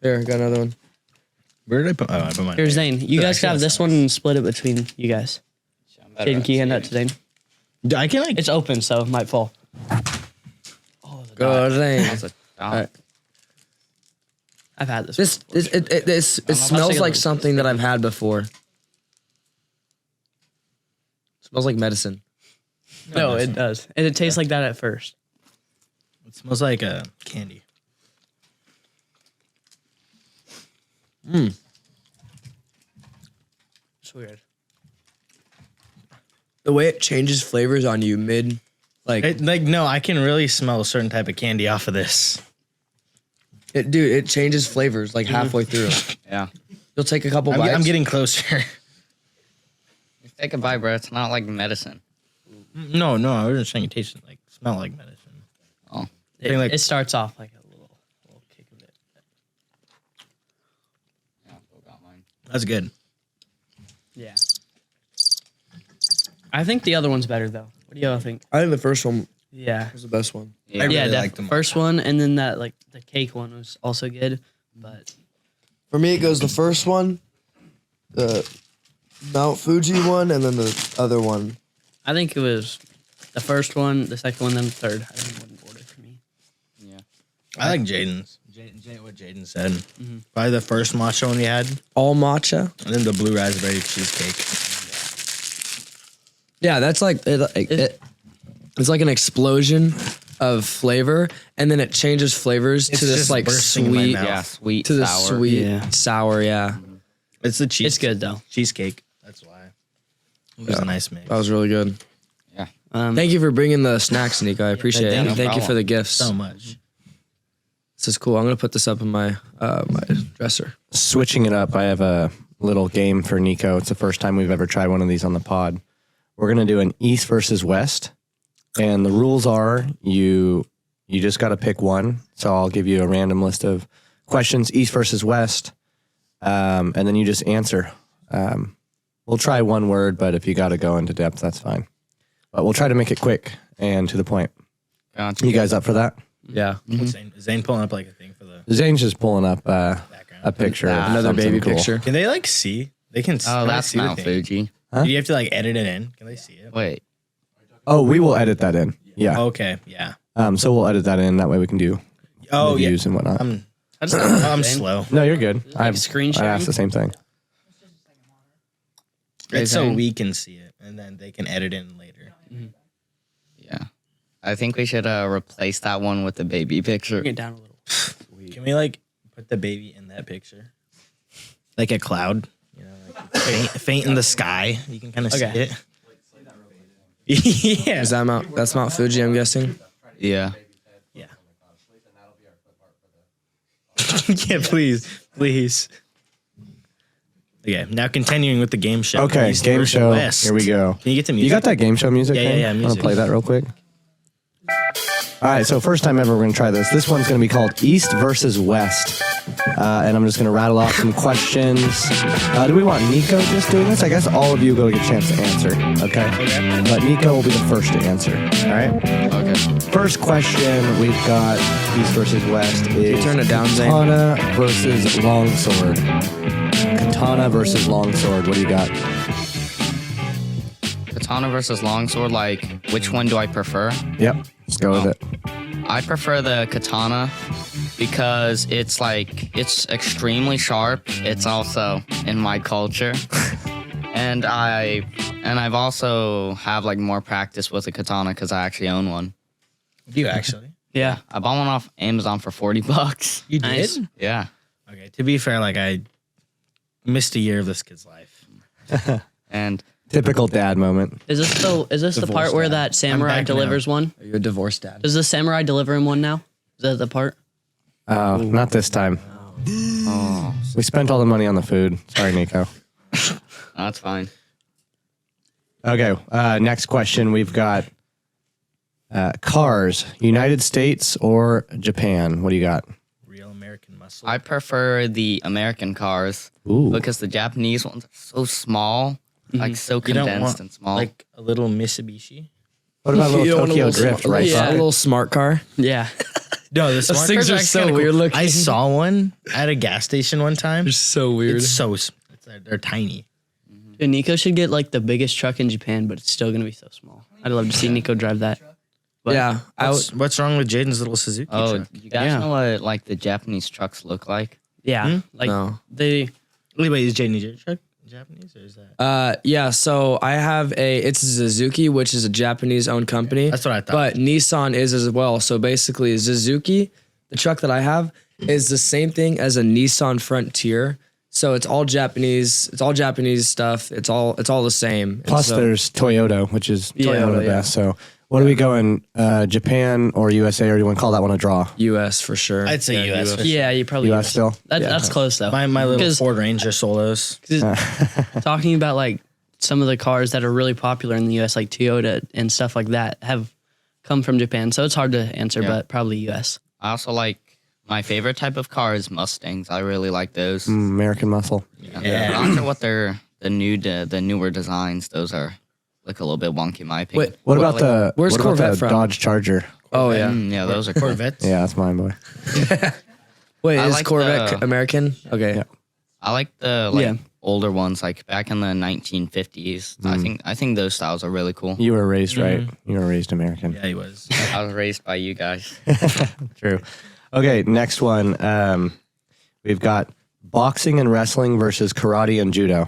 Speaker 1: Here, got another one.
Speaker 2: Where did I put? Oh, I put mine.
Speaker 4: Here's
Speaker 2: right.
Speaker 4: Zane. You
Speaker 2: Good,
Speaker 4: guys can have
Speaker 2: actually,
Speaker 4: this one and split it between you guys. Jaden, can you hand that to Zane?
Speaker 2: I can like.
Speaker 4: It's open, so it might fall.
Speaker 1: Go, Zane.
Speaker 3: That's a
Speaker 1: All right.
Speaker 4: I've had this.
Speaker 1: This it smells like something that I've had before. Smells like medicine.
Speaker 4: No, it does. And it tastes like that at first.
Speaker 2: It smells like a candy.
Speaker 4: It's weird.
Speaker 1: The way it changes flavors on you mid, like
Speaker 2: No, I can really smell a certain type of candy off of this.
Speaker 1: it changes flavors like halfway through.
Speaker 3: Yeah.
Speaker 1: You'll take a couple
Speaker 2: I'm
Speaker 1: bites.
Speaker 2: getting closer.
Speaker 3: You take a bite, bro. It's not like medicine.
Speaker 2: No, I was just saying it tastes like smell like medicine.
Speaker 4: It,
Speaker 2: Thing like-
Speaker 4: it starts off like a little kick of it.
Speaker 3: Yeah, I got mine.
Speaker 2: That's good.
Speaker 4: Yeah. I think the other one's better though. What do y'all think?
Speaker 1: I think the first one
Speaker 4: Yeah.
Speaker 1: was the best one.
Speaker 3: Yeah.
Speaker 2: really
Speaker 4: Yeah,
Speaker 2: liked them all.
Speaker 4: first one and then that like the cake one was also good, but
Speaker 1: For me, it goes the first one, the Mount Fuji one, and then the other one.
Speaker 4: I think it was the first one, the second one, then the third. I think one order for me.
Speaker 3: Yeah.
Speaker 2: I like Jaden's. What Jaden said. Probably the first matcha one we had, and
Speaker 1: All matcha.
Speaker 2: then the blue raspberry cheesecake.
Speaker 1: Yeah, that's like it's like an explosion of flavor, and then it changes flavors
Speaker 2: It's
Speaker 1: to this
Speaker 2: just
Speaker 1: like
Speaker 2: bursting in my
Speaker 1: sweet,
Speaker 2: mouth.
Speaker 3: Yeah, sweet,
Speaker 1: to the
Speaker 3: sour.
Speaker 1: sweet
Speaker 4: Yeah.
Speaker 1: sour. Yeah,
Speaker 2: It's the cheese.
Speaker 4: It's good though.
Speaker 2: Cheesecake. That's why. It was a nice mix.
Speaker 1: that was really good.
Speaker 4: Thank
Speaker 1: Thank you for bringing the snacks, Nico. I appreciate
Speaker 2: yeah,
Speaker 1: it.
Speaker 2: no
Speaker 1: And thank you
Speaker 3: problem.
Speaker 1: for the gifts.
Speaker 2: so much.
Speaker 1: This is cool. I'm gonna put this up in my my dresser.
Speaker 5: Switching it up, I have a little game for Nico. It's the first time we've ever tried one of these on the pod. We're gonna do an East versus West, and the rules are you just got to pick one. So I'll give you a random list of questions, East versus West. and then you just answer. We'll try one word, but if you got to go into depth, that's fine. But we'll try to make it quick and to the point.
Speaker 3: Gotcha.
Speaker 5: You guys up for that?
Speaker 1: Yeah.
Speaker 2: Is Zane pulling up like a thing for the
Speaker 5: Zane's just pulling up
Speaker 2: background?
Speaker 5: a picture. of
Speaker 1: Another
Speaker 5: something
Speaker 1: baby
Speaker 5: cool.
Speaker 1: picture.
Speaker 2: Can they like see? They can.
Speaker 3: Oh,
Speaker 2: can they
Speaker 3: that's
Speaker 2: see the
Speaker 3: Mount
Speaker 2: thing?
Speaker 3: Fuji.
Speaker 5: Huh?
Speaker 2: Do you have to like edit it in? Can they see it?
Speaker 3: Wait.
Speaker 5: Oh, we will edit that in. Yeah.
Speaker 2: Okay. Yeah.
Speaker 5: So we'll edit that in. That way we can do
Speaker 2: Oh yeah.
Speaker 5: reviews and whatnot.
Speaker 2: I'm slow.
Speaker 5: No, you're good. I
Speaker 4: screen
Speaker 5: I
Speaker 4: sharing?
Speaker 5: asked the same thing.
Speaker 2: It's so
Speaker 3: Zane?
Speaker 2: we can see it, and then they can edit in later.
Speaker 3: Yeah. I think we should replace that one with the baby picture.
Speaker 4: Bring it down a little.
Speaker 2: Can we like put the baby in that picture, like a cloud? You know, like faint in the sky. You can kind of
Speaker 4: Okay.
Speaker 2: see it. Yeah.
Speaker 1: Is that that's Mount Fuji, I'm guessing?
Speaker 3: Yeah.
Speaker 2: Yeah. Yeah. Please. Okay. Now continuing with the game show.
Speaker 5: Okay,
Speaker 2: East
Speaker 5: game
Speaker 2: versus
Speaker 5: show.
Speaker 2: West.
Speaker 5: Here we go.
Speaker 2: Can you get to music?
Speaker 5: You got that game show music?
Speaker 2: Yeah, yeah,
Speaker 5: thing?
Speaker 2: yeah,
Speaker 5: Want
Speaker 2: music.
Speaker 5: to play that real quick? All right, so first time ever we're going to try this. This one's going to be called East versus West. And I'm just going to rattle off some questions. Do we want Niko just doing this? I guess all of you go get a chance to answer, okay? But Niko will be the first to answer, all right?
Speaker 3: Okay.
Speaker 5: First question we've got East versus West is
Speaker 1: turn it down, Zane?
Speaker 5: Katana versus Longsword. Katana versus Longsword. What do you got?
Speaker 3: Katana versus longsword, like, which one do I prefer?
Speaker 5: Yep, let's go with it.
Speaker 3: I prefer the katana because it's extremely sharp. It's also in my culture. and I've also have like more practice with a katana because I actually own one.
Speaker 2: Do you actually?
Speaker 4: Yeah.
Speaker 3: I bought one off Amazon for $40.
Speaker 2: You
Speaker 4: Nice.
Speaker 2: did?
Speaker 3: Yeah.
Speaker 2: Okay. To be fair, like I missed a year of this kid's life.
Speaker 3: And
Speaker 5: Typical dad moment.
Speaker 4: Is this the part where that samurai
Speaker 2: back now.
Speaker 4: delivers one?
Speaker 1: Are you a divorced dad?
Speaker 4: Does the samurai deliver him one now? Is that the part?
Speaker 5: Oh, not this time.
Speaker 3: oh,
Speaker 5: We spent all the money on the food. Sorry, Niko.
Speaker 3: that's fine.
Speaker 5: Okay, next question. We've got cars, United States or Japan? What do you got?
Speaker 2: Real American muscle.
Speaker 3: I prefer the American cars
Speaker 5: Ooh.
Speaker 3: because the Japanese ones are so small, like so
Speaker 2: You don't
Speaker 3: condensed
Speaker 2: want
Speaker 3: and small.
Speaker 2: like a little Mitsubishi.
Speaker 5: What about a
Speaker 1: You
Speaker 5: little
Speaker 1: want a
Speaker 5: Tokyo
Speaker 1: little
Speaker 5: Drift,
Speaker 1: smart-
Speaker 5: right?
Speaker 1: A little smart car.
Speaker 4: Yeah.
Speaker 2: No, the smart
Speaker 1: things
Speaker 2: cars
Speaker 1: are
Speaker 2: actually
Speaker 1: so
Speaker 2: kinda cool.
Speaker 1: weird looking.
Speaker 2: I saw one at a gas station one time.
Speaker 1: They're so weird.
Speaker 2: They're tiny.
Speaker 4: Dude, Niko should get like the biggest truck in Japan, but it's still gonna be so small. I'd love to see Niko drive that. But
Speaker 1: yeah,
Speaker 2: What's wrong with Jaden's little Suzuki
Speaker 3: oh,
Speaker 2: truck?
Speaker 3: you guys
Speaker 4: Yeah.
Speaker 3: know what like the Japanese trucks look like?
Speaker 4: Yeah, like
Speaker 1: no.
Speaker 4: they.
Speaker 2: Wait, is Jaden's truck Japanese or is that?
Speaker 1: Yeah, so I have it's a Suzuki, which is a Japanese owned company.
Speaker 2: That's what I thought.
Speaker 1: But Nissan is as well. So basically Suzuki, the truck that I have, is the same thing as a Nissan Frontier. So it's all Japanese. It's all Japanese stuff. It's all the same. And
Speaker 5: Plus,
Speaker 1: so-
Speaker 5: there's Toyota, which is Toyota
Speaker 1: yeah.
Speaker 5: best. So, what are we going? Japan or USA, or do you want to call that one a draw?
Speaker 1: US for sure.
Speaker 2: I'd say US. for sure.
Speaker 4: Yeah, you probably.
Speaker 5: US still?
Speaker 4: That's close though.
Speaker 2: My little
Speaker 4: 'Cause-
Speaker 2: Ford Ranger Solos.
Speaker 4: 'cause talking about like some of the cars that are really popular in the U.S., like Toyota and stuff like that, have come from Japan. So it's hard to answer,
Speaker 3: Yeah.
Speaker 4: but probably U.S.
Speaker 3: I also like my favorite type of car is Mustangs. I really like those.
Speaker 5: American muscle.
Speaker 3: Yeah. I'm not sure what they're the newer designs. Those are like a little bit wonky in my opinion.
Speaker 1: Wait,
Speaker 5: What about the
Speaker 1: where's
Speaker 5: what about
Speaker 1: Corvette
Speaker 5: the
Speaker 1: from?
Speaker 5: Dodge Charger?
Speaker 1: Oh yeah.
Speaker 3: Yeah, those are cool.
Speaker 2: Corvettes.
Speaker 5: Yeah, that's mine, boy.
Speaker 1: Wait,
Speaker 3: I
Speaker 1: is
Speaker 3: like
Speaker 1: Corvette
Speaker 3: the-
Speaker 1: American? Okay.
Speaker 5: Yeah.
Speaker 3: I like the
Speaker 4: Yeah.
Speaker 3: older ones, like back in the 1950s. I think those styles are really cool.
Speaker 5: You were raised right. You were raised American.
Speaker 2: Yeah, he was.
Speaker 3: I was raised by you guys.
Speaker 5: True. Okay, next one. We've got boxing and wrestling versus karate and judo.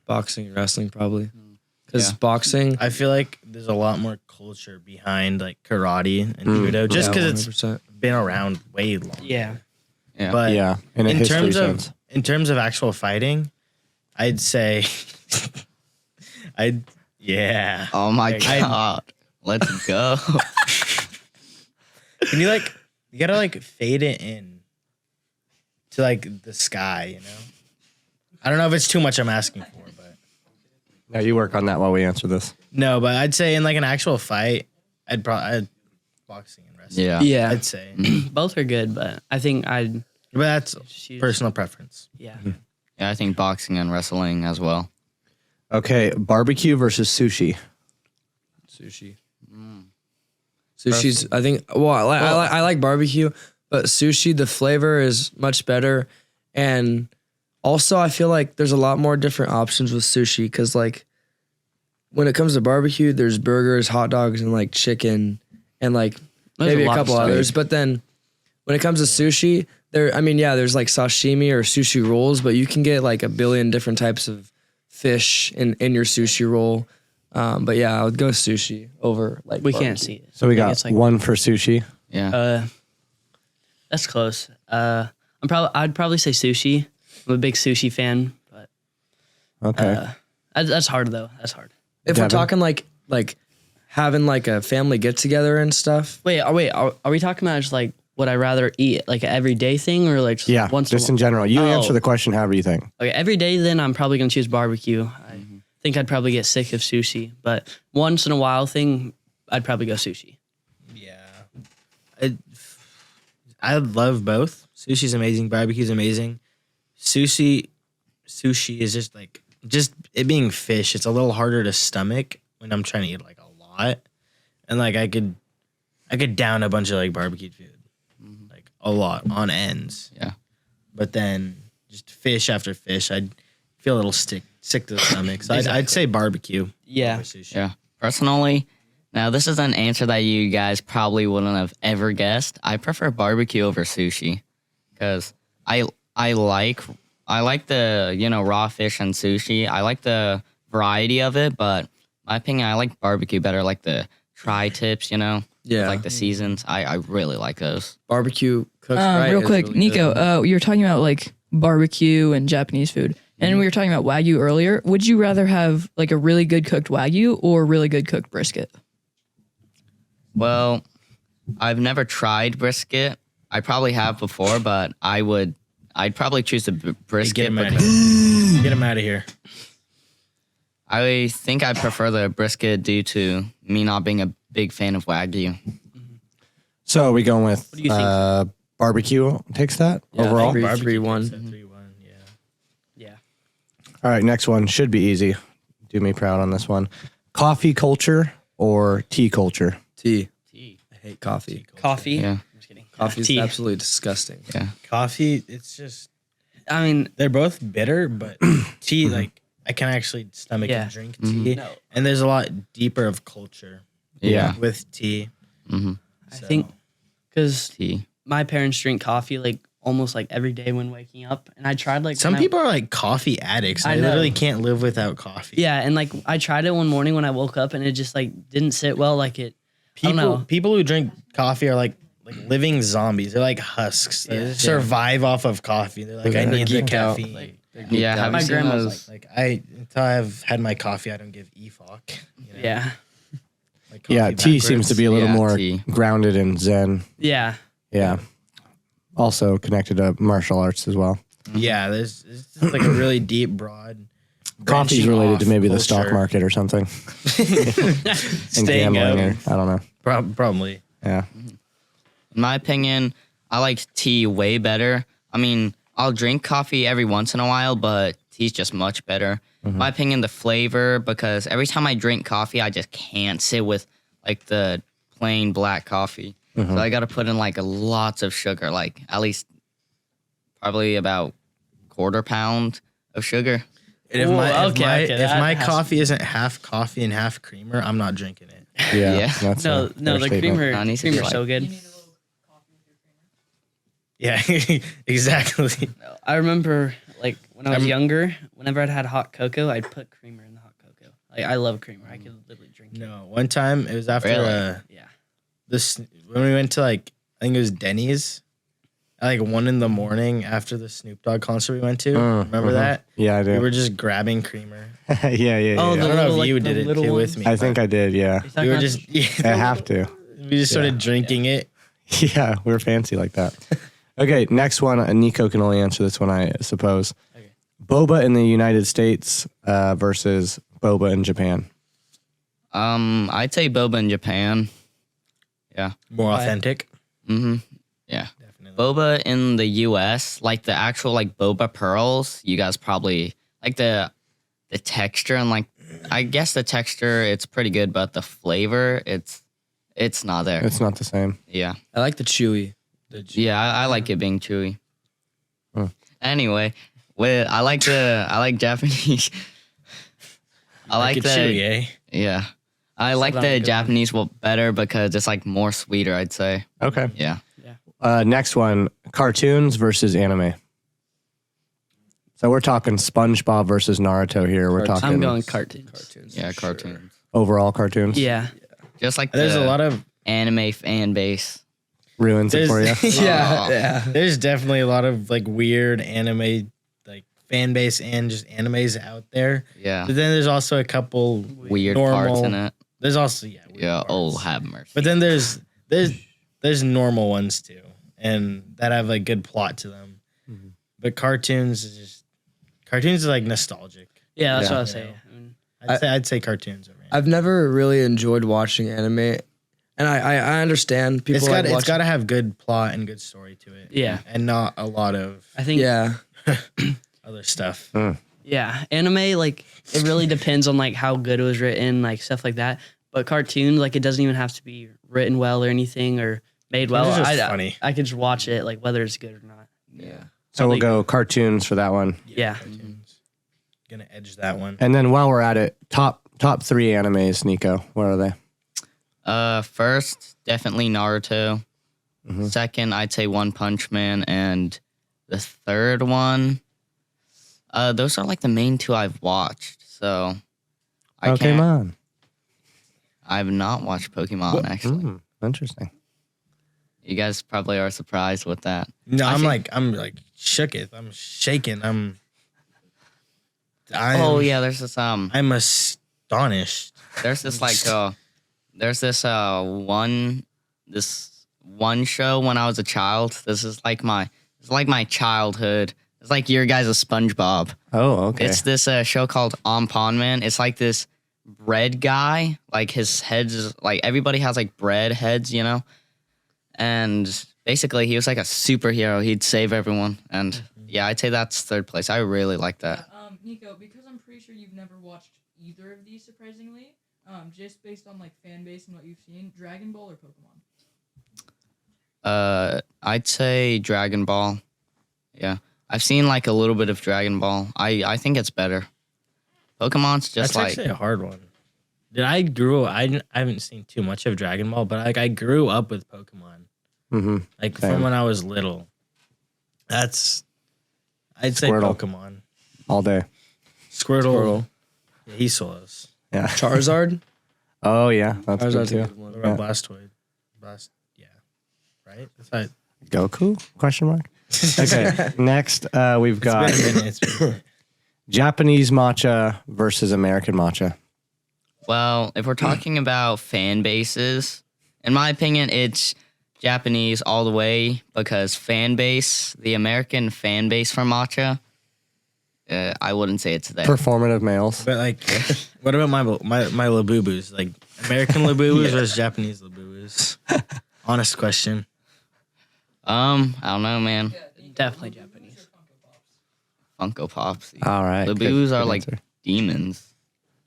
Speaker 1: Boxing and wrestling probably. Because
Speaker 3: Yeah.
Speaker 1: boxing.
Speaker 2: I feel like there's a lot more culture behind like karate and judo, just
Speaker 1: yeah,
Speaker 2: because it's
Speaker 1: 100%.
Speaker 2: been around way long.
Speaker 4: Yeah.
Speaker 3: Yeah.
Speaker 2: But
Speaker 5: Yeah, in a history sense.
Speaker 2: in terms of actual fighting, I'd say, yeah.
Speaker 3: Oh my
Speaker 2: I-
Speaker 3: god. Let's go.
Speaker 2: Can you you gotta fade it in to the sky, you know? I don't know if it's too much I'm asking for, but
Speaker 5: Now you work on that while we answer this.
Speaker 2: no, but I'd say in an actual fight, I'd boxing and wrestling.
Speaker 3: Yeah.
Speaker 4: Yeah.
Speaker 2: I'd say.
Speaker 4: Both are good, but I think I'd
Speaker 2: But that's
Speaker 4: choose.
Speaker 2: personal preference.
Speaker 4: Yeah.
Speaker 3: Yeah, I think boxing and wrestling as well.
Speaker 5: Okay, barbecue versus sushi.
Speaker 1: Sushi. Sushi's, I think, well, I like barbecue, but sushi, the flavor is much better. And also, I feel like there's a lot more different options with sushi because, like, when it comes to barbecue, there's burgers, hot dogs, and like chicken, and like
Speaker 4: There's
Speaker 1: maybe
Speaker 4: a
Speaker 1: a
Speaker 4: lot of
Speaker 1: couple
Speaker 4: stuff.
Speaker 1: others. But then when it comes to sushi, there's like sashimi or sushi rolls, but you can get like a billion different types of fish in your sushi roll. But yeah, I would go sushi over like
Speaker 4: We
Speaker 1: barbecue.
Speaker 4: can't see it.
Speaker 5: So we
Speaker 4: I think
Speaker 5: got
Speaker 4: it's like-
Speaker 5: one for sushi.
Speaker 3: Yeah.
Speaker 4: That's close. I'd probably say sushi. I'm a big sushi fan, but
Speaker 5: Okay.
Speaker 4: that's hard though. That's hard.
Speaker 1: If
Speaker 5: Devin?
Speaker 1: we're talking like having like a family get together and stuff,
Speaker 4: Wait, are we talking about just like would I rather eat like an everyday thing or like just
Speaker 5: yeah,
Speaker 4: once
Speaker 5: just
Speaker 4: in
Speaker 5: in
Speaker 4: a while?
Speaker 5: general. You
Speaker 4: Oh.
Speaker 5: answer the question however you think.
Speaker 4: Okay, every day then I'm probably gonna choose barbecue. I think I'd probably get sick of sushi, but once in a while thing, I'd probably go sushi.
Speaker 2: Yeah. I love both. Sushi's amazing. Barbecue's amazing. Sushi is just it being fish. It's a little harder to stomach when I'm trying to eat like a lot, and like I could down a bunch of like barbecued food, like a lot on ends.
Speaker 3: Yeah.
Speaker 2: But then just fish after fish, I'd feel a little sick to the stomach. So I'd say barbecue.
Speaker 4: Yeah.
Speaker 2: over sushi.
Speaker 3: Yeah. Personally, now this is an answer that you guys probably wouldn't have ever guessed. I prefer barbecue over sushi because I like the raw fish and sushi. I like the variety of it, but my opinion, I like barbecue better. Like the tri-tips,
Speaker 1: Yeah.
Speaker 3: like the seasons. I really like those.
Speaker 1: barbecue cooked right.
Speaker 6: Real
Speaker 1: is
Speaker 6: quick,
Speaker 1: really
Speaker 6: Nico,
Speaker 1: good.
Speaker 6: you were talking about like barbecue and Japanese food, and we were talking about Wagyu earlier. Would you rather have like a really good cooked Wagyu or really good cooked brisket?
Speaker 3: Well, I've never tried brisket. I probably have before, but I'd probably choose the
Speaker 2: Get
Speaker 3: brisket.
Speaker 2: him out of
Speaker 3: because
Speaker 2: here. Get him out of here.
Speaker 3: I think I prefer the brisket due to me not being a big fan of Wagyu.
Speaker 5: So are we going with
Speaker 4: do you think?
Speaker 5: barbecue takes that overall?
Speaker 1: I agree.
Speaker 2: Barbecue
Speaker 1: 3-1.
Speaker 2: takes that 3-1, yeah.
Speaker 4: Yeah.
Speaker 5: All right, next one should be easy. Do me proud on this one. Coffee culture or tea culture?
Speaker 1: Tea. I hate coffee.
Speaker 4: Coffee.
Speaker 3: Yeah.
Speaker 4: I'm just kidding.
Speaker 1: Coffee is
Speaker 4: Tea.
Speaker 1: absolutely disgusting.
Speaker 2: Coffee, it's just
Speaker 4: I mean,
Speaker 2: they're both bitter, but tea, like I can actually stomach
Speaker 4: Yeah.
Speaker 2: and drink tea.
Speaker 4: No.
Speaker 2: And there's a lot deeper of culture
Speaker 5: Yeah.
Speaker 2: with tea.
Speaker 3: Mm-hmm.
Speaker 4: I think because
Speaker 3: Tea.
Speaker 4: my parents drink coffee like almost like every day when waking up, and I tried like
Speaker 2: Some
Speaker 4: when I-
Speaker 2: people are like coffee addicts.
Speaker 4: I
Speaker 2: I
Speaker 4: know.
Speaker 2: literally can't live without coffee.
Speaker 4: Yeah, and like I tried it one morning when I woke up, and it just like didn't sit well. Like it. I don't know.
Speaker 2: People who drink coffee are like living zombies. They're like husks. They
Speaker 4: Yeah.
Speaker 2: survive off of coffee. They're like, I
Speaker 1: They're
Speaker 2: need the
Speaker 1: geeked out.
Speaker 2: caffeine.
Speaker 3: Yeah, have
Speaker 4: My
Speaker 3: you seen
Speaker 4: grandma's
Speaker 3: those?
Speaker 2: Like until I've had my coffee, I don't give a fuck. You know?
Speaker 4: Yeah.
Speaker 2: Like
Speaker 5: Yeah,
Speaker 2: coffee
Speaker 5: tea seems to be a little
Speaker 3: Yeah,
Speaker 5: more
Speaker 3: tea.
Speaker 5: grounded in Zen.
Speaker 4: Yeah.
Speaker 5: Yeah. Also connected to martial arts as well.
Speaker 2: Yeah, there's it's just like a really deep, broad.
Speaker 5: Coffee's
Speaker 2: branching
Speaker 5: related
Speaker 2: off
Speaker 5: to maybe the stock
Speaker 2: culture.
Speaker 5: market or something. And
Speaker 2: Staying
Speaker 5: gambling
Speaker 2: out.
Speaker 5: or I don't know.
Speaker 2: Probably.
Speaker 5: Yeah.
Speaker 3: In my opinion, I like tea way better. I mean, I'll drink coffee every once in a while, but tea's just much better. In my opinion, the flavor, because every time I drink coffee, I just can't sit with like the plain black coffee. So I got to put in like lots of sugar, like at least probably about quarter pound of sugar.
Speaker 2: And if
Speaker 4: Ooh,
Speaker 2: my, if
Speaker 4: okay,
Speaker 2: my,
Speaker 4: okay,
Speaker 2: if
Speaker 4: that
Speaker 2: my
Speaker 4: has-
Speaker 2: coffee isn't half coffee and half creamer, I'm not drinking it.
Speaker 5: Yeah.
Speaker 3: Yeah.
Speaker 5: That's
Speaker 4: No,
Speaker 5: a
Speaker 4: no,
Speaker 5: fair
Speaker 4: the
Speaker 5: statement.
Speaker 4: creamer,
Speaker 3: No, it needs to be
Speaker 4: creamer's so
Speaker 3: like-
Speaker 4: good.
Speaker 6: You need a little coffee with your creamer.
Speaker 2: Yeah, exactly.
Speaker 4: I remember like when I was younger, whenever I'd had hot cocoa, I'd put creamer in the hot cocoa. Like I love creamer. I could literally drink it.
Speaker 2: No, one time it was after
Speaker 3: Really?
Speaker 4: Yeah.
Speaker 2: this when we went to like I think it was Denny's at like 1 a.m. after the Snoop Dogg concert we went to. Remember that?
Speaker 5: Yeah, I
Speaker 2: We
Speaker 5: do.
Speaker 2: were just grabbing creamer.
Speaker 5: yeah, yeah.
Speaker 4: Oh,
Speaker 5: yeah.
Speaker 2: I don't know if
Speaker 4: little,
Speaker 2: you
Speaker 4: like,
Speaker 2: did
Speaker 4: the
Speaker 2: it
Speaker 4: little
Speaker 2: too
Speaker 4: ones?
Speaker 2: with me.
Speaker 5: I think I did, yeah.
Speaker 2: we were just
Speaker 5: I have to.
Speaker 2: we just started drinking it.
Speaker 5: Yeah, we're fancy like that. Okay, next one. Nico can only answer this one, I suppose.
Speaker 2: Okay.
Speaker 5: Boba in the United States versus boba in Japan.
Speaker 3: I'd say boba in Japan. Yeah.
Speaker 2: More authentic.
Speaker 3: Mm-hmm. Yeah.
Speaker 2: Definitely.
Speaker 3: Boba in the U.S., like the actual like boba pearls, you guys probably like the texture and like I guess the texture it's pretty good, but the flavor it's not there.
Speaker 5: It's not the same.
Speaker 3: Yeah.
Speaker 1: I like the chewy.
Speaker 3: Yeah, I like it being chewy.
Speaker 5: Hmm.
Speaker 3: Anyway, I like Japanese. I like
Speaker 2: It's
Speaker 3: the
Speaker 2: chewy, eh?
Speaker 3: yeah. I like the Japanese better because it's like more sweeter, I'd say.
Speaker 5: Okay.
Speaker 3: Yeah.
Speaker 5: Next one, cartoons versus anime. So we're talking SpongeBob versus Naruto here. We're
Speaker 1: Cartoons.
Speaker 5: talking
Speaker 4: I'm going cartoons.
Speaker 3: Yeah,
Speaker 1: for
Speaker 3: cartoons.
Speaker 5: overall cartoons.
Speaker 4: Yeah.
Speaker 3: Just like
Speaker 2: There's
Speaker 3: the
Speaker 2: a lot of
Speaker 3: anime fan base.
Speaker 5: Ruins it for you.
Speaker 1: Yeah,
Speaker 3: Oh.
Speaker 1: yeah.
Speaker 2: there's definitely a lot of like weird anime like fan base and just animes out there.
Speaker 3: Yeah.
Speaker 2: But then there's also a couple
Speaker 3: Weird
Speaker 2: normal,
Speaker 3: parts in it.
Speaker 2: There's also weird
Speaker 3: Yeah.
Speaker 2: parts.
Speaker 3: Oh, have mercy.
Speaker 2: But then there's normal ones too, and that have like good plot to them.
Speaker 5: Mm-hmm.
Speaker 2: But cartoons is like nostalgic.
Speaker 4: Yeah, that's
Speaker 5: Yeah.
Speaker 4: what I was
Speaker 2: You
Speaker 4: saying.
Speaker 2: know. I'd say cartoons over.
Speaker 1: I've never really enjoyed watching anime, and I understand people like
Speaker 2: It's
Speaker 1: watching.
Speaker 2: got to have good plot and good story to it.
Speaker 4: Yeah.
Speaker 2: and not a lot of
Speaker 4: I think
Speaker 1: Yeah,
Speaker 2: other stuff.
Speaker 4: yeah, anime like it really depends on like how good it was written, like stuff like that. But cartoons, like it doesn't even have to be written well or anything or made well.
Speaker 2: It's just
Speaker 4: I
Speaker 2: funny.
Speaker 4: I could just watch it like whether it's good or not.
Speaker 3: Yeah.
Speaker 5: So we'll go cartoons for that one.
Speaker 4: Yeah.
Speaker 2: Cartoons. Gonna edge that one.
Speaker 5: And then while we're at it, top 3 animes, Nico. What are they?
Speaker 3: First, definitely Naruto. Second, I'd say One Punch Man, and the third one, those are like the main two I've watched. So I can't.
Speaker 5: Pokemon.
Speaker 3: I've not watched Pokemon actually.
Speaker 5: Interesting.
Speaker 3: You guys probably are surprised with that.
Speaker 2: No,
Speaker 3: I
Speaker 2: I'm
Speaker 3: think-
Speaker 2: like shooketh. I'm shaking. I'm
Speaker 3: Oh yeah, there's this
Speaker 2: I'm astonished.
Speaker 3: there's this like there's this one show when I was a child. This is like my childhood. It's like your guys' SpongeBob.
Speaker 5: Oh, okay.
Speaker 3: It's this show called On Pond Man. It's like this bread guy. Like his head's is, like everybody has like bread heads, you know? And basically he was like a superhero. He'd save everyone. And yeah, I'd say that's third place. I really like that.
Speaker 6: Nico, because I'm pretty sure you've never watched either of these, surprisingly, just based on like fan base and what you've seen, Dragon Ball or Pokemon?
Speaker 3: I'd say Dragon Ball. Yeah. I've seen like a little bit of Dragon Ball. I think it's better. Pokemon's just
Speaker 2: That's
Speaker 3: like
Speaker 2: actually a hard one. I haven't seen too much of Dragon Ball, but I grew up with Pokemon.
Speaker 5: Mm-hmm.
Speaker 2: Like
Speaker 5: Same.
Speaker 2: from when I was little. I'd say
Speaker 5: Squirtle.
Speaker 2: Pokemon.
Speaker 5: All day.
Speaker 2: Squirtle. Yeah, he saw us.
Speaker 5: Yeah.
Speaker 1: Charizard.
Speaker 5: Oh, yeah. That's good
Speaker 1: Charizard's a
Speaker 5: too.
Speaker 1: good one.
Speaker 2: What about Blastoid? Yeah. Right? That's right.
Speaker 5: Goku? Question mark. Okay. Next, we've got
Speaker 2: It's been a minute. It's been a minute.
Speaker 5: Japanese matcha versus American matcha.
Speaker 3: Well, if we're talking about fan bases, in my opinion, it's Japanese all the way because the American fan base for matcha, I wouldn't say it's there.
Speaker 5: Performative males.
Speaker 2: But like, what about my Labubus? Like American Labubus versus Japanese Labubus? Honest question.
Speaker 3: I don't know, man.
Speaker 4: Definitely Japanese.
Speaker 3: Funko Pops.
Speaker 5: All right.
Speaker 3: The
Speaker 5: good-
Speaker 3: boos
Speaker 5: good
Speaker 3: are like
Speaker 5: answer.
Speaker 3: demons.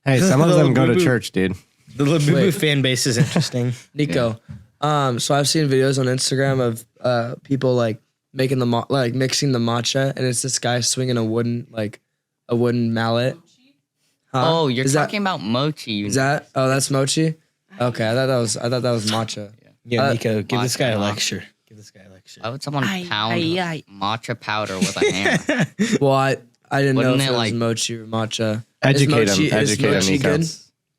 Speaker 5: Hey, some of
Speaker 2: The
Speaker 5: them go to
Speaker 2: Labubu.
Speaker 5: church, dude.
Speaker 2: The Labubu
Speaker 1: Wait.
Speaker 2: fan base is interesting.
Speaker 1: Nico. So I've seen videos on Instagram of people like making the mixing the matcha, and it's this guy swinging a wooden mallet. Huh?
Speaker 3: Oh, you're
Speaker 1: Is that-
Speaker 3: talking about mochi.
Speaker 1: Is that? Oh, that's mochi. Okay, I thought that was matcha.
Speaker 2: Yeah, Nico, give this guy a
Speaker 3: Matcha.
Speaker 2: lecture. Give this guy a lecture.
Speaker 3: Why would someone pound matcha powder with a hammer?
Speaker 1: Well, I didn't know
Speaker 3: Wouldn't
Speaker 1: if
Speaker 3: it,
Speaker 1: it was
Speaker 3: like-
Speaker 1: mochi or matcha.
Speaker 5: Educate
Speaker 1: is mochi,
Speaker 5: him.
Speaker 1: Is
Speaker 5: Educate him,
Speaker 1: mochi
Speaker 5: Nico.
Speaker 1: good?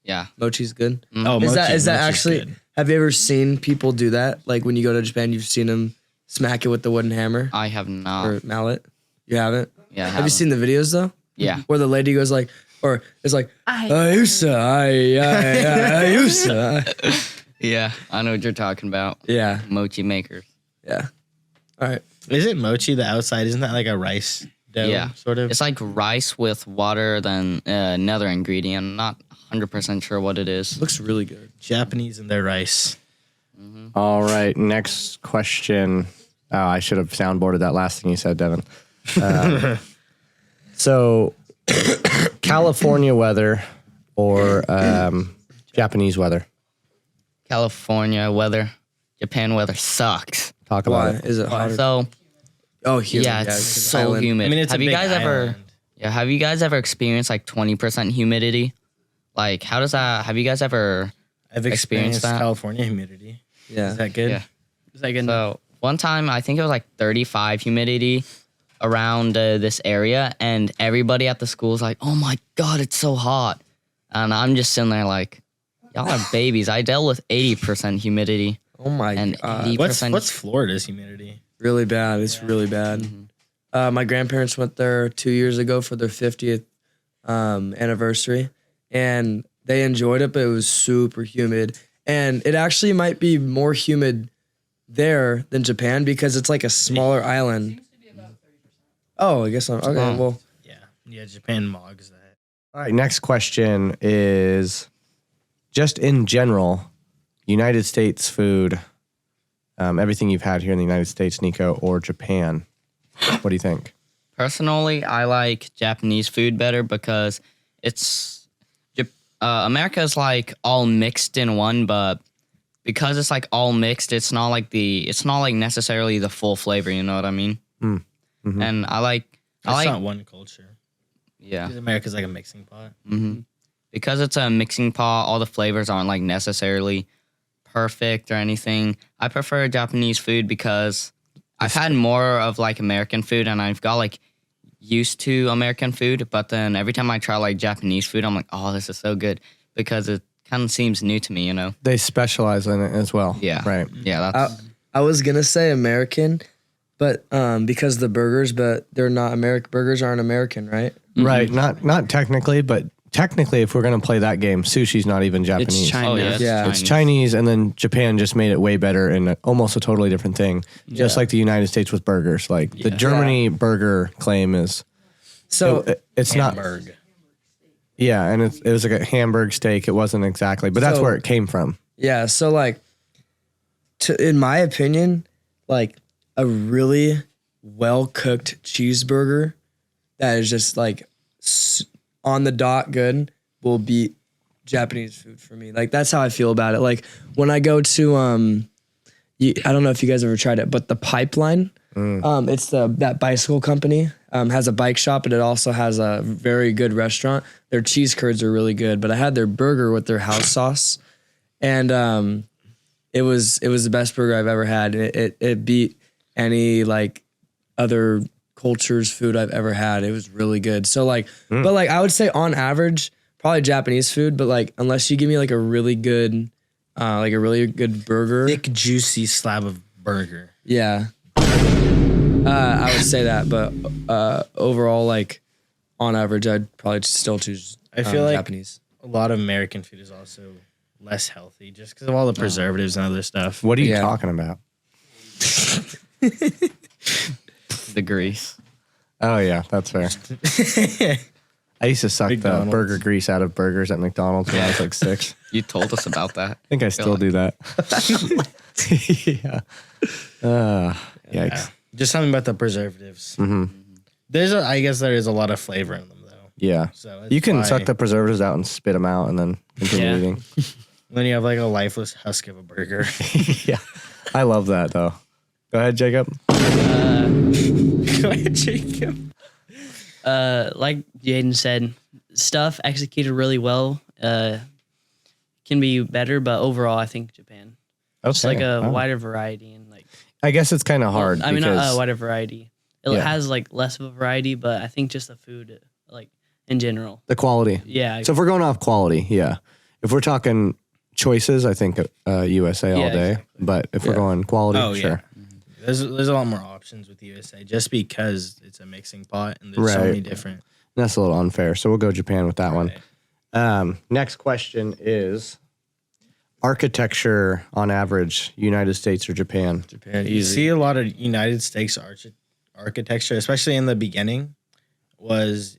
Speaker 3: Yeah.
Speaker 1: Mochi's good.
Speaker 2: Oh,
Speaker 1: Is that
Speaker 2: mochi's
Speaker 1: actually?
Speaker 2: good.
Speaker 1: Have you ever seen people do that? Like when you go to Japan, you've seen them smack it with the wooden hammer
Speaker 3: I have not.
Speaker 1: or mallet. You haven't?
Speaker 3: Yeah. I
Speaker 1: Have you seen the videos though?
Speaker 3: Yeah.
Speaker 1: Where the lady goes like, or it's like, Ayusa, Ayusa.
Speaker 3: Yeah. I know what you're talking about.
Speaker 1: Yeah,
Speaker 3: Mochi makers.
Speaker 1: yeah. All right.
Speaker 2: Is it mochi? The outside isn't that like a rice dough?
Speaker 3: Yeah.
Speaker 2: Sort of.
Speaker 3: It's like rice with water, then another ingredient. I'm not 100% sure what it is.
Speaker 1: Looks really good.
Speaker 2: Japanese and their rice.
Speaker 5: All right, next question. Oh, I should have soundboarded that last thing you said, Devin. So, California weather or Japanese weather?
Speaker 3: California weather, Japan weather sucks.
Speaker 5: Talk about
Speaker 1: Why
Speaker 5: it.
Speaker 1: is it hotter?
Speaker 3: So
Speaker 1: Oh, humid.
Speaker 3: yeah, it's
Speaker 1: because
Speaker 3: so
Speaker 1: island.
Speaker 3: humid.
Speaker 2: I mean, it's
Speaker 3: have
Speaker 2: a
Speaker 3: you
Speaker 2: big
Speaker 3: guys ever?
Speaker 2: island.
Speaker 3: Yeah, have you guys ever experienced like 20% humidity? Like, how does that? Have you guys ever?
Speaker 2: I've
Speaker 3: experienced
Speaker 2: experienced
Speaker 3: that.
Speaker 2: California humidity.
Speaker 1: Yeah.
Speaker 2: Is that good?
Speaker 3: Yeah.
Speaker 4: Is that good?
Speaker 3: So one time, I think it was like 35 humidity around this area, and everybody at the school is like, "Oh my god, it's so hot," and I'm just sitting there like, "Y'all are babies." I dealt with 80% humidity
Speaker 1: Oh my
Speaker 3: and
Speaker 1: god.
Speaker 3: 80%.
Speaker 2: What's Florida's humidity?
Speaker 1: Really bad. It's really bad. My grandparents went there 2 years ago for their 50th anniversary, and they enjoyed it, but it was super humid. And it actually might be more humid there than Japan because it's like a smaller island. Oh, I guess I'm okay.
Speaker 3: Oh.
Speaker 1: Well,
Speaker 2: Yeah, Japan mogs that.
Speaker 5: All right, next question is just in general, United States food, everything you've had here in the United States, Nico, or Japan. What do you think?
Speaker 3: Personally, I like Japanese food better because it's America's like all mixed in one, but because it's like all mixed, it's not like necessarily the full flavor. You know what I mean?
Speaker 5: Mm-hmm.
Speaker 3: And
Speaker 2: It's not one culture.
Speaker 3: yeah.
Speaker 2: Because America's like a mixing pot.
Speaker 3: Because it's a mixing pot, all the flavors aren't like necessarily perfect or anything. I prefer Japanese food because I've had more of like American food and I've got like used to American food, but then every time I try like Japanese food, I'm like, oh, this is so good because it kind of seems new to me, you know?
Speaker 5: They specialize in it as well.
Speaker 3: Yeah.
Speaker 5: Right.
Speaker 3: Yeah, that's
Speaker 1: I was gonna say American, but because the burgers, but they're not American. Burgers aren't American, right?
Speaker 5: Right. Not technically, but technically, if we're going to play that game, sushi's not even Japanese.
Speaker 4: It's China.
Speaker 3: oh yeah,
Speaker 1: Yeah.
Speaker 5: It's Chinese, and then Japan just made it way better and almost a totally different thing. Just like the United States with burgers. Like the Germany burger claim is,
Speaker 1: So
Speaker 5: it's not.
Speaker 2: Hamburg.
Speaker 5: Yeah, and it was like a Hamburg steak. It wasn't exactly, but that's
Speaker 1: So-
Speaker 5: where it came from.
Speaker 1: yeah, so like, in my opinion, like a really well cooked cheeseburger that is just like on the dot good will beat Japanese food for me. Like that's how I feel about it. Like when I go to I don't know if you guys ever tried it, but the Pipeline, it's that bicycle company has a bike shop, but it also has a very good restaurant. Their cheese curds are really good, but I had their burger with their house sauce, and it was the best burger I've ever had. It beat any like other culture's food I've ever had. It was really good. So like, but like I would say on average, probably Japanese food, but like unless you give me like a really good burger,
Speaker 2: Thick, juicy slab of burger.
Speaker 1: yeah, I would say that. But overall, like on average, I'd probably still choose.
Speaker 2: I feel like
Speaker 1: Japanese.
Speaker 2: a lot of American food is also less healthy just because of all the preservatives and other stuff.
Speaker 5: What are you
Speaker 1: Yeah.
Speaker 5: talking about?
Speaker 3: the grease.
Speaker 5: Oh yeah, that's fair. I used to suck the
Speaker 2: McDonald's.
Speaker 5: burger grease out of burgers at McDonald's when I was like 6.
Speaker 3: You told us about that.
Speaker 5: I think I still do that. Yeah. Yikes.
Speaker 2: Just something about the preservatives. I guess there is a lot of flavor in them though.
Speaker 5: Yeah.
Speaker 2: So that's
Speaker 5: You can
Speaker 2: why-
Speaker 5: suck the preservatives out and spit them out and then continue
Speaker 4: Yeah.
Speaker 5: eating.
Speaker 2: Then you have like a lifeless husk of a burger.
Speaker 5: Yeah. I love that though. Go ahead, Jacob.
Speaker 2: Go ahead, Jacob.
Speaker 4: Like Jaden said, stuff executed really well can be better, but overall, I think Japan. Just like a
Speaker 5: Oh.
Speaker 4: wider variety and like
Speaker 5: I guess it's kind of hard.
Speaker 4: I mean, not
Speaker 5: because
Speaker 4: a wider variety. It
Speaker 5: Yeah.
Speaker 4: has like less of a variety, but I think just the food, like in general.
Speaker 5: the quality.
Speaker 4: Yeah.
Speaker 5: So if we're going off quality, yeah. If we're talking choices, I think USA all
Speaker 4: Yeah,
Speaker 5: day.
Speaker 4: exactly.
Speaker 5: But if we're going quality,
Speaker 2: Oh,
Speaker 5: sure.
Speaker 2: yeah. There's a lot more options with the USA just because it's a mixing pot and there's so
Speaker 5: Right.
Speaker 2: many different.
Speaker 5: That's a little unfair. So we'll go Japan with that one.
Speaker 2: Right.
Speaker 5: Next question is architecture on average, United States or Japan?
Speaker 1: Japan,
Speaker 2: You see a lot of United States architecture, especially in the beginning,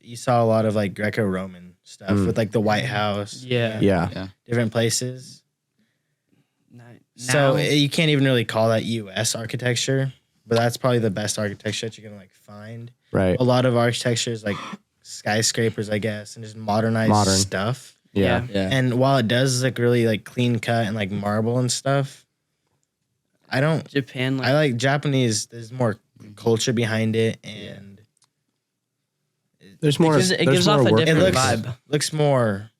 Speaker 2: you saw a lot of like Greco-Roman stuff with like the White House,
Speaker 4: Yeah.
Speaker 5: Yeah.
Speaker 2: different places. So
Speaker 4: Now-
Speaker 2: you can't even really call that U.S. architecture, but that's probably the best architecture that you're gonna like find.
Speaker 5: Right.
Speaker 2: A lot of architecture is like skyscrapers, I guess, and just modernized
Speaker 5: Modern.
Speaker 2: stuff.
Speaker 5: Yeah.
Speaker 1: Yeah.
Speaker 2: And while it does look really like clean cut and like marble and stuff, I don't.
Speaker 4: Japan,
Speaker 2: I like Japanese. There's more culture behind it, and
Speaker 5: There's more.
Speaker 4: It
Speaker 5: there's
Speaker 4: gives
Speaker 5: more
Speaker 4: off a
Speaker 5: work.
Speaker 2: it
Speaker 4: different
Speaker 2: looks
Speaker 4: vibe.
Speaker 2: looks more.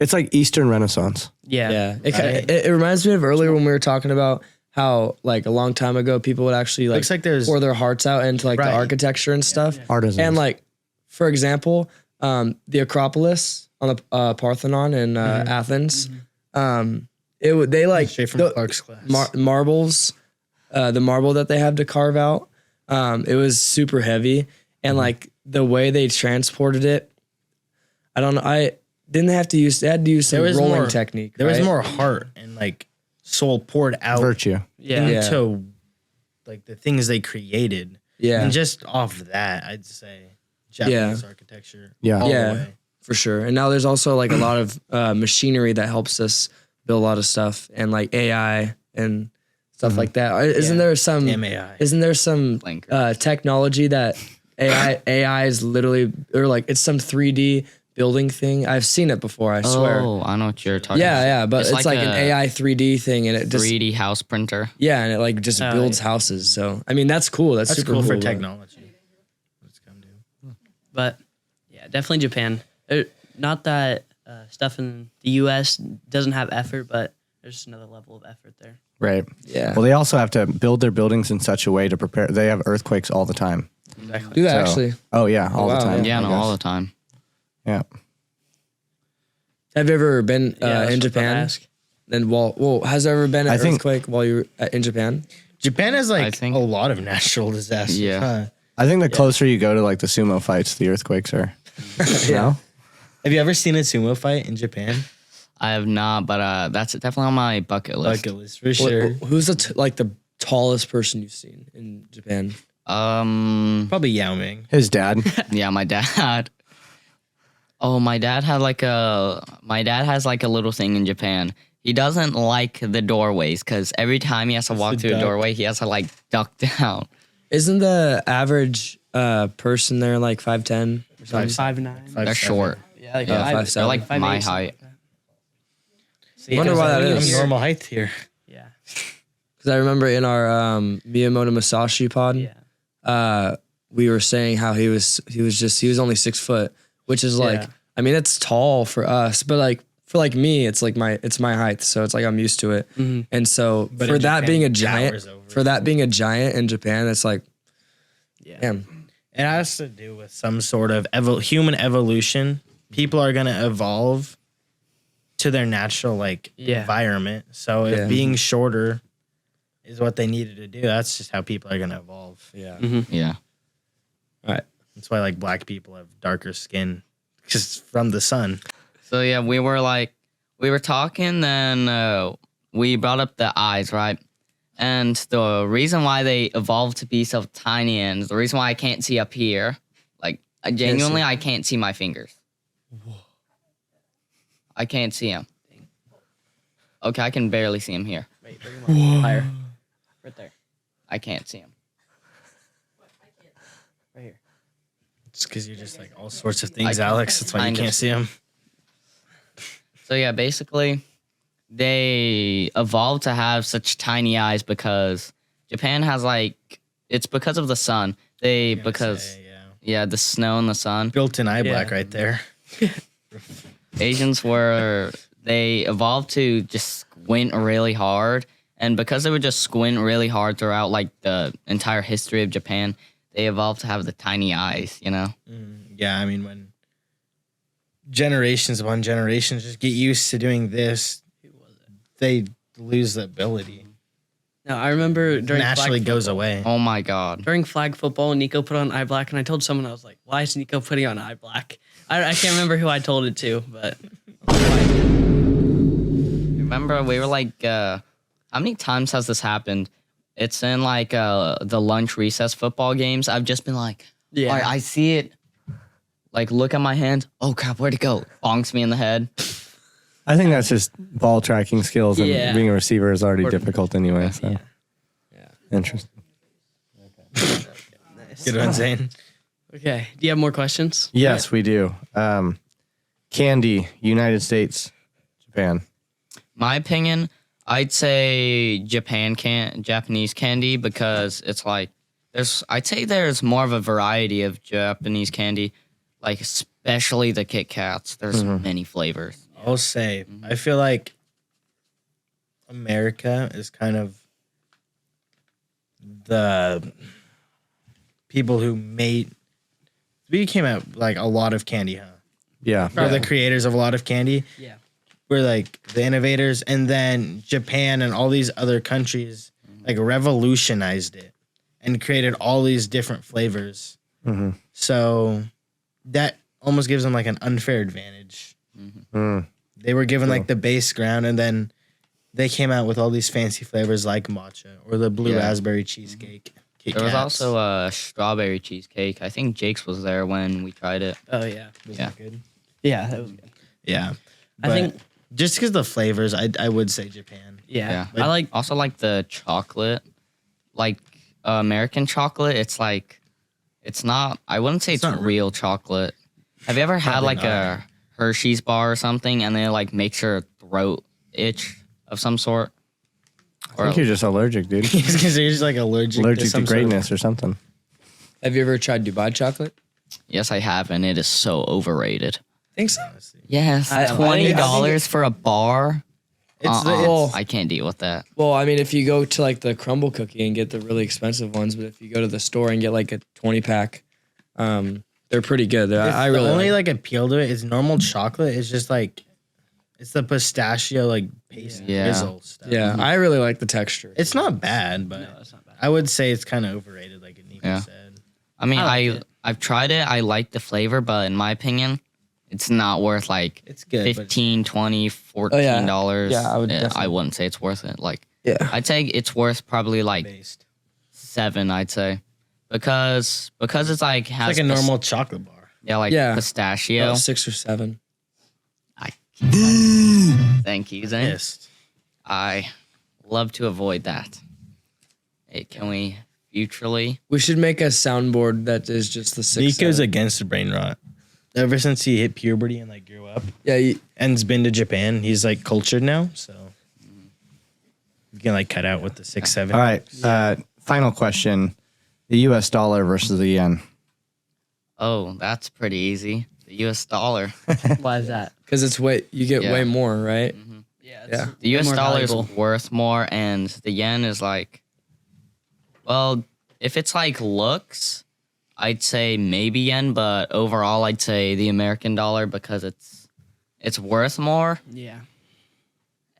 Speaker 5: It's like Eastern Renaissance.
Speaker 4: Yeah.
Speaker 1: Yeah. It,
Speaker 2: Right.
Speaker 1: it reminds me of earlier when we were talking about how like a long time ago people would actually like
Speaker 2: Looks like there's
Speaker 1: pour their hearts out into like
Speaker 2: Right.
Speaker 1: the architecture and stuff.
Speaker 5: Artisans.
Speaker 1: And like, for example, the Acropolis on the Parthenon in Athens, they like
Speaker 2: straight from
Speaker 1: the
Speaker 2: Clark's class.
Speaker 1: marbles, the marble that they have to carve out. It was super heavy, and like the way they transported it, I don't know. They had to use some
Speaker 2: There was
Speaker 1: rolling
Speaker 2: more-
Speaker 1: technique.
Speaker 2: There was
Speaker 1: right?
Speaker 2: more heart and like soul poured out
Speaker 5: Virtue.
Speaker 4: Yeah.
Speaker 1: Yeah.
Speaker 2: into like the things they created.
Speaker 1: Yeah,
Speaker 2: And just off of that, I'd say Japanese architecture.
Speaker 5: Yeah.
Speaker 2: all the
Speaker 1: Yeah.
Speaker 2: way.
Speaker 1: for sure. And now there's also like a lot of machinery that helps us build a lot of stuff, and like AI and stuff like that. Isn't there some?
Speaker 2: MAI.
Speaker 1: Isn't there some
Speaker 3: Blinker.
Speaker 1: technology that AI is literally, or like it's some 3D building thing? I've seen it before. I swear.
Speaker 3: Oh, I know what you're talking about.
Speaker 1: Yeah, but it's like an
Speaker 3: a
Speaker 1: AI 3D thing, and it just
Speaker 3: 3D house printer.
Speaker 1: and it like just
Speaker 4: Oh,
Speaker 1: builds houses. So I mean, that's cool. That's,
Speaker 2: That's
Speaker 1: super
Speaker 2: cool for
Speaker 1: but-
Speaker 2: technology. Let's come to.
Speaker 4: But yeah, definitely Japan. Not that stuff in the U.S. doesn't have effort, but there's just another level of effort there.
Speaker 5: Right.
Speaker 1: Yeah.
Speaker 5: Well, they also have to build their buildings in such a way to prepare. They have earthquakes all the time.
Speaker 4: Exactly.
Speaker 1: Do that
Speaker 5: So-
Speaker 1: actually?
Speaker 5: Oh yeah, all
Speaker 1: wow,
Speaker 5: the time.
Speaker 3: Yeah,
Speaker 5: I
Speaker 3: no,
Speaker 5: guess.
Speaker 3: all the time.
Speaker 5: Yeah.
Speaker 1: Have you ever been
Speaker 4: Yeah, that's
Speaker 1: in
Speaker 4: what I was about to
Speaker 1: Japan?
Speaker 4: ask.
Speaker 1: And has there ever been an
Speaker 5: I think-
Speaker 1: earthquake while you were in Japan?
Speaker 2: Japan has
Speaker 3: I
Speaker 2: like
Speaker 3: think-
Speaker 2: a lot of natural disasters.
Speaker 3: Yeah.
Speaker 2: Huh?
Speaker 5: I think the closer you go to like the sumo fights, the earthquakes are. No?
Speaker 2: Have you ever seen a sumo fight in Japan?
Speaker 3: I have not, but that's definitely on my bucket list.
Speaker 2: Bucket list for sure.
Speaker 1: Who's like the tallest person you've seen in Japan?
Speaker 2: Probably Yao Ming.
Speaker 5: His dad.
Speaker 3: Yeah, my dad. Oh, my dad has like a little thing in Japan. He doesn't like the doorways because every time he has to walk
Speaker 2: to
Speaker 3: through a
Speaker 2: duck.
Speaker 3: doorway, he has to like duck down.
Speaker 1: Isn't the average person there like 5'10" or something?
Speaker 4: 5'9".
Speaker 3: They're short.
Speaker 4: Yeah, like
Speaker 1: Yeah, 5'7".
Speaker 3: They're like
Speaker 4: 5'8",
Speaker 3: my
Speaker 4: something
Speaker 3: height.
Speaker 4: like that.
Speaker 1: I wonder why that
Speaker 2: I'm
Speaker 1: is.
Speaker 2: normal height here.
Speaker 4: Yeah.
Speaker 1: Because I remember in our Miyamoto Masashi pod,
Speaker 4: Yeah.
Speaker 1: we were saying how he was only 6 foot, which is like,
Speaker 4: Yeah.
Speaker 1: I mean, it's tall for us, but like for like me, it's like my height, so it's like I'm used to it. And so
Speaker 2: But
Speaker 1: for
Speaker 2: in
Speaker 1: that
Speaker 2: Japan,
Speaker 1: being a
Speaker 2: he
Speaker 1: giant,
Speaker 2: towers over
Speaker 1: for that being a giant in Japan, it's like,
Speaker 4: Yeah.
Speaker 1: damn.
Speaker 2: It has to do with some sort of human evolution. People are going to evolve to their natural
Speaker 4: Yeah.
Speaker 2: environment. So if
Speaker 1: Yeah.
Speaker 2: being shorter is what they needed to do, that's just how people are going to evolve.
Speaker 1: Yeah.
Speaker 3: Yeah.
Speaker 1: All right.
Speaker 2: That's why like black people have darker skin just from the sun.
Speaker 3: So yeah, we were talking, then we brought up the eyes, right? And the reason why they evolved to be so tiny, and the reason why I can't see up here, like I can't see my fingers. I can't see them. Okay, I can barely see them here.
Speaker 4: Wait, bring him up higher. Right there.
Speaker 3: I can't see them.
Speaker 4: Right here.
Speaker 2: It's because you're just like all sorts of things,
Speaker 3: I-
Speaker 2: Alex. That's why you
Speaker 3: kind of.
Speaker 2: can't see them.
Speaker 3: So yeah, basically, they evolved to have such tiny eyes because Japan has it's because of the sun. Yeah, the snow and the sun.
Speaker 2: Built-in eye black
Speaker 4: Yeah.
Speaker 2: right there.
Speaker 3: Asians they evolved to just squint really hard, and because they would just squint really hard throughout like the entire history of Japan, they evolved to have the tiny eyes, you know?
Speaker 2: Yeah, I mean, when generations upon generations just get used to doing this, they lose the ability.
Speaker 4: No, I remember during
Speaker 2: Naturally
Speaker 4: flag
Speaker 2: goes
Speaker 4: football-
Speaker 2: away.
Speaker 3: Oh my god.
Speaker 4: During flag football, Nico put on eye black, and I told someone, I was like, "Why is Nico putting on eye black?" I can't remember who I told it to, but
Speaker 3: Remember we were like how many times has this happened? It's in like the lunch recess football games. I've just been like,
Speaker 4: Yeah.
Speaker 3: all right, I see it. Like look at my hand. Oh crap, where'd it go? Bonks me in the head.
Speaker 5: I think that's just ball tracking skills, and
Speaker 4: Yeah.
Speaker 5: being a receiver is already difficult anyway. So
Speaker 1: Yeah.
Speaker 5: interesting.
Speaker 2: Good one, Zane.
Speaker 4: Okay. Do you have more questions?
Speaker 5: Yes, we do. Candy, United States, Japan.
Speaker 3: My opinion, I'd say Japanese candy because it's like I'd say there's more of a variety of Japanese candy, like especially the Kit Kats. There's many flavors.
Speaker 2: I'll say, I feel like America is kind of the people who we came out like a lot of candy, huh?
Speaker 5: Yeah.
Speaker 2: We're the creators of a lot of candy.
Speaker 4: Yeah.
Speaker 2: We're like the innovators, and then Japan and all these other countries like revolutionized it and created all these different flavors.
Speaker 5: Mm-hmm.
Speaker 2: So that almost gives them like an unfair advantage. They were given like the base ground, and then they came out with all these fancy flavors like matcha or the blue raspberry cheesecake. Kit
Speaker 3: There was
Speaker 2: Kats.
Speaker 3: also a strawberry cheesecake. I think Jake's was there when we tried it.
Speaker 4: Oh yeah.
Speaker 2: Was
Speaker 3: yeah.
Speaker 2: that good?
Speaker 4: Yeah, that was good.
Speaker 2: Yeah.
Speaker 4: I think.
Speaker 2: Just because the flavors, I would say Japan.
Speaker 4: Yeah.
Speaker 3: Yeah.
Speaker 4: I like.
Speaker 3: Also like the chocolate, like American chocolate. It's like, it's not. I wouldn't say it's
Speaker 2: not
Speaker 3: real chocolate. Have you ever had
Speaker 2: Probably
Speaker 3: like
Speaker 2: not.
Speaker 3: a Hershey's bar or something, and then it like makes your throat itch of some sort?
Speaker 5: I think you're just allergic, dude.
Speaker 2: Because you're just like allergic
Speaker 5: Allergic to
Speaker 2: some sort of-
Speaker 5: greatness or something.
Speaker 1: Have you ever tried Dubai chocolate?
Speaker 3: Yes, I have, and it is so overrated.
Speaker 1: Think so.
Speaker 3: Yes,
Speaker 4: I think-
Speaker 3: $20 for a bar.
Speaker 2: It's
Speaker 3: I can't deal with that.
Speaker 1: Well, I mean, if you go to like the crumble cookie and get the really expensive ones, but if you go to the store and get like a 20 pack, they're pretty good. I really
Speaker 2: the only
Speaker 1: like.
Speaker 2: like appeal to it is normal chocolate. It's just like it's the pistachio like paste
Speaker 3: Yeah.
Speaker 2: drizzle stuff.
Speaker 1: Yeah, I really like the texture.
Speaker 2: It's not bad, but
Speaker 4: It's not bad.
Speaker 2: I would say it's kind of overrated, like Niko
Speaker 3: Yeah.
Speaker 2: said.
Speaker 3: I mean,
Speaker 4: I like it.
Speaker 3: I've tried it. I like the flavor, but in my opinion, it's not worth like
Speaker 2: It's good. but
Speaker 3: $15, $20, $14.
Speaker 1: Yeah, I would
Speaker 3: I
Speaker 1: definitely-
Speaker 3: wouldn't say it's worth it. Like,
Speaker 1: yeah.
Speaker 3: I'd say it's worth probably like
Speaker 2: based.
Speaker 3: 7, I'd say. Because it's like has
Speaker 2: It's like a normal chocolate bar.
Speaker 1: Yeah.
Speaker 3: pistachio.
Speaker 1: About 6 or 7.
Speaker 3: Thank you, Zane.
Speaker 2: Pissed.
Speaker 3: I love to avoid that. Hey, can we futurely?
Speaker 1: We should make a soundboard that is just the 6.
Speaker 2: Niko's
Speaker 1: 7.
Speaker 2: against the brain rot. Ever since he hit puberty and like grew up
Speaker 1: Yeah,
Speaker 2: and's been to Japan, he's like cultured now. So you can like cut out with the 6, 7.
Speaker 5: All right. Final question. The US dollar versus the yen.
Speaker 3: Oh, that's pretty easy. The U.S. dollar.
Speaker 4: Why is that?
Speaker 1: because you get
Speaker 3: Yeah.
Speaker 1: way more, right?
Speaker 4: Yeah.
Speaker 1: Yeah.
Speaker 3: The U.S.
Speaker 4: more
Speaker 3: dollar is
Speaker 4: valuable.
Speaker 3: worth more, and the yen is like, well, if it's like looks, I'd say maybe yen, but overall, I'd say the American dollar because it's worth more.
Speaker 4: Yeah.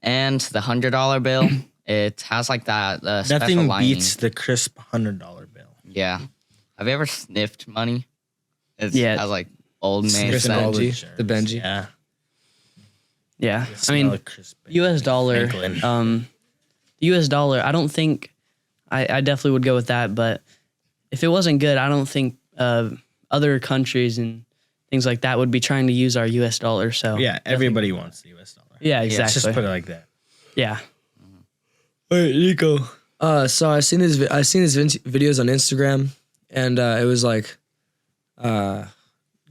Speaker 3: And the $100 bill, it has like that special
Speaker 2: Nothing
Speaker 3: lining.
Speaker 2: beats the crisp $100 bill.
Speaker 3: Yeah. Have you ever sniffed money? It's,
Speaker 4: Yeah.
Speaker 3: has like old man
Speaker 1: Sniffing
Speaker 3: scent.
Speaker 1: all the
Speaker 2: germs.
Speaker 1: Benji.
Speaker 2: Yeah.
Speaker 4: Yeah.
Speaker 2: The
Speaker 4: I
Speaker 2: smell
Speaker 4: mean,
Speaker 2: of crisp
Speaker 4: U.S. dollar.
Speaker 2: Franklin.
Speaker 4: The U.S. dollar. I don't think. I definitely would go with that, but if it wasn't good, I don't think other countries and things like that would be trying to use our U.S. dollar. So
Speaker 2: Yeah, everybody wants the US dollar.
Speaker 4: Yeah,
Speaker 2: Let's
Speaker 4: exactly.
Speaker 2: just put it like that.
Speaker 4: Yeah.
Speaker 1: Hey, Nico. So I seen his videos on Instagram, and it was like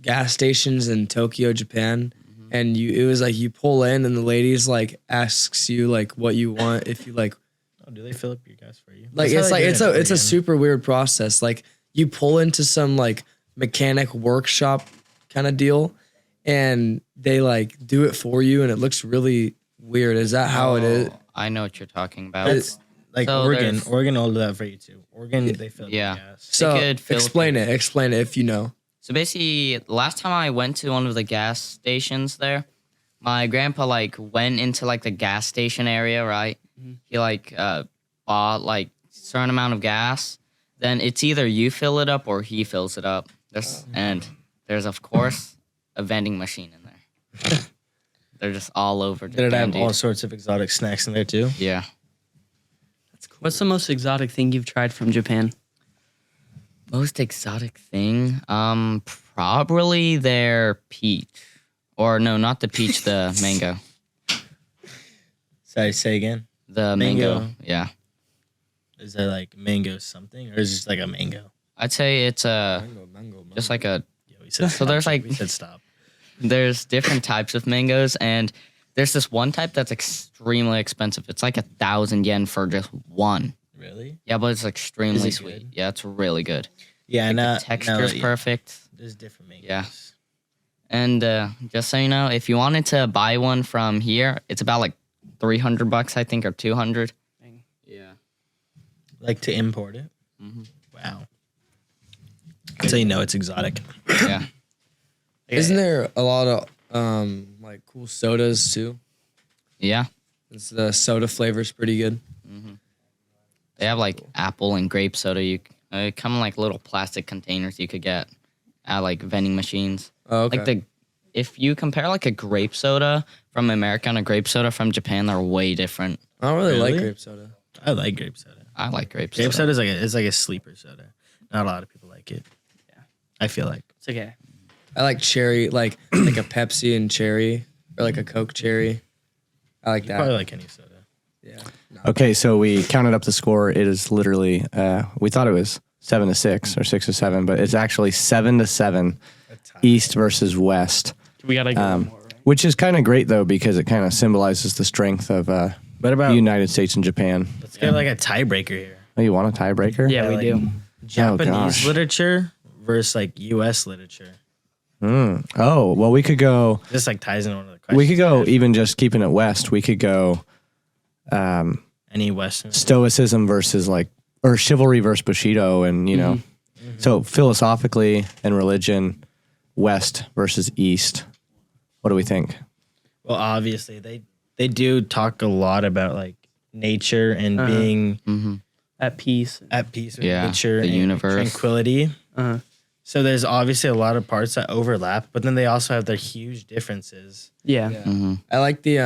Speaker 1: gas stations in Tokyo, Japan, and it was like you pull in, and the ladies like asks you like what you want if you like
Speaker 2: Oh, do they fill up your gas for you?
Speaker 1: like
Speaker 2: That's how
Speaker 1: it's
Speaker 2: they
Speaker 1: like
Speaker 2: do it
Speaker 1: it's a
Speaker 2: in
Speaker 1: super weird process. Like you pull into some like mechanic workshop kind of deal, and they like do it for you, and it looks really weird. Is that how it is?
Speaker 3: Oh, I know what you're talking about.
Speaker 2: That's like
Speaker 3: So
Speaker 2: Oregon.
Speaker 3: there's-
Speaker 2: Oregon will do that for you too. Oregon, they fill up
Speaker 3: Yeah.
Speaker 2: your gas.
Speaker 1: So
Speaker 3: could fill up
Speaker 1: explain it if you know.
Speaker 3: So basically, the last time I went to one of the gas stations there, my grandpa like went into like the gas station area, right? He like bought like a certain amount of gas. Then it's either you fill it up or he fills it up. There's of course a vending machine in there. They're just all over.
Speaker 2: Did it
Speaker 3: Japan,
Speaker 2: have
Speaker 3: dude.
Speaker 2: all sorts of exotic snacks in there too?
Speaker 3: Yeah.
Speaker 4: What's the most exotic thing you've tried from Japan?
Speaker 3: Most exotic thing? Probably their peach. Or no, not the peach, the mango.
Speaker 2: Sorry, say again.
Speaker 3: The
Speaker 2: Mango.
Speaker 3: mango. Yeah.
Speaker 2: Is there like mango something, or is it just like a mango?
Speaker 3: I'd say it's just like a.
Speaker 2: Yeah, we said
Speaker 3: So there's like
Speaker 2: we said stop.
Speaker 3: there's different types of mangoes, and there's this one type that's extremely expensive. It's like 1,000 yen for just one.
Speaker 2: Really?
Speaker 3: Yeah, but it's extremely
Speaker 2: Is it
Speaker 3: sweet.
Speaker 2: good?
Speaker 3: Yeah, it's really good.
Speaker 2: Yeah,
Speaker 3: Like
Speaker 2: no,
Speaker 3: the texture's
Speaker 2: no,
Speaker 3: perfect.
Speaker 2: There's different mangoes.
Speaker 3: Yeah. And just so you know, if you wanted to buy one from here, it's about like $300, I think, or 200. Yeah.
Speaker 2: Like to import it.
Speaker 3: Mhm.
Speaker 2: Wow. So you know it's exotic.
Speaker 3: Yeah.
Speaker 1: Isn't there a lot of like cool sodas too?
Speaker 3: Yeah.
Speaker 1: The soda flavor's pretty good.
Speaker 3: They have like apple and grape soda. You come in like little plastic containers you could get at like vending machines.
Speaker 1: Oh, okay.
Speaker 3: Like if you compare like a grape soda from America and a grape soda from Japan, they're way different.
Speaker 1: I don't really like
Speaker 2: Really?
Speaker 1: grape soda.
Speaker 2: I like grape soda.
Speaker 3: I like grape soda.
Speaker 2: Grape soda is like a sleeper soda. Not a lot of people like it.
Speaker 4: Yeah.
Speaker 2: I feel like.
Speaker 4: It's okay.
Speaker 1: I like cherry, like like a Pepsi and cherry, or like a Coke cherry. I like that.
Speaker 2: Probably like any soda.
Speaker 1: Yeah.
Speaker 5: Okay, so we counted up the score. It is literally we thought it was 7-6 or 6-7, but it's actually 7-7 East versus West.
Speaker 4: We gotta go more, right?
Speaker 5: Which is kind of great though because it kind of symbolizes the strength of
Speaker 2: What
Speaker 5: the
Speaker 2: about
Speaker 5: United States and Japan.
Speaker 2: let's get like a tiebreaker here.
Speaker 5: Oh, you want a tiebreaker?
Speaker 4: Yeah, we
Speaker 2: like-
Speaker 4: do.
Speaker 2: Japanese
Speaker 5: gosh.
Speaker 2: literature versus like US literature.
Speaker 5: Oh, well, we could go.
Speaker 2: This like ties in one of the questions.
Speaker 5: We could go even just keeping it West. We could go
Speaker 2: any Western.
Speaker 5: Stoicism versus like or chivalry versus Bushido, and you know, so philosophically and religion, West versus East. What do we think?
Speaker 2: Well, obviously they do talk a lot about like nature and being
Speaker 4: At peace.
Speaker 2: at peace with
Speaker 3: Yeah,
Speaker 2: nature
Speaker 3: the
Speaker 2: and
Speaker 3: universe.
Speaker 2: tranquility.
Speaker 4: Uh-huh.
Speaker 2: So there's obviously a lot of parts that overlap, but then they also have their huge differences.
Speaker 4: Yeah.
Speaker 1: I like the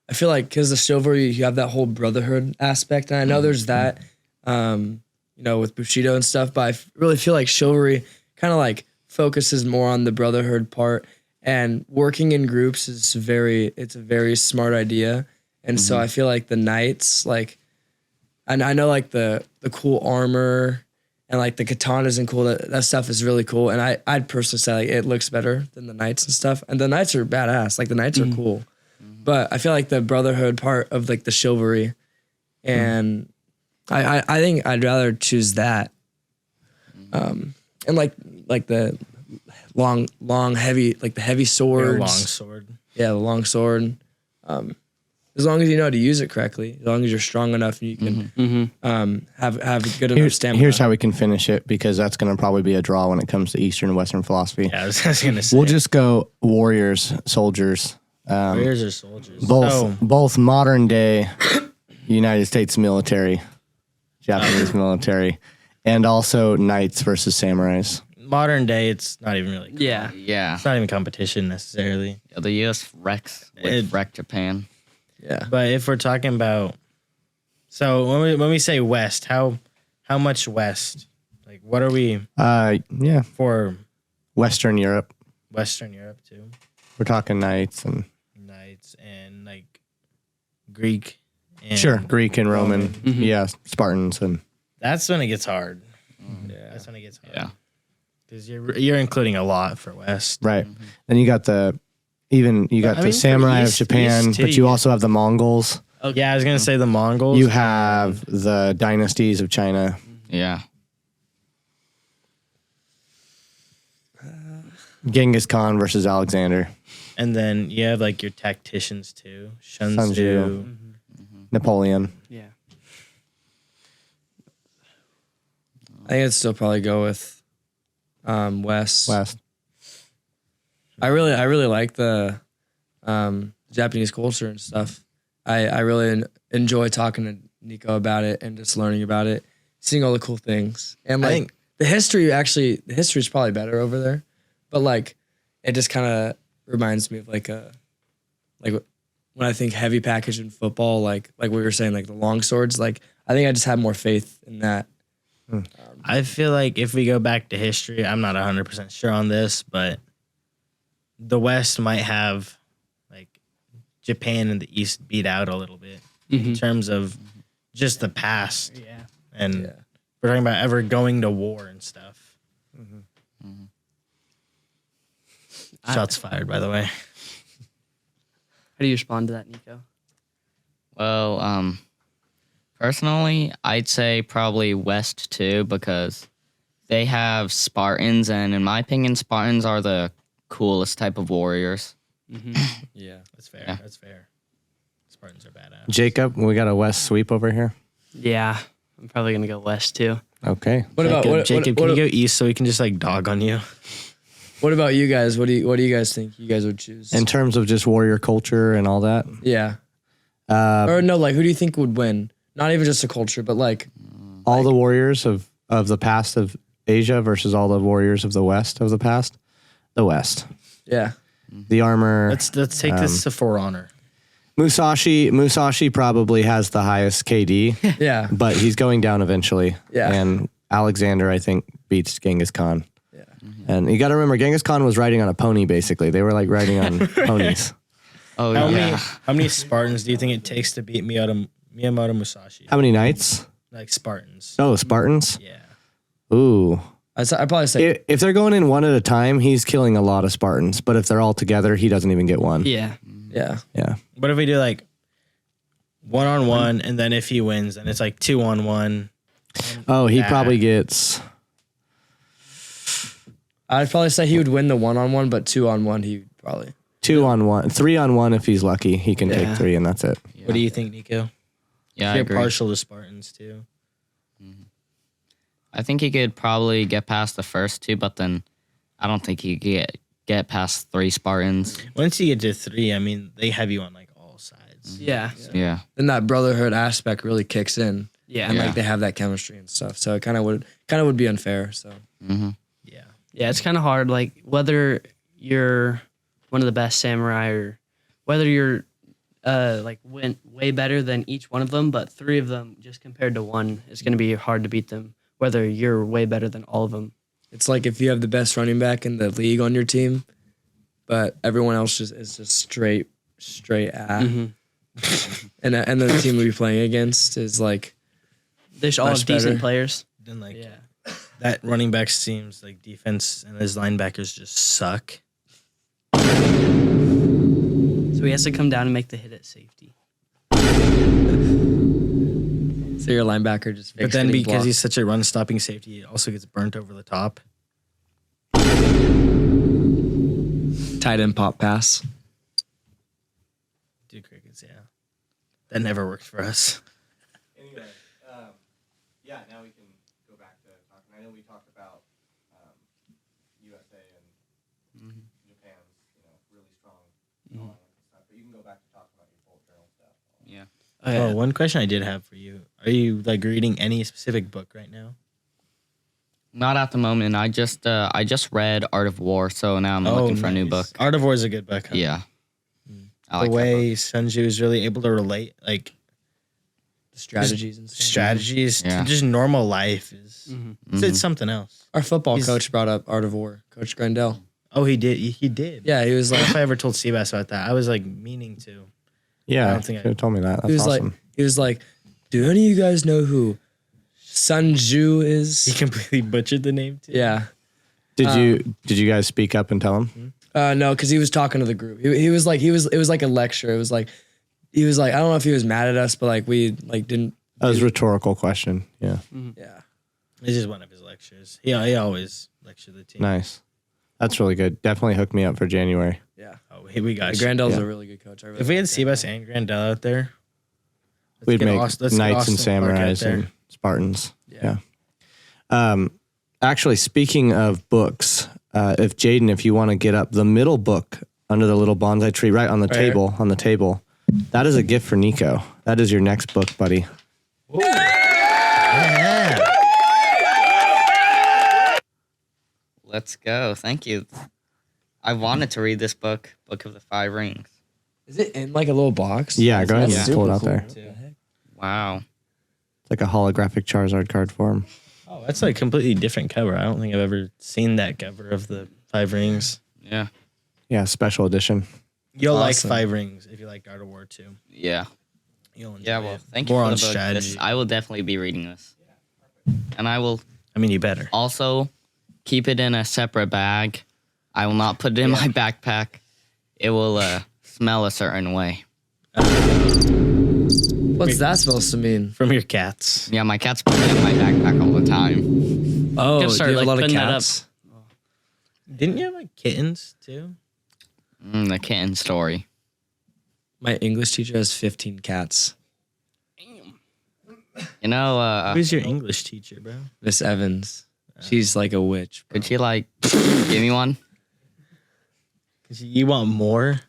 Speaker 1: I feel like because the chivalry, you have that whole brotherhood aspect, and I know there's that, you know, with Bushido and stuff. But I really feel like chivalry kind of like focuses more on the brotherhood part, and working in groups is it's a very smart idea. And so I feel like the knights, like, and I know like the cool armor and like the katanas and cool that stuff is really cool. And I'd personally say like it looks better than the knights and stuff. And the knights are badass. Like the knights are cool. But I feel like the brotherhood part of like the chivalry, and I think I'd rather choose that. And like the long heavy, like the heavy swords.
Speaker 2: Long sword.
Speaker 1: Yeah, the long sword. As long as you know how to use it correctly, as long as you're strong enough and you can have good enough stamina.
Speaker 5: Here's how we can finish it because that's going to probably be a draw when it comes to Eastern and Western philosophy.
Speaker 2: Yeah, I was gonna say.
Speaker 5: We'll just go warriors, soldiers.
Speaker 2: warriors or soldiers.
Speaker 5: Both modern day United States military, Japanese military, and also knights versus samurais.
Speaker 2: Modern day, it's not even really.
Speaker 4: Yeah.
Speaker 3: Yeah.
Speaker 2: It's not even competition necessarily.
Speaker 3: Yeah, the U.S. wrecks wrecked Japan.
Speaker 1: Yeah.
Speaker 2: But if we're talking about, so when we say West, how much West? Like, what are we
Speaker 5: Yeah,
Speaker 2: for?
Speaker 5: Western Europe.
Speaker 2: Western Europe too.
Speaker 5: We're talking knights and
Speaker 2: Knights and like Greek. And
Speaker 5: sure Greek and Roman. Yeah, Spartans and
Speaker 2: That's when it gets hard.
Speaker 1: Yeah.
Speaker 2: That's when it gets hard.
Speaker 3: Yeah.
Speaker 2: Because you're including a lot for West.
Speaker 5: right. Then you got the samurai of
Speaker 2: East-
Speaker 5: Japan,
Speaker 2: East too,
Speaker 5: but you
Speaker 2: yeah.
Speaker 5: also have the Mongols.
Speaker 2: Yeah, I was gonna say the Mongols.
Speaker 5: You have the dynasties of China.
Speaker 3: Yeah.
Speaker 5: Genghis Khan versus Alexander.
Speaker 2: and then you have like your tacticians too. Sun
Speaker 5: Sun
Speaker 2: Tzu.
Speaker 5: Tzu. Napoleon.
Speaker 4: Yeah.
Speaker 1: I think I'd still probably go with West. I really like the Japanese culture and stuff. I really enjoy talking to Niko about it and just learning about it, seeing all the cool things. And
Speaker 2: I
Speaker 1: like
Speaker 2: think-
Speaker 1: the history is probably better over there. But like it just kind of reminds me of like when I think heavy package in football, like we were saying, like the long swords, like I think I just have more faith in that.
Speaker 2: I feel like if we go back to history, I'm not 100% sure on this, but the West might have like Japan and the East beat out a little bit in terms of just the past.
Speaker 4: Yeah.
Speaker 2: And we're talking about ever going to war and stuff. Shots fired, by the way.
Speaker 4: How do you respond to that, Nico?
Speaker 3: Well, personally, I'd say probably West too, because they have Spartans, and in my opinion, Spartans are the coolest type of warriors.
Speaker 1: Yeah.
Speaker 2: That's fair.
Speaker 3: Yeah.
Speaker 2: That's fair. Spartans are badass.
Speaker 5: Jacob, we got a West sweep over here.
Speaker 4: Yeah, I'm probably gonna go West too.
Speaker 5: Okay.
Speaker 2: Jacob, can you go East so we can just like dog on you?
Speaker 1: What about you guys? What do you guys think you guys would choose?
Speaker 5: In terms of just warrior culture and all that,
Speaker 1: yeah. Or no, like who do you think would win? Not even just the culture, but like
Speaker 5: all the warriors of the past of Asia versus all the warriors of the West of the past. The West.
Speaker 1: yeah.
Speaker 5: The armor.
Speaker 2: Let's take this to For Honor.
Speaker 5: Musashi probably has the highest KD,
Speaker 1: Yeah.
Speaker 5: but he's going down eventually.
Speaker 1: Yeah.
Speaker 5: And Alexander, I think, beats Genghis Khan. Yeah. And you got to remember, Genghis Khan was riding on a pony, basically. They were like riding on ponies.
Speaker 3: Oh,
Speaker 2: How many Spartans do you think it takes to beat Miyamoto Musashi?
Speaker 5: How many knights?
Speaker 2: Like Spartans.
Speaker 5: Oh, Spartans?
Speaker 2: Yeah.
Speaker 5: Ooh.
Speaker 1: I'd probably say
Speaker 5: If they're going in one at a time, he's killing a lot of Spartans. But if they're all together, he doesn't even get one.
Speaker 4: Yeah.
Speaker 1: yeah.
Speaker 5: Yeah.
Speaker 2: What if we do like 1-on-1, and then if he wins, then it's like 2-on-1?
Speaker 5: Oh, he probably gets...
Speaker 1: I'd probably say he would win the 1-on-1, but 2-on-1 he would probably
Speaker 5: 2-on-1. 3-on-1 if he's lucky. He can
Speaker 4: Yeah.
Speaker 5: take 3 and that's it.
Speaker 2: What do you think, Nico?
Speaker 3: Yeah, I
Speaker 2: You're
Speaker 3: agree.
Speaker 2: partial to Spartans too.
Speaker 3: I think he could probably get past the first two, but then I don't think he could get past 3 Spartans.
Speaker 2: Once you get to 3, I mean, they have you on like all sides.
Speaker 4: Yeah.
Speaker 3: Yeah.
Speaker 1: then that brotherhood aspect really kicks in.
Speaker 4: Yeah.
Speaker 1: And
Speaker 3: Yeah.
Speaker 1: like they have that chemistry and stuff. So it kind of would be unfair. So
Speaker 3: Mm-hmm.
Speaker 2: Yeah.
Speaker 4: Yeah, it's kind of hard. Like whether you're one of the best samurai or whether you're like went way better than each one of them, but 3 of them just compared to 1, it's going to be hard to beat them. Whether you're way better than all of them.
Speaker 1: it's like if you have the best running back in the league on your team, but everyone else is just straight ass. and the team we be playing against is like
Speaker 4: They should all
Speaker 1: Much
Speaker 4: have decent
Speaker 1: better.
Speaker 4: players.
Speaker 2: Then like
Speaker 4: Yeah.
Speaker 2: that running back seems like defense and his linebackers just suck.
Speaker 4: So he has to come down and make the hit at safety.
Speaker 1: so your linebacker just.
Speaker 2: But then because he's such a run stopping safety, he also gets burnt over the top.
Speaker 1: tight end pop pass.
Speaker 2: Dude, crickets, yeah. That never worked for us.
Speaker 5: Anyway, yeah, now we can go back to talking. I know we talked about USA and Japan's, really strong stuff, but you can go back to talking about your bullet journal stuff.
Speaker 3: Yeah.
Speaker 2: Oh, one question I did have for you. Are you like reading any specific book right now?
Speaker 3: Not at the moment. I just read Art of War, so now I'm looking for a new book.
Speaker 2: Art of War is a good book. Huh?
Speaker 3: Yeah. I like
Speaker 2: The
Speaker 3: that
Speaker 2: way Sunju is really able to relate like
Speaker 1: The strategies and stuff.
Speaker 2: strategies
Speaker 3: Yeah.
Speaker 2: to just normal life is it's something else.
Speaker 1: Our football
Speaker 2: He's-
Speaker 1: coach brought up Art of War, Coach Grandel.
Speaker 2: Oh, he did. He did.
Speaker 1: Yeah, he was
Speaker 2: I don't know
Speaker 1: like,
Speaker 2: if I ever told Seabass about that. I was like meaning to.
Speaker 5: Yeah,
Speaker 2: I
Speaker 5: I
Speaker 2: don't think I-
Speaker 5: should have told me that. That's
Speaker 1: he was
Speaker 5: awesome.
Speaker 1: like, do any of you guys know who Sunju
Speaker 2: He
Speaker 1: is?
Speaker 2: completely butchered the name too.
Speaker 1: Yeah.
Speaker 5: Did you guys speak up and tell him?
Speaker 1: No, because he was talking to the group. It was like a lecture. It was like he was like, I don't know if he was mad at us, but like we like didn't.
Speaker 5: That was a rhetorical question. Yeah,
Speaker 1: Yeah.
Speaker 2: It's just one of his lectures. He always lectured the team.
Speaker 5: nice. That's really good. Definitely hook me up for January.
Speaker 1: Yeah.
Speaker 2: Oh, we got you.
Speaker 1: Grandel's
Speaker 5: Yeah.
Speaker 1: a really good coach. I really
Speaker 2: If we had
Speaker 1: like Grandel.
Speaker 2: Seabass and Grandel out there, let's
Speaker 5: We'd
Speaker 2: get
Speaker 5: make
Speaker 2: let's get
Speaker 5: knights and
Speaker 2: Austin Clark out
Speaker 5: samurais
Speaker 2: there.
Speaker 5: and Spartans.
Speaker 1: Yeah.
Speaker 5: Yeah. Actually, speaking of books, if you want to get up the middle book under the little bonsai tree, right on the
Speaker 1: Right here.
Speaker 5: table, that is a gift for Nico. That is your next book, buddy.
Speaker 2: Yeah.
Speaker 3: Let's go. Thank you. I wanted to read this book, Book of the Five Rings.
Speaker 1: Is it in like a little box?
Speaker 5: Yeah, go ahead
Speaker 1: That's
Speaker 5: and pull it
Speaker 1: super
Speaker 5: out there.
Speaker 1: cool. What the heck?
Speaker 3: Wow.
Speaker 5: It's like a holographic Charizard card form.
Speaker 2: Oh, that's like a completely different cover. I don't think I've ever seen that cover of the Five Rings.
Speaker 3: Yeah.
Speaker 5: Yeah, special edition.
Speaker 2: You'll like
Speaker 1: Awesome.
Speaker 2: 5 Rings if you like God of War 2.
Speaker 3: Yeah.
Speaker 2: You'll enjoy
Speaker 3: Yeah, well,
Speaker 2: it.
Speaker 3: thank you
Speaker 2: More
Speaker 3: for
Speaker 2: on
Speaker 3: the book.
Speaker 2: strategy.
Speaker 3: I will definitely be reading this. And I will
Speaker 2: I mean, you better.
Speaker 3: also keep it in a separate bag. I will not put it in my backpack. It will smell a certain way.
Speaker 1: What's that supposed to mean?
Speaker 2: From your cats.
Speaker 3: Yeah, my cats put it in my backpack all the time.
Speaker 1: Oh,
Speaker 4: Gotta
Speaker 1: do
Speaker 4: start,
Speaker 1: you have a
Speaker 4: like,
Speaker 1: lot of
Speaker 4: putting that up.
Speaker 1: cats?
Speaker 2: Didn't you have like kittens too?
Speaker 3: The kitten story.
Speaker 1: My English teacher has 15 cats.
Speaker 3: You know,
Speaker 2: Who's your English teacher, bro?
Speaker 1: Miss Evans. She's like a witch.
Speaker 3: could you like give me one?
Speaker 2: 'Cause you want more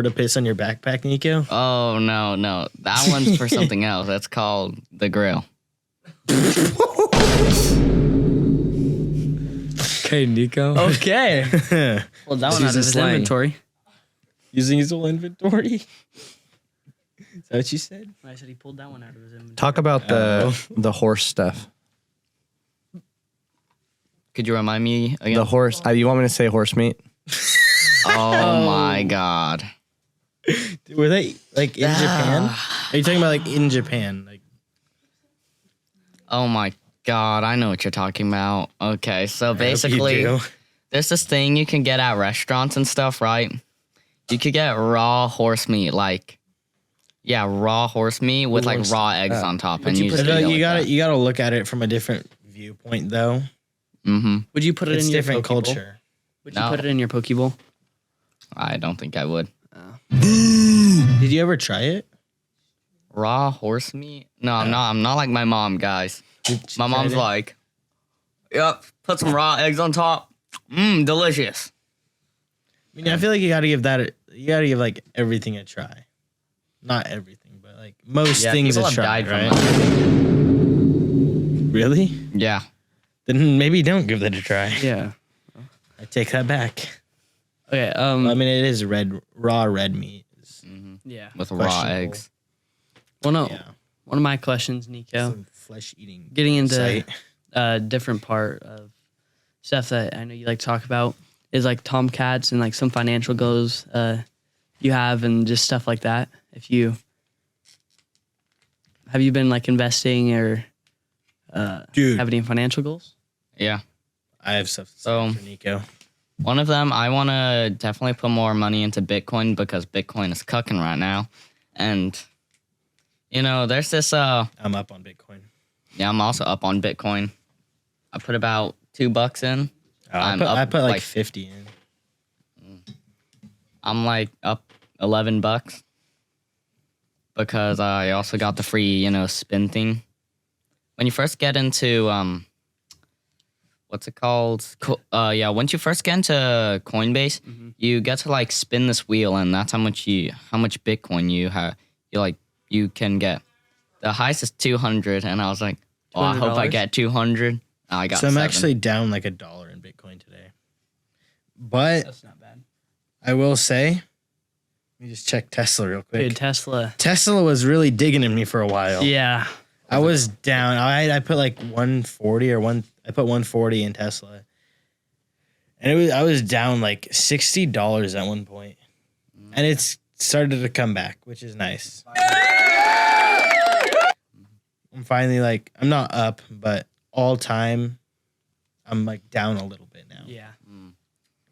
Speaker 2: to piss on your backpack, Nico?
Speaker 3: Oh no, that one's for something else. That's called the grill.
Speaker 1: Okay, Nico.
Speaker 4: Okay. Well, that one out of
Speaker 1: using
Speaker 4: his
Speaker 1: slang.
Speaker 4: inventory.
Speaker 2: Using his whole inventory. Is that what you said?
Speaker 4: I said he pulled that one out of his inventory.
Speaker 5: Talk about the horse stuff.
Speaker 3: Could you remind me again?
Speaker 5: The horse. You want me to say horse meat?
Speaker 3: Oh my god.
Speaker 2: Were they like in Japan? Are you talking about like in Japan? Like
Speaker 3: Oh my god, I know what you're talking about. Okay, so
Speaker 2: I hope you
Speaker 3: basically
Speaker 2: do.
Speaker 3: there's this thing you can get at restaurants and stuff, right? You could get raw horse meat, raw horse meat with like
Speaker 1: wants
Speaker 3: raw eggs on top, and
Speaker 2: I
Speaker 3: you
Speaker 2: feel
Speaker 3: just
Speaker 2: like
Speaker 3: eat it
Speaker 2: you
Speaker 3: like
Speaker 2: gotta you gotta look at it from a different viewpoint though.
Speaker 3: Mm-hmm.
Speaker 4: Would you put it
Speaker 2: It's
Speaker 4: in your
Speaker 2: different
Speaker 4: Poke Bowl?
Speaker 2: culture.
Speaker 4: Would you
Speaker 3: No.
Speaker 4: put it in your Poke Bowl?
Speaker 3: I don't think I would.
Speaker 2: Did you ever try it?
Speaker 3: Raw horse meat? No, I'm not. I'm not like my mom, guys. My mom's like, "Yep, put some raw eggs on top. Delicious."
Speaker 2: I mean, I feel like you gotta give like everything a try. Not everything, but like most
Speaker 3: Yeah,
Speaker 2: things
Speaker 3: people
Speaker 2: a
Speaker 3: have
Speaker 2: try,
Speaker 3: died
Speaker 2: right?
Speaker 3: from it.
Speaker 2: Really?
Speaker 3: Yeah.
Speaker 2: Then maybe don't give that a try.
Speaker 4: Yeah.
Speaker 2: I take that back.
Speaker 4: Okay.
Speaker 2: I mean, it is raw red meat.
Speaker 4: Yeah.
Speaker 3: With raw
Speaker 2: Questionable.
Speaker 3: eggs.
Speaker 4: Well, no.
Speaker 2: Yeah.
Speaker 4: One of my questions, Nico,
Speaker 2: Some flesh eating.
Speaker 4: getting into
Speaker 2: site.
Speaker 4: a different part of stuff that I know you like to talk about is like Tomcats and like some financial goals you have and just stuff like that. Have you been like investing or
Speaker 2: Dude,
Speaker 4: have any financial goals?
Speaker 3: Yeah.
Speaker 2: I have stuff to say
Speaker 3: So-
Speaker 2: for Nico.
Speaker 3: One of them, I want to definitely put more money into Bitcoin because Bitcoin is cooking right now. And, there's this,
Speaker 2: I'm up on Bitcoin.
Speaker 3: I'm also up on Bitcoin. I put about $2 in.
Speaker 2: I
Speaker 3: I'm
Speaker 2: put,
Speaker 3: up,
Speaker 2: I put like
Speaker 3: like-
Speaker 2: 50 in.
Speaker 3: I'm like up $11 because I also got the free, spin thing. When you first get into, what's it called? Once you first get into Coinbase, you get to like spin this wheel, and that's how much Bitcoin you have. You can get. The highest is 200, and I was like, oh, I hope I
Speaker 4: $200?
Speaker 3: get 200. I got.
Speaker 2: So I'm
Speaker 3: 7.
Speaker 2: actually down like $1 in Bitcoin today. But
Speaker 4: That's not bad.
Speaker 2: I will say, let me just check Tesla real quick.
Speaker 4: Dude, Tesla.
Speaker 2: Tesla was really digging at me for a while.
Speaker 4: Yeah.
Speaker 2: I was down. I put like 140 I put 140 in Tesla. And I was down like $60 at one point. And it's started to come back, which is nice. I'm finally like, I'm not up, but all time I'm like down a little bit now.
Speaker 4: Yeah.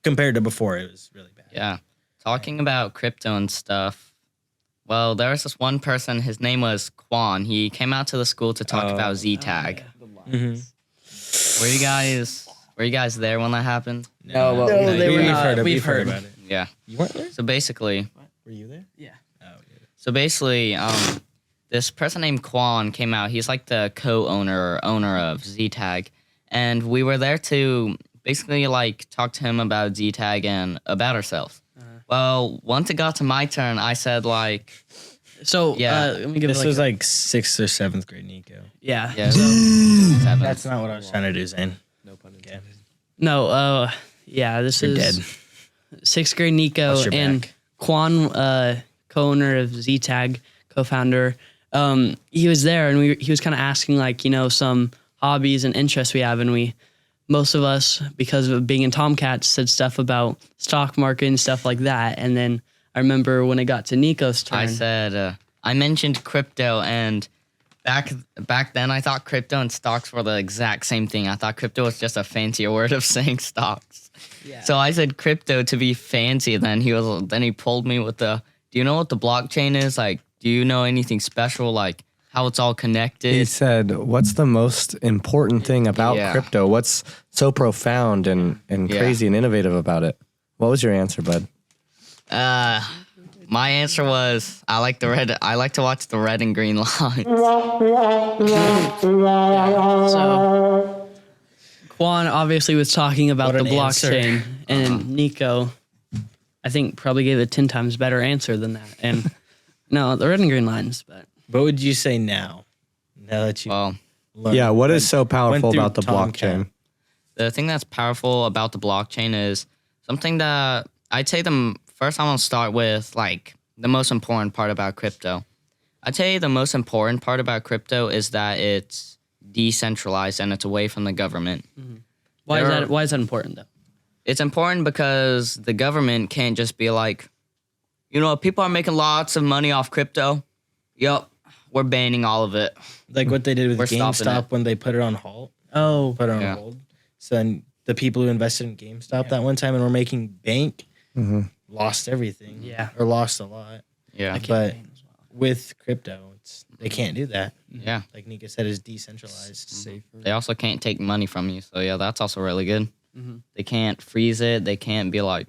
Speaker 2: Compared to before, it was really bad.
Speaker 3: Yeah. Talking about crypto and stuff. Well, there was this one person, his name was Quan. He came out to the school to talk about Z-Tag.
Speaker 2: Mm-hmm.
Speaker 3: Were you guys there when that happened?
Speaker 1: No, well,
Speaker 4: they were
Speaker 2: we've
Speaker 4: not.
Speaker 2: heard,
Speaker 4: We've heard.
Speaker 2: about it.
Speaker 3: Yeah.
Speaker 2: You weren't there?
Speaker 3: So basically,
Speaker 2: Were you there?
Speaker 4: Yeah.
Speaker 2: Oh, yeah.
Speaker 3: So basically, this person named Quan came out. He's like the owner of Z-Tag. And we were there to basically like talk to him about Z-Tag and about ourselves. Well, once it got to my turn, I said like,
Speaker 4: So
Speaker 3: Yeah.
Speaker 4: let me give
Speaker 2: This
Speaker 4: like
Speaker 2: was like 6th or 7th grade Nico.
Speaker 4: yeah.
Speaker 3: yeah, so 7.
Speaker 2: That's not what I was trying to do, Zane.
Speaker 1: no pun intended.
Speaker 4: No, yeah, this
Speaker 2: You're
Speaker 4: is
Speaker 2: dead.
Speaker 4: 6th grade Nico
Speaker 2: Watch your
Speaker 4: and
Speaker 2: back.
Speaker 4: Quan, co-owner of Z-Tag, co-founder. He was there and he was kind of asking like, some hobbies and interests we have, and most of us, because of being in Tomcats, said stuff about stock market and stuff like that. And then I remember when it got to Niko's turn.
Speaker 3: I said I mentioned crypto, and back then I thought crypto and stocks were the exact same thing. I thought crypto was just a fancier word of saying stocks.
Speaker 4: Yeah.
Speaker 3: So I said crypto to be fancy. Then he pulled me with the. Do you know what the blockchain is? Like, do you know anything special? Like how it's all connected?
Speaker 5: He said, "What's the most important thing about
Speaker 3: Yeah.
Speaker 5: crypto? What's so profound and
Speaker 3: Yeah.
Speaker 5: crazy and innovative about it?" What was your answer, bud?
Speaker 3: My answer was I like to watch the red and green lines.
Speaker 4: So Quan obviously was talking about
Speaker 2: What
Speaker 4: the
Speaker 2: an answer.
Speaker 4: blockchain, and Nico, I think, probably gave a 10 times better answer than that. And no, the red and green lines, but
Speaker 2: What would you say now? Now that you
Speaker 3: Well,
Speaker 2: learned.
Speaker 5: Yeah, what is so powerful
Speaker 2: through
Speaker 5: about the
Speaker 2: Tomcat.
Speaker 5: blockchain?
Speaker 3: the thing that's powerful about the blockchain is something that I'd say first. I'm gonna start with like the most important part about crypto. I'd say the most important part about crypto is that it's decentralized and it's away from the government.
Speaker 4: why
Speaker 3: There are-
Speaker 4: is that important though?
Speaker 3: It's important because the government can't just be like, people are making lots of money off crypto. Yup, we're banning all of it.
Speaker 2: like what they did with
Speaker 3: We're stopping
Speaker 2: GameStop
Speaker 3: it.
Speaker 2: when they put it on halt,
Speaker 4: Oh,
Speaker 2: put it on
Speaker 3: Yeah.
Speaker 2: hold. So then the people who invested in GameStop that one time and were making bank lost everything.
Speaker 4: Yeah.
Speaker 2: Or lost a lot.
Speaker 3: Yeah,
Speaker 2: But with crypto, they can't do that.
Speaker 3: yeah.
Speaker 2: Like Nika said, it's decentralized.
Speaker 3: They also can't take money from you. So yeah, that's also really good. They can't freeze it. They can't be like,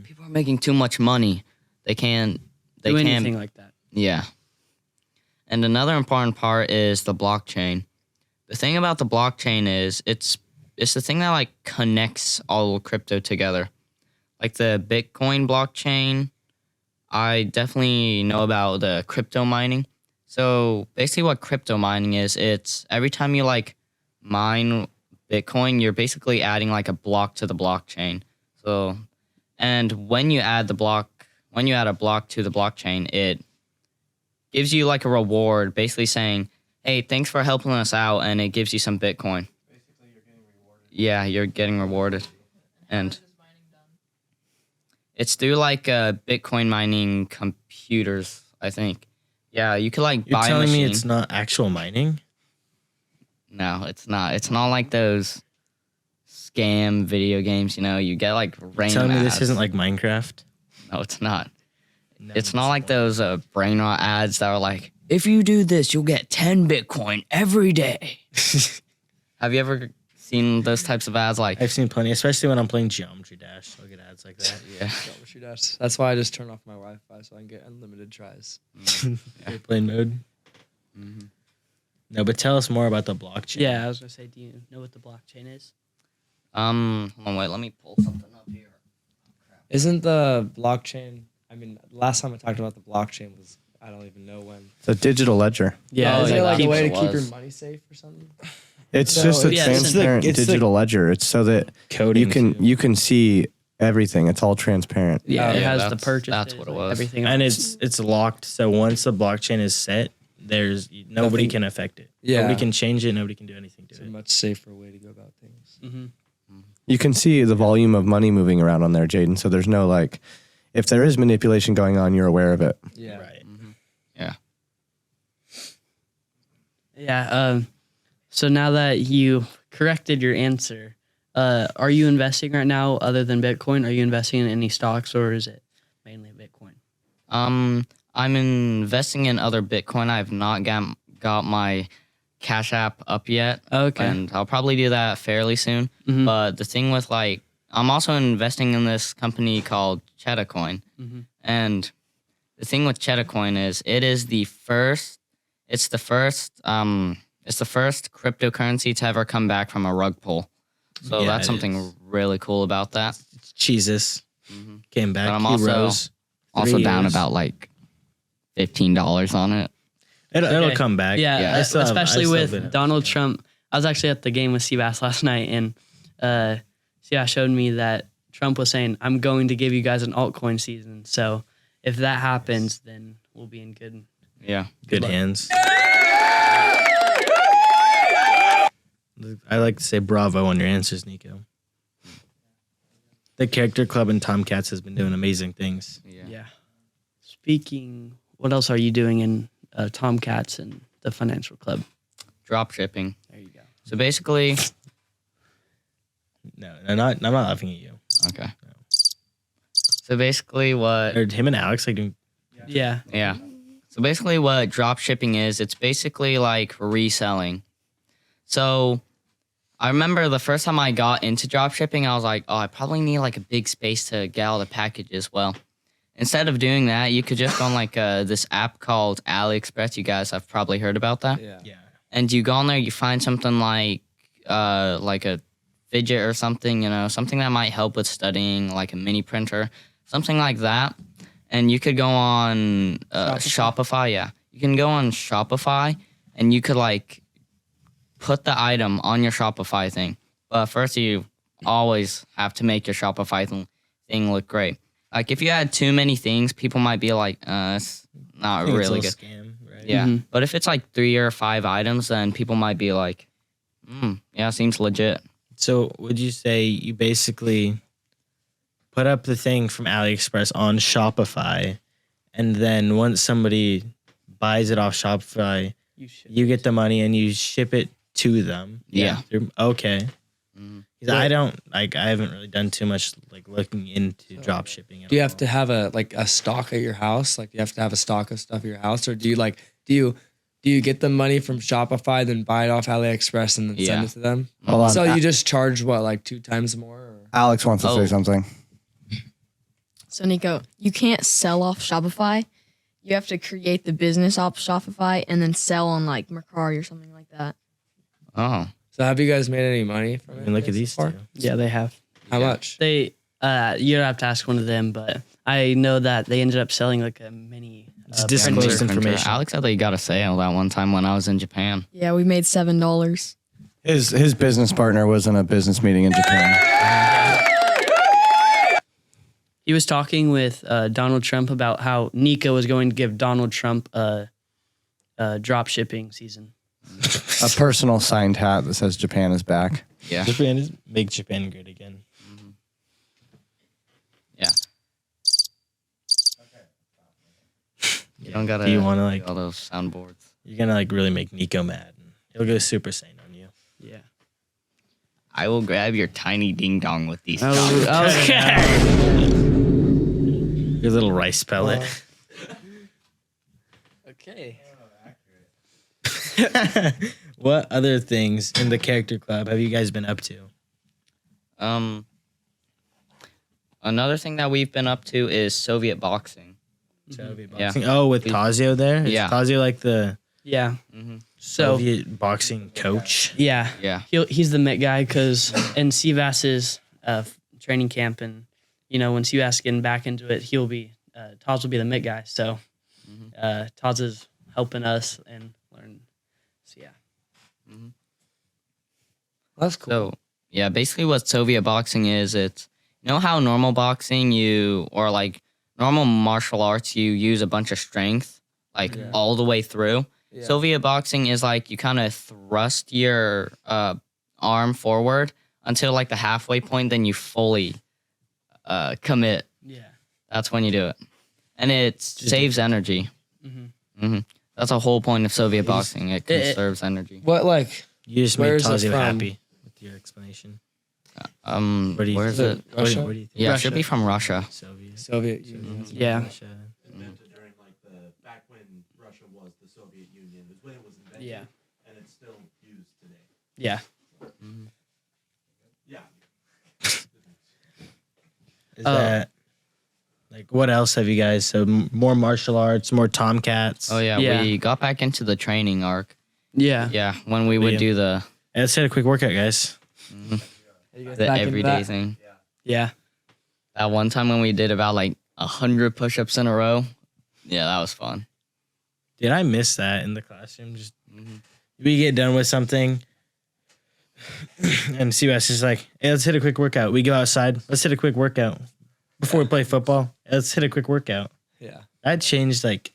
Speaker 3: people are making too much money. They can't. They
Speaker 4: do
Speaker 3: can't.
Speaker 4: anything like that.
Speaker 3: Yeah. And another important part is the blockchain. The thing about the blockchain is it's the thing that like connects all of crypto together. Like the Bitcoin blockchain, I definitely know about the crypto mining. So basically what crypto mining is, it's every time you like mine Bitcoin, you're basically adding like a block to the blockchain. So and when you add a block to the blockchain, it gives you like a reward, basically saying, "Hey, thanks for helping us out," and it gives you some Bitcoin. Basically, you're getting rewarded. Yeah, you're getting rewarded, and it's through like Bitcoin mining computers, I think. Yeah, you could like
Speaker 2: You're
Speaker 3: buy a
Speaker 2: telling
Speaker 3: machine.
Speaker 2: me it's not actual mining?
Speaker 3: No, it's not. It's not like those scam video games. You get like
Speaker 2: You're
Speaker 3: random.
Speaker 2: telling me this
Speaker 3: ads.
Speaker 2: isn't like Minecraft?
Speaker 3: No, it's not.
Speaker 2: No,
Speaker 3: It's not like those brain rot ads that are like, if you do this, you'll get 10 Bitcoin every day. Have you ever seen those types of ads? Like,
Speaker 2: I've seen plenty, especially when I'm playing Geometry Dash. I'll get ads like that.
Speaker 3: yeah,
Speaker 1: That's why I just turn off my Wi-Fi so I can get unlimited tries.
Speaker 2: Airplane mode. No, but tell us more about the blockchain.
Speaker 4: Yeah, I was gonna say, do you know what the blockchain is?
Speaker 3: hold on, wait, let me pull something up here.
Speaker 1: Isn't the blockchain? I mean, last time I talked about the blockchain was I don't even know when.
Speaker 5: It's a digital ledger.
Speaker 4: Yeah,
Speaker 3: Oh,
Speaker 1: is
Speaker 3: yeah,
Speaker 1: it like a
Speaker 3: keeps-
Speaker 1: way to
Speaker 3: it
Speaker 1: keep your
Speaker 3: was.
Speaker 1: money safe or something?
Speaker 5: It's
Speaker 1: So
Speaker 5: just a
Speaker 4: yeah, it's
Speaker 5: transparent
Speaker 2: it's the-
Speaker 5: digital ledger. It's so that
Speaker 2: Coding.
Speaker 5: you can see everything. It's all transparent.
Speaker 4: Yeah, it
Speaker 3: Yeah,
Speaker 4: has the
Speaker 3: that's-
Speaker 4: purchase.
Speaker 3: that's what it was.
Speaker 4: Everything.
Speaker 2: And it's locked. So once the blockchain is set, there's nobody
Speaker 1: Nothing-
Speaker 2: can affect it.
Speaker 1: Yeah.
Speaker 2: Nobody can change it. Nobody can do anything
Speaker 1: It's
Speaker 2: to
Speaker 1: a
Speaker 2: it.
Speaker 1: much safer way to go about things.
Speaker 5: You can see the volume of money moving around on there, Jaden. So there's no like, if there is manipulation going on, you're aware of it.
Speaker 1: Yeah.
Speaker 2: Right.
Speaker 3: Yeah.
Speaker 4: Yeah. So now that you corrected your answer, are you investing right now other than Bitcoin? Are you investing in any stocks or is it mainly Bitcoin?
Speaker 3: I'm investing in other Bitcoin. I've not got my Cash App up yet.
Speaker 4: Okay.
Speaker 3: And I'll probably do that fairly soon.
Speaker 4: Mhm.
Speaker 3: But the thing with like, I'm also investing in this company called Cheddar Coin. And the thing with Cheddar Coin is it's the first cryptocurrency to ever come back from a rug pull. So
Speaker 2: Yeah,
Speaker 3: that's
Speaker 2: it
Speaker 3: something
Speaker 2: is.
Speaker 3: really cool about that.
Speaker 2: It's Jesus came back.
Speaker 3: But I'm
Speaker 2: he
Speaker 3: also-
Speaker 2: rose.
Speaker 3: Also
Speaker 2: 3
Speaker 3: down
Speaker 2: years.
Speaker 3: about like $15 on it.
Speaker 2: It'll
Speaker 4: Okay.
Speaker 2: come back.
Speaker 4: Yeah,
Speaker 2: I still have- I
Speaker 4: especially
Speaker 2: still
Speaker 4: with
Speaker 2: been-
Speaker 4: Donald Trump. I was actually at the game with Seabass last night, and Seabass showed me that Trump was saying, "I'm going to give you guys an altcoin season." So if that happens, then we'll be in good.
Speaker 3: Yeah.
Speaker 2: Good hands. I like to say bravo on your answers, Nico. The Character Club and Tomcats has been doing amazing things.
Speaker 3: Yeah.
Speaker 4: Yeah. speaking, what else are you doing in Tomcats and the financial club?
Speaker 3: Drop shipping.
Speaker 4: There you go.
Speaker 3: So basically,
Speaker 2: No, I'm not laughing at you.
Speaker 3: okay. So basically, what?
Speaker 2: Or him and Alex like doing.
Speaker 4: Yeah.
Speaker 3: Yeah. So basically, what drop shipping is, it's basically like reselling. So I remember the first time I got into drop shipping, I was like, oh, I probably need like a big space to get all the packages. Well, instead of doing that, you could just go on like this app called AliExpress. You guys have probably heard about that.
Speaker 1: Yeah.
Speaker 2: Yeah.
Speaker 3: And you go on there, you find something like a fidget or something, something that might help with studying, like a mini printer, something like that. And you could go on Shopify. Yeah, you can go on Shopify, and you could like put the item on your Shopify thing. But first, you always have to make your Shopify thing look great. Like if you had too many things, people might be like, it's not
Speaker 2: I think
Speaker 3: really
Speaker 2: it's a
Speaker 3: good.
Speaker 2: little scam, right?
Speaker 3: Yeah, but if it's like 3 or 5 items, then people might be like, yeah, seems legit.
Speaker 2: So would you say you basically put up the thing from AliExpress on Shopify, and then once somebody buys it off Shopify, you get the money and you ship it to them?
Speaker 3: Yeah.
Speaker 2: Okay.
Speaker 3: Mhm.
Speaker 2: 'Cause I haven't really done too much like looking into drop shipping.
Speaker 1: Do you have to have a stock at your house? Like, you have to have a stock of stuff at your house, or do you get the money from Shopify, then buy it off AliExpress, and then send
Speaker 3: Yeah.
Speaker 1: it to them?
Speaker 5: Hold on.
Speaker 1: So you just charge what, like 2 times more? Or?
Speaker 5: Alex wants to
Speaker 3: Oh.
Speaker 5: say something.
Speaker 7: So Niko, you can't sell off Shopify. You have to create the business off Shopify and then sell on like Mercari or something like that.
Speaker 3: Oh,
Speaker 1: So have you guys made any money from
Speaker 2: I
Speaker 1: it?
Speaker 2: mean, look at
Speaker 1: so
Speaker 2: these
Speaker 1: far?
Speaker 2: two.
Speaker 4: Yeah, they have.
Speaker 1: How much?
Speaker 4: They you'd have to ask one of them, but I know that they ended up selling like a mini.
Speaker 2: It's disclosed
Speaker 3: printer.
Speaker 2: information.
Speaker 3: Alex said that you got a sale that one time when I was in Japan.
Speaker 7: Yeah, we made $7.
Speaker 5: His business partner was in a business meeting in Japan.
Speaker 4: He was talking with Donald Trump about how Niko was going to give Donald Trump a drop shipping season.
Speaker 5: A personal signed hat that says Japan is back.
Speaker 3: Yeah.
Speaker 2: Japan is make Japan great again.
Speaker 3: Yeah. You don't gotta
Speaker 2: Do you want to like?
Speaker 3: all those soundboards.
Speaker 2: You're gonna like really make Nico mad. He'll go Super Saiyan on you.
Speaker 4: Yeah.
Speaker 3: I will grab your tiny ding dong with these.
Speaker 4: Okay.
Speaker 2: Your little rice pellet.
Speaker 4: Okay.
Speaker 2: What other things in the character club have you guys been up to?
Speaker 3: Another thing that we've been up to is Soviet boxing.
Speaker 2: Soviet
Speaker 3: Yeah.
Speaker 2: boxing. Oh, with Tazio there? Is
Speaker 3: Yeah.
Speaker 2: Tazio like the
Speaker 4: Yeah.
Speaker 3: Mm-hmm.
Speaker 4: So
Speaker 2: Soviet boxing coach?
Speaker 4: yeah,
Speaker 3: Yeah.
Speaker 4: he's the Met guy because in Sivas's training camp, and when Sivas getting back into it, he'll be Taz will be the Met guy. So Taz is helping us and learn. So yeah.
Speaker 1: That's cool.
Speaker 3: So yeah, basically what Soviet boxing is, it's how normal boxing or like normal martial arts you use a bunch of strength all the way through.
Speaker 1: Yeah.
Speaker 3: Soviet boxing is like you kind of thrust your arm forward until like the halfway point, then you fully commit.
Speaker 4: Yeah.
Speaker 3: That's when you do it, and it saves energy. That's the whole point of Soviet boxing. It conserves energy.
Speaker 1: What, like,
Speaker 2: You just
Speaker 1: Where
Speaker 2: made
Speaker 1: is it
Speaker 2: Tazio
Speaker 1: from?
Speaker 2: happy with your explanation.
Speaker 3: Where
Speaker 2: do you
Speaker 3: is
Speaker 1: think-
Speaker 3: it?
Speaker 1: Russia?
Speaker 2: Where do you think?
Speaker 3: Yeah, it should be from Russia.
Speaker 2: Soviet.
Speaker 1: Soviet Union?
Speaker 4: Yeah.
Speaker 2: Russia.
Speaker 8: Invented during like the back when Russia was the Soviet Union is when it was invented.
Speaker 4: Yeah.
Speaker 8: And it's still used today.
Speaker 4: Yeah.
Speaker 8: Yeah.
Speaker 2: Is that like what else have you guys? So more martial arts, more Tomcats.
Speaker 3: Oh yeah,
Speaker 4: Yeah.
Speaker 3: we got back into the training arc.
Speaker 4: Yeah.
Speaker 3: Yeah, when we would
Speaker 2: Yeah.
Speaker 3: do the
Speaker 2: Hey, let's hit a quick workout, guys.
Speaker 3: everyday thing.
Speaker 4: Yeah.
Speaker 3: That one time when we did about like 100 push-ups in a row. Yeah, that was fun.
Speaker 2: Did I miss that in the classroom? Just we get done with something, and CBS is like, "Hey, let's hit a quick workout." We go outside. Let's hit a quick workout before we play football. Let's hit a quick workout.
Speaker 1: Yeah.
Speaker 2: That changed like,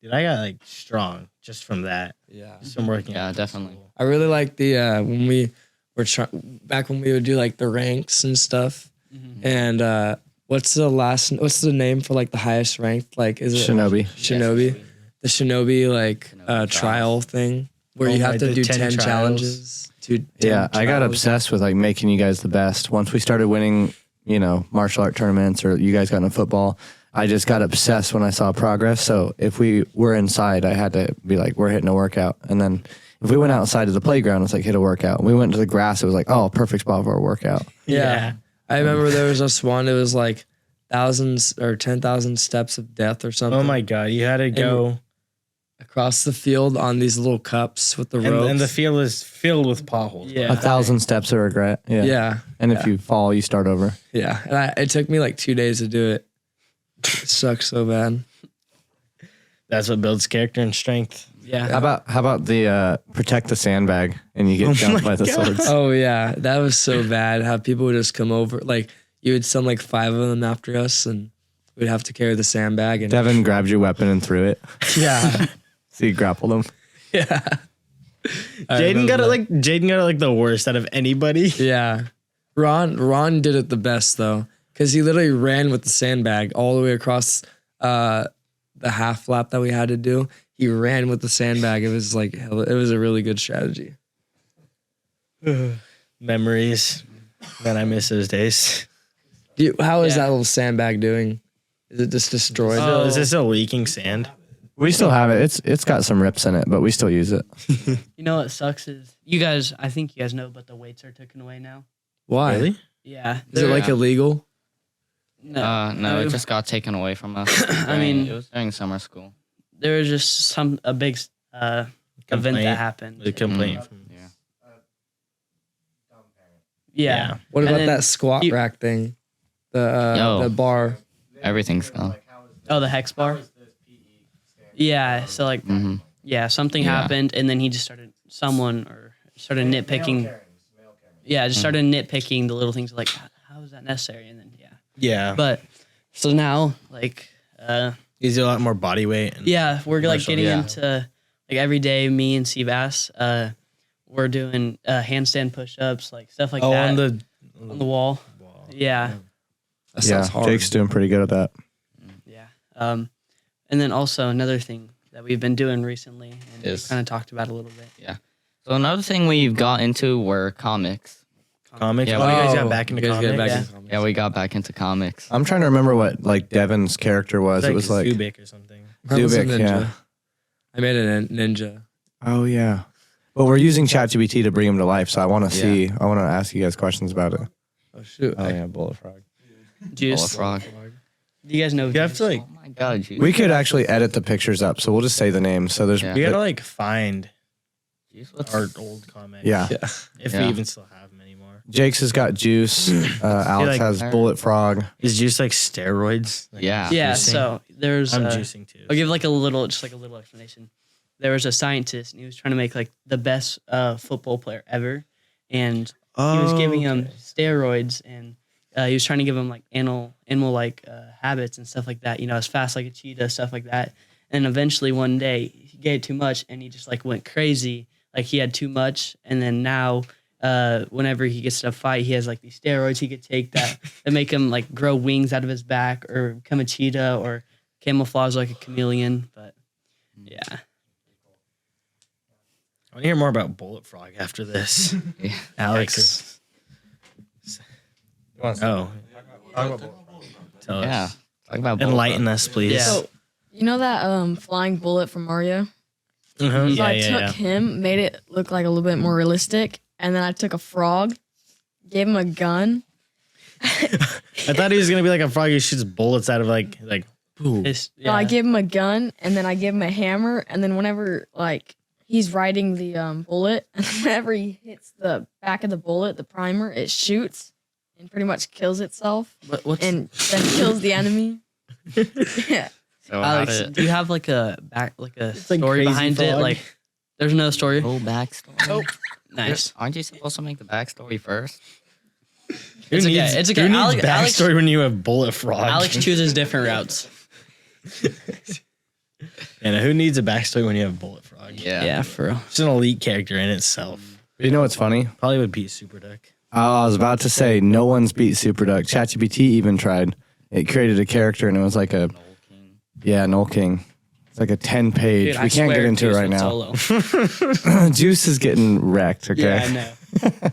Speaker 2: dude, I got like strong just from that.
Speaker 1: Yeah.
Speaker 2: Just from working.
Speaker 3: Yeah,
Speaker 2: out.
Speaker 3: definitely.
Speaker 1: I really like the when we were back when we would do like the ranks and stuff, and What's the name for like the highest ranked? Like, is it
Speaker 5: Shinobi.
Speaker 1: Shinobi, the Shinobi like trial thing where you have
Speaker 2: like
Speaker 1: to
Speaker 2: the
Speaker 1: do
Speaker 2: 10
Speaker 1: 10
Speaker 2: trials.
Speaker 1: challenges.
Speaker 5: Yeah, I got obsessed with like making you guys the best. Once we started winning, martial art tournaments, or you guys got into football, I just got obsessed when I saw progress. So if we were inside, I had to be like, we're hitting a workout. And then if we went outside to the playground, it's like hit a workout. We went to the grass, it was like, oh, perfect spot for a workout.
Speaker 1: Yeah. I remember there was this one. It was like thousands or 10,000 steps of death or something.
Speaker 2: Oh my god, you had to go
Speaker 1: across the field on these little cups with the
Speaker 2: and,
Speaker 1: ropes.
Speaker 2: and the field is filled with potholes.
Speaker 4: Yeah.
Speaker 5: 1,000 steps of regret. Yeah.
Speaker 1: Yeah.
Speaker 5: And if you fall, you start over.
Speaker 1: Yeah. And it took me like 2 days to do it. It sucks so bad.
Speaker 2: That's what builds character and strength.
Speaker 4: Yeah.
Speaker 5: How about the protect the sandbag and you get jumped by the swords?
Speaker 1: Oh yeah, that was so bad. How people would just come over, like you would send like 5 of them after us, and we'd have to carry the sandbag. And
Speaker 5: Devin grabbed your weapon and threw it.
Speaker 1: yeah,
Speaker 5: So you grappled him.
Speaker 1: yeah.
Speaker 2: Jaden got it like the worst out of anybody.
Speaker 1: Yeah, Ron did it the best though, because he literally ran with the sandbag all the way across the half lap that we had to do. He ran with the sandbag. It was like it was a really good strategy.
Speaker 2: Memories. Man, I miss those days.
Speaker 1: How is that little sandbag doing? Is it just destroyed?
Speaker 2: Oh, is this a leaking sand?
Speaker 5: We still have it. It's got some rips in it, but we still use it.
Speaker 4: You know what sucks is I think you guys know, but the weights are taken away now.
Speaker 1: Why?
Speaker 2: Really?
Speaker 4: Yeah.
Speaker 1: Is it like illegal?
Speaker 3: No, it just got taken away from us.
Speaker 4: I mean-
Speaker 3: it was during summer school.
Speaker 4: There was just a big event
Speaker 2: Complaint.
Speaker 4: that happened.
Speaker 2: The complaint from
Speaker 3: Yeah.
Speaker 4: Yeah.
Speaker 1: What
Speaker 4: And
Speaker 1: about
Speaker 4: then
Speaker 1: that squat
Speaker 4: you-
Speaker 1: rack thing? The bar.
Speaker 3: Everything's gone.
Speaker 4: Oh, the hex bar. Yeah. So like,
Speaker 3: Mhm.
Speaker 4: yeah, something
Speaker 3: Yeah.
Speaker 4: happened, and then he just started nitpicking. Yeah, just started nitpicking the little things like, how is that necessary? And then
Speaker 2: Yeah.
Speaker 4: but so now like
Speaker 2: He's a lot more body weight. And
Speaker 4: yeah, we're like
Speaker 2: Commercial,
Speaker 4: getting
Speaker 3: yeah.
Speaker 4: into like every day. Me and Seabass, we're doing handstand push-ups, like stuff like that
Speaker 2: on the
Speaker 4: wall. Yeah,
Speaker 1: That
Speaker 5: Yeah,
Speaker 1: sounds hard.
Speaker 5: Jake's doing pretty good at that.
Speaker 4: yeah. And then also another thing that we've been doing recently, and we
Speaker 3: Is-
Speaker 4: kind of talked about a little bit.
Speaker 3: So another thing we've got into were comics.
Speaker 2: comics.
Speaker 3: Yeah,
Speaker 2: Oh, you guys
Speaker 1: Oh,
Speaker 2: got back into
Speaker 1: you guys get
Speaker 2: comics.
Speaker 1: back
Speaker 4: Yeah.
Speaker 1: into comics.
Speaker 3: Yeah, we got back into comics.
Speaker 5: I'm trying to remember what like Devin's character was. It was like
Speaker 2: Zubik or something.
Speaker 1: Mine was a
Speaker 5: Zubik,
Speaker 1: ninja.
Speaker 5: yeah.
Speaker 1: I made a ninja.
Speaker 5: Oh yeah. Well, we're using ChatGPT to bring him to life, so I want to
Speaker 3: Yeah.
Speaker 5: see. I want to ask you guys questions about it.
Speaker 1: Oh shoot!
Speaker 5: Bullet Frog.
Speaker 4: Juice.
Speaker 3: Bullfrog.
Speaker 4: Do you guys know?
Speaker 2: You have to like,
Speaker 3: Oh my god, Juice.
Speaker 5: We could actually edit the pictures up, so we'll just say the names. So there's
Speaker 3: Yeah.
Speaker 2: we gotta like find
Speaker 3: Juice, what's
Speaker 2: our old comics.
Speaker 5: yeah.
Speaker 1: Yeah.
Speaker 2: If
Speaker 3: Yeah.
Speaker 2: we even still have them anymore.
Speaker 5: Jake's has got Juice. Alex
Speaker 2: like-
Speaker 5: has Bullet Frog.
Speaker 2: Is juice like steroids? Like,
Speaker 3: Yeah.
Speaker 4: Yeah.
Speaker 2: juicing?
Speaker 4: So there's.
Speaker 2: I'm juicing too.
Speaker 4: I'll give like a little explanation. There was a scientist, and he was trying to make like the best football player ever, and he was giving him steroids, and he was trying to give him like animal like habits and stuff like that. You know, as fast like a cheetah, stuff like that. And eventually one day he gave too much, and he just like went crazy. Like he had too much, and then now whenever he gets to a fight, he has like these steroids he could take that make him like grow wings out of his back or become a cheetah or camouflage like a chameleon. But yeah.
Speaker 2: I want to hear more about Bullet Frog after this.
Speaker 3: Yeah.
Speaker 2: Alex. Oh. Tell
Speaker 3: Yeah.
Speaker 2: us.
Speaker 3: Talk about
Speaker 2: Enlighten us, please.
Speaker 4: Yeah.
Speaker 7: So, you know that flying bullet from Mario?
Speaker 2: Mhm.
Speaker 7: So
Speaker 2: Yeah,
Speaker 7: I
Speaker 2: yeah,
Speaker 7: took
Speaker 2: yeah.
Speaker 7: him, made it look like a little bit more realistic, and then I took a frog, gave him a gun.
Speaker 2: I thought he was gonna be like a frog who shoots bullets out of like. Ooh.
Speaker 4: It's,
Speaker 7: No, I gave him a gun, and then I gave him a hammer, and then whenever like he's riding the bullet, and whenever he hits the back of the bullet, the primer, it shoots and pretty much kills itself,
Speaker 4: what's
Speaker 7: and then kills the enemy. Yeah.
Speaker 3: So
Speaker 4: Alex? Do you have like a
Speaker 2: like
Speaker 4: story
Speaker 2: Crazy
Speaker 4: behind it?
Speaker 2: Frog.
Speaker 4: Like, there's no story.
Speaker 3: full backstory.
Speaker 4: Oh, nice.
Speaker 3: Aren't you supposed to make the backstory first?
Speaker 4: It's okay. It's okay.
Speaker 2: Who needs
Speaker 4: Alex-
Speaker 2: backstory when you have Bullet Frog?
Speaker 4: Alex chooses different routes.
Speaker 2: And who needs a backstory when you have Bullet Frog?
Speaker 3: Yeah.
Speaker 4: Yeah, for real.
Speaker 2: It's an elite character in itself.
Speaker 5: You know what's funny?
Speaker 2: Probably would beat Super Duck.
Speaker 5: I was about to say no one's beat Super Duck. ChatGPT even tried. it created a character, and it was like a Null King. It's like a 10-page.
Speaker 4: Dude, I
Speaker 5: we can't
Speaker 4: swear
Speaker 5: get into it
Speaker 4: Juice
Speaker 5: right
Speaker 4: went
Speaker 5: now.
Speaker 4: Solo.
Speaker 5: Juice is getting wrecked. Okay.
Speaker 4: Yeah, I know.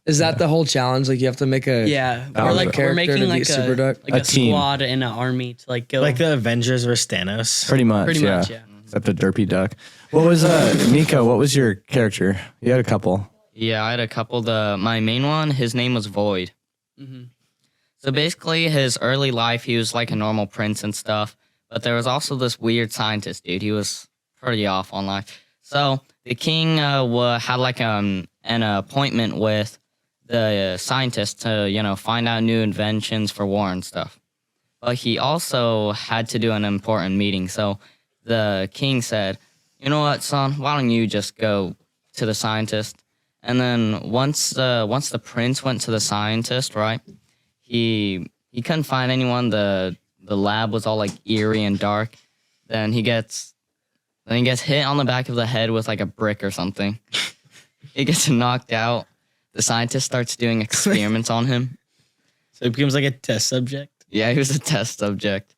Speaker 1: Is that the whole challenge? Like you have to make a
Speaker 4: Yeah,
Speaker 5: That
Speaker 4: we're
Speaker 5: was
Speaker 4: like
Speaker 5: a
Speaker 4: we're
Speaker 1: character
Speaker 4: making
Speaker 1: to
Speaker 4: like
Speaker 1: beat Super Duck?
Speaker 4: a
Speaker 5: A team.
Speaker 4: squad and an army to like go.
Speaker 2: Like the Avengers versus Thanos.
Speaker 5: Pretty much.
Speaker 4: Pretty
Speaker 5: yeah.
Speaker 4: much, yeah.
Speaker 5: Except a derpy duck. What was Nico? What was your character? You had a couple.
Speaker 3: Yeah, I had a couple. My main one, his name was Void.
Speaker 4: Mhm.
Speaker 3: So basically, his early life, he was like a normal prince and stuff. But there was also this weird scientist dude. He was pretty off on life. So the king had like an appointment with the scientist to find out new inventions for war and stuff. But he also had to do an important meeting. So the king said, "You know what, son? Why don't you just go to the scientist?" And then once the prince went to the scientist, right? He couldn't find anyone. The lab was all like eerie and dark. Then he gets hit on the back of the head with like a brick or something. He gets knocked out. The scientist starts doing experiments on him.
Speaker 2: So it becomes like a test subject.
Speaker 3: Yeah, he was a test subject.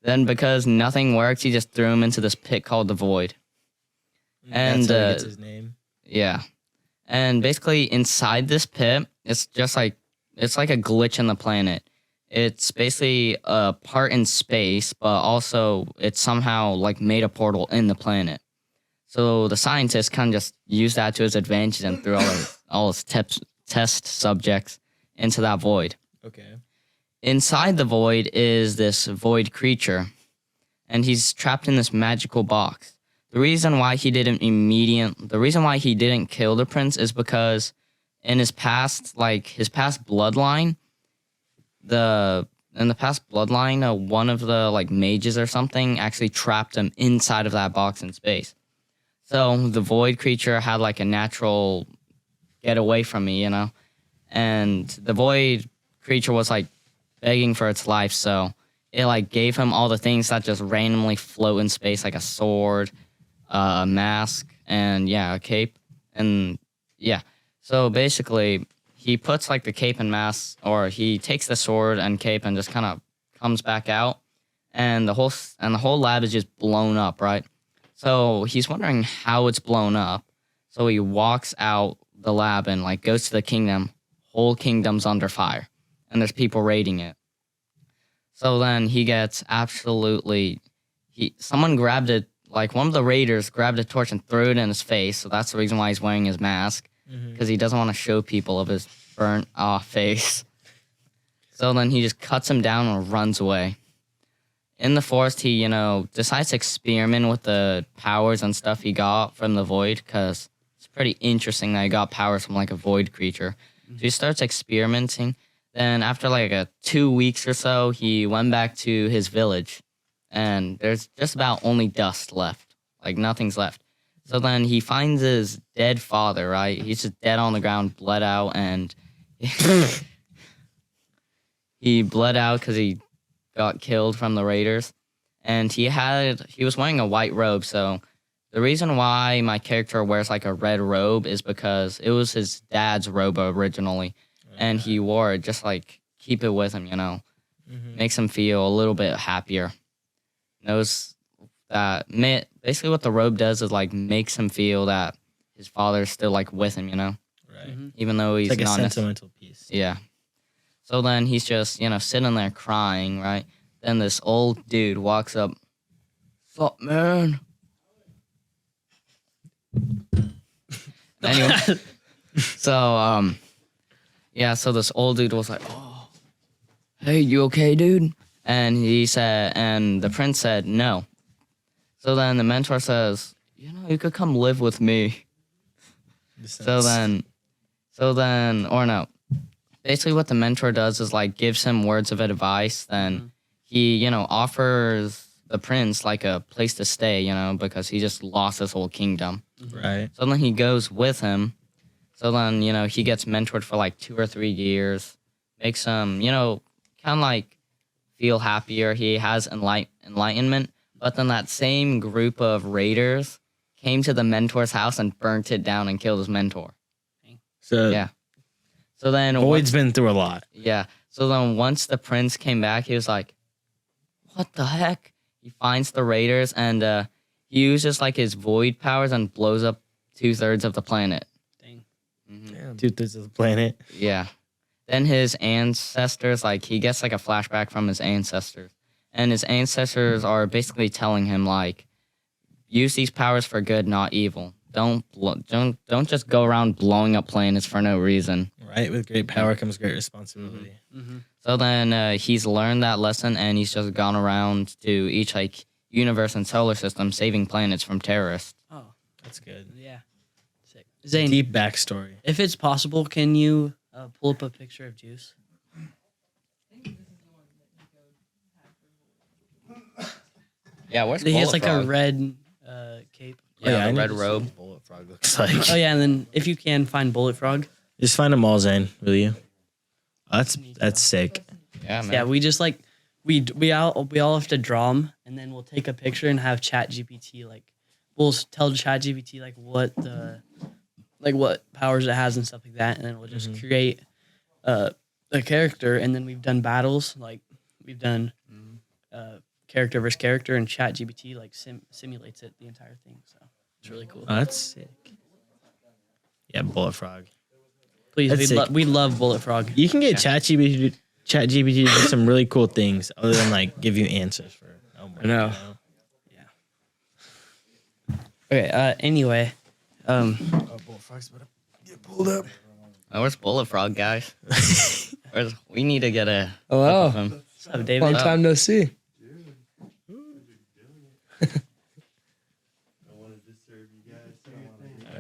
Speaker 3: Then because nothing worked, he just threw him into this pit called the Void. And
Speaker 2: That's how he gets his name.
Speaker 3: yeah. And basically inside this pit, it's like a glitch in the planet. It's basically a part in space, but also it's somehow like made a portal in the planet. So the scientist kind of just used that to his advantage and threw all his test subjects into that void.
Speaker 2: Okay.
Speaker 3: Inside the void is this void creature, and he's trapped in this magical box. The reason why he didn't kill the prince is because in his past bloodline, one of the like mages or something actually trapped him inside of that box in space. So the void creature had like a natural get away from me, and the void creature was like begging for its life. So it like gave him all the things that just randomly float in space, like a sword, a mask, and a cape. And so basically he puts like the cape and mask, or he takes the sword and cape and just kind of comes back out, and the whole lab is just blown up, right? So he's wondering how it's blown up. So he walks out the lab and like goes to the kingdom. Whole kingdom's under fire, and there's people raiding it. So then he gets someone grabbed it, like one of the raiders grabbed a torch and threw it in his face. So that's the reason why he's wearing his mask, because he doesn't want to show people of his burnt off face. So then he just cuts him down and runs away. In the forest, he, decides to experiment with the powers and stuff he got from the void, because it's pretty interesting that he got powers from like a void creature. So he starts experimenting. Then after like 2 weeks or so, he went back to his village, and there's just about only dust left. Like nothing's left. So then he finds his dead father, right? He's just dead on the ground, bled out, and he bled out because he got killed from the raiders. And he was wearing a white robe. So the reason why my character wears like a red robe is because it was his dad's robe originally. And he wore it just like keep it with him, makes him feel a little bit happier. Knows that basically what the robe does is like makes him feel that his father's still like with him,
Speaker 2: Right.
Speaker 3: even though he's
Speaker 2: It's like
Speaker 3: not
Speaker 2: a sentimental piece.
Speaker 3: Yeah. So then he's just, sitting there crying, right? Then this old dude walks up. Sup, man? Anyway. So, so this old dude was like, "Oh, hey, you okay, dude?" And the prince said, "No." So then the mentor says, "You could come live with me." Basically what the mentor does is like gives him words of advice. Then he, offers the prince like a place to stay, because he just lost his whole kingdom.
Speaker 2: Right.
Speaker 3: So then he goes with him. So then, he gets mentored for like 2 or 3 years, makes him, kind of like feel happier. He has enlightenment. But then that same group of raiders came to the mentor's house and burnt it down and killed his mentor.
Speaker 2: So
Speaker 3: Yeah. So then
Speaker 2: Void's been through a lot.
Speaker 3: Yeah. So then once the prince came back, he was like, what the heck? He finds the raiders and he uses like his void powers and blows up 2/3 of the planet.
Speaker 4: Dang.
Speaker 3: Mhm.
Speaker 2: 2/3 of the planet.
Speaker 3: Yeah. Then his ancestors, like he gets like a flashback from his ancestors. And his ancestors are basically telling him like, use these powers for good, not evil. Don't just go around blowing up planets for no reason.
Speaker 2: Right? With great power comes great responsibility.
Speaker 3: So then he's learned that lesson and he's just gone around to each like universe and solar system saving planets from terrorists.
Speaker 4: Oh,
Speaker 2: That's good.
Speaker 4: yeah. Sick. Zane,
Speaker 2: Deep backstory.
Speaker 4: if it's possible, can you pull up a picture of Juice?
Speaker 3: Yeah, where's
Speaker 4: He has
Speaker 3: Bullet
Speaker 4: like a
Speaker 3: Frog?
Speaker 4: red cape.
Speaker 3: Yeah,
Speaker 2: I
Speaker 3: the
Speaker 2: need
Speaker 3: red
Speaker 2: to see
Speaker 3: robe.
Speaker 2: what Bullet Frog looks like.
Speaker 4: Oh yeah, and then if you can find Bullet Frog.
Speaker 2: Just find them all, Zane, will you? Oh, that's sick.
Speaker 3: Yeah, man.
Speaker 4: Yeah, we just like we all have to draw them, and then we'll take a picture and have ChatGPT like we'll tell ChatGPT like what powers it has and stuff like that, and then we'll just create a character, and then we've done battles like we've done character versus character, and ChatGPT like simulates it the entire thing. So it's really cool.
Speaker 2: Oh, that's sick. Yeah, Bullet Frog.
Speaker 4: Please,
Speaker 2: that's sick.
Speaker 4: we love Bullet Frog.
Speaker 2: You can get ChatGPT to do some really cool things other than like give you answers for.
Speaker 1: I know.
Speaker 4: Okay. Anyway,
Speaker 2: Bullet Frog's about to get pulled up.
Speaker 3: Oh, where's Bullet Frog, guys? We need to get a.
Speaker 1: Hello.
Speaker 3: of him.
Speaker 4: what's up, David?
Speaker 1: Long time no see.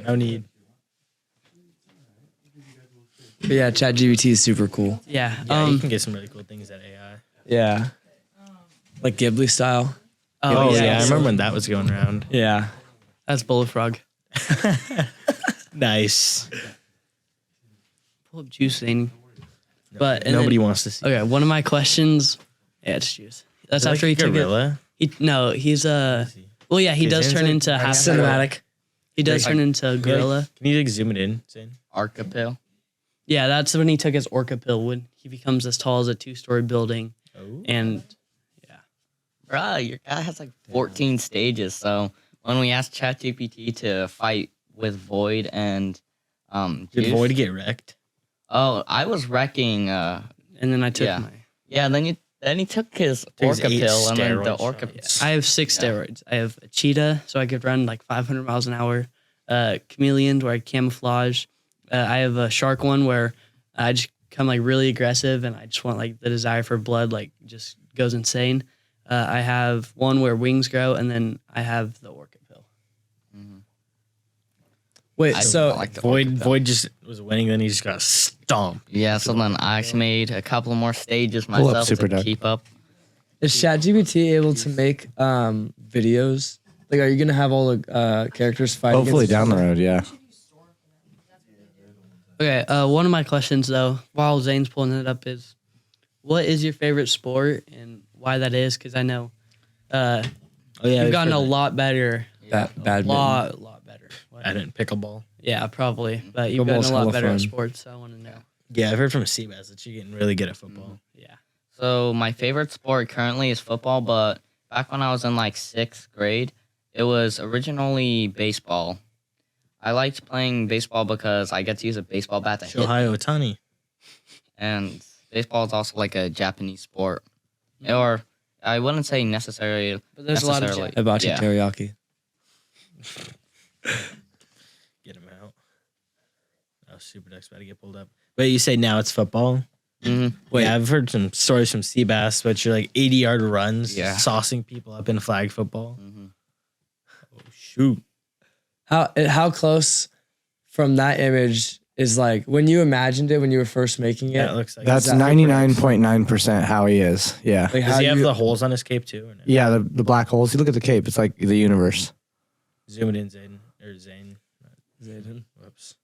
Speaker 2: No need.
Speaker 1: But yeah, ChatGPT is super cool.
Speaker 4: Yeah.
Speaker 2: Yeah, you can get some really cool things at AI.
Speaker 1: Yeah. Like Ghibli style.
Speaker 2: Oh yeah, I remember when that was going around.
Speaker 1: Yeah.
Speaker 4: That's Bullet Frog.
Speaker 2: Nice.
Speaker 4: Pull up Juice thing. But and
Speaker 2: Nobody
Speaker 4: then-
Speaker 2: wants to see.
Speaker 4: Okay, one of my questions. Yeah, it's Juice. That's after he took it.
Speaker 2: gorilla.
Speaker 4: He's well, yeah, he
Speaker 2: His
Speaker 4: does turn
Speaker 2: hands
Speaker 4: into
Speaker 2: like-
Speaker 4: half.
Speaker 1: Cinematic.
Speaker 4: He does turn into a gorilla.
Speaker 2: Can you like zoom it in, Zane?
Speaker 3: Archipel.
Speaker 4: Yeah, that's when he took his orca pill. When he becomes as tall as a 2-story building, and
Speaker 3: Bruh, your guy has like 14 stages. So when we asked ChatGPT to fight with Void and
Speaker 2: Did
Speaker 3: Juice-
Speaker 2: Void get wrecked?
Speaker 3: Oh, I was wrecking.
Speaker 4: and then I took
Speaker 3: Yeah.
Speaker 4: my.
Speaker 3: Yeah, then he took his
Speaker 2: His
Speaker 3: orca
Speaker 2: 8
Speaker 3: pill and then the
Speaker 2: steroids.
Speaker 3: orca.
Speaker 4: I have 6 steroids. I have a cheetah, so I could run like 500 miles an hour. Chameleon, where I camouflage. I have a shark one where I just become like really aggressive, and I just want like the desire for blood like just goes insane. I have one where wings grow, and then I have the orca pill.
Speaker 1: Wait,
Speaker 3: I
Speaker 1: so
Speaker 3: don't like the
Speaker 2: Void
Speaker 3: orca pill.
Speaker 2: Void just was winning, then he just got stomped.
Speaker 3: Yeah, so then I actually made a couple more stages
Speaker 5: up
Speaker 3: myself
Speaker 5: Super
Speaker 3: to
Speaker 5: Duck.
Speaker 3: keep up.
Speaker 1: is ChatGPT able to make videos? Like, are you gonna have all the characters fight?
Speaker 5: Hopefully
Speaker 1: against
Speaker 5: down
Speaker 1: each
Speaker 5: the
Speaker 1: other?
Speaker 5: road, yeah.
Speaker 4: Okay, one of my questions though, while Zane's pulling it up, is what is your favorite sport and why that is? Because I know
Speaker 2: Oh yeah,
Speaker 4: you've gotten a
Speaker 2: heard
Speaker 4: lot better.
Speaker 1: Badminton.
Speaker 4: Lot better.
Speaker 2: that. I didn't pickleball.
Speaker 4: Yeah, probably. But you've gotten
Speaker 1: Football's
Speaker 4: a lot
Speaker 1: hella
Speaker 4: better
Speaker 1: fun.
Speaker 4: at sports, so I want to know.
Speaker 2: Yeah, I've heard from Seabass that you're getting really good at football.
Speaker 4: Yeah.
Speaker 3: So my favorite sport currently is football, but back when I was in like 6th grade, it was originally baseball. I liked playing baseball because I get to use a baseball bat to hit,
Speaker 2: Shohei Ohtani.
Speaker 3: and baseball is also like a Japanese sport, or I wouldn't say necessarily.
Speaker 4: But there's a lot of
Speaker 3: necessarily-
Speaker 1: Hibachi
Speaker 3: yeah.
Speaker 1: teriyaki.
Speaker 2: Get him out. Oh, Super Duck's about to get pulled up. But you say now it's football?
Speaker 3: Mhm.
Speaker 2: Wait, yeah, I've heard some stories from Seabass, but you're like 80-yard runs,
Speaker 3: Yeah.
Speaker 2: saucing people up in flag football.
Speaker 3: Mhm.
Speaker 2: Oh, shoot.
Speaker 1: How close from that image is like when you imagined it when you were first making it?
Speaker 2: Yeah, it looks like
Speaker 5: That's
Speaker 1: Exactly.
Speaker 5: 99.9% how he is. Yeah.
Speaker 1: Like
Speaker 2: Does
Speaker 1: how
Speaker 2: he have
Speaker 1: you,
Speaker 2: the holes on his cape too? Or no?
Speaker 5: Yeah, the black holes. You look at the cape, it's like the universe.
Speaker 2: Zoom it in, Zayden. Or Zane. Whoops.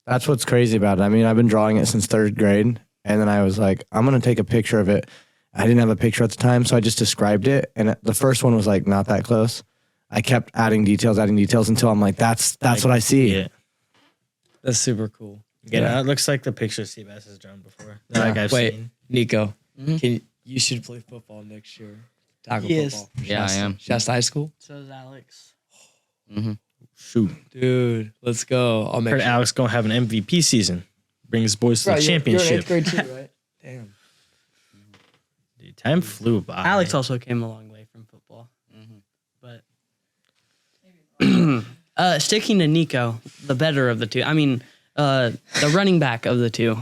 Speaker 5: That's what's crazy about it. I mean, I've been drawing it since 3rd grade, and then I was like, I'm going to take a picture of it. I didn't have a picture at the time, so I just described it, and the first one was like not that close. I kept adding details until I'm like, that's what I see.
Speaker 2: Yeah.
Speaker 1: that's super cool.
Speaker 2: Yeah, it looks like the picture Seabass has drawn before. Like I've
Speaker 1: Wait,
Speaker 2: seen.
Speaker 1: Nico, you should play football next year. Tackle
Speaker 4: Yes.
Speaker 1: football.
Speaker 3: Yeah, I am.
Speaker 1: Shasta High School.
Speaker 4: So is Alex.
Speaker 2: Shoot.
Speaker 1: Dude, let's go. I'll make
Speaker 2: Heard
Speaker 1: sure.
Speaker 2: Alex gonna have an MVP season. Bring his boys to the championship.
Speaker 1: You're in 8th grade too, right? Damn.
Speaker 2: Dude, time flew by.
Speaker 4: Alex also came a long way from football. But sticking to Nico, the better of the two. I mean, the running back of the two.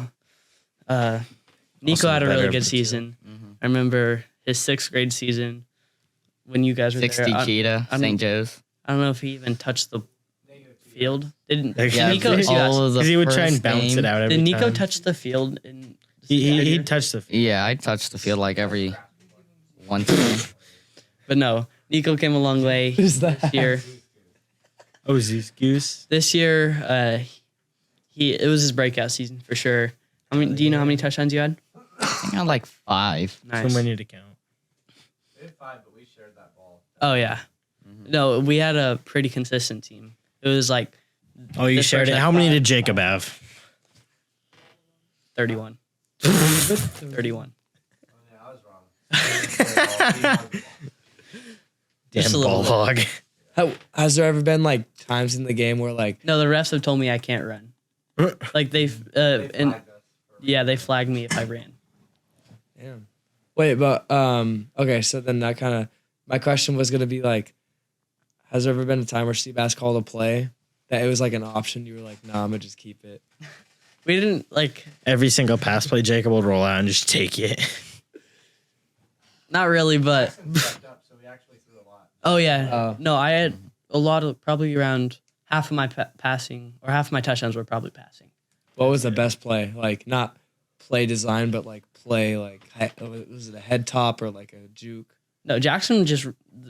Speaker 4: Nico
Speaker 2: Also
Speaker 4: had
Speaker 2: the
Speaker 4: a
Speaker 2: better
Speaker 4: really
Speaker 2: of
Speaker 4: good
Speaker 2: the two.
Speaker 4: season. I remember his 6th grade season when you guys were
Speaker 3: 60
Speaker 4: there.
Speaker 3: Cheetah,
Speaker 4: I don't-
Speaker 3: St. Joe's.
Speaker 4: I don't know if he even touched the field. Didn't
Speaker 2: Yeah,
Speaker 4: Nico?
Speaker 2: because
Speaker 3: all of the
Speaker 2: Because he would try and
Speaker 3: first
Speaker 2: bounce
Speaker 3: game.
Speaker 2: it out every
Speaker 4: Did Nico
Speaker 2: time.
Speaker 4: touch the field? In
Speaker 2: He touched the field.
Speaker 3: Yeah, I touched the field like every one time.
Speaker 4: But no, Nico came a long way this year.
Speaker 2: Oh, Zeus Goose.
Speaker 4: This year, it was his breakout season for sure. I mean, do you know how many touchdowns you had?
Speaker 3: I think I had like 5.
Speaker 4: Nice.
Speaker 2: Too many to count.
Speaker 8: We had 5, but we shared that ball.
Speaker 4: Oh yeah. No, we had a pretty consistent team. It was like
Speaker 2: Oh, you
Speaker 4: This
Speaker 2: shared it.
Speaker 4: first
Speaker 2: How many did Jacob have?
Speaker 4: 31. 31.
Speaker 8: Yeah, I was wrong.
Speaker 2: Damn
Speaker 4: Just a
Speaker 2: ball
Speaker 4: little
Speaker 2: hog.
Speaker 1: Has there ever been like times in the game where like
Speaker 4: No, the refs have told me I can't run. Like they've and yeah, they flagged me if I ran.
Speaker 1: damn. Wait, but okay, so then that kind of my question was gonna be like, has there ever been a time where Seabass called a play that it was like an option? You were like, nah, I'm gonna just keep it.
Speaker 4: We didn't like
Speaker 2: Every single pass play, Jacob will roll out and just take it.
Speaker 4: not really, but
Speaker 8: Stepped up, so we actually threw a lot.
Speaker 4: oh yeah.
Speaker 1: Oh.
Speaker 4: No, I had a lot of probably around half of my passing or half of my touchdowns were probably passing.
Speaker 1: What was the best play? Like not play design, but like play like was it a head top or like a juke?
Speaker 4: No, Jackson just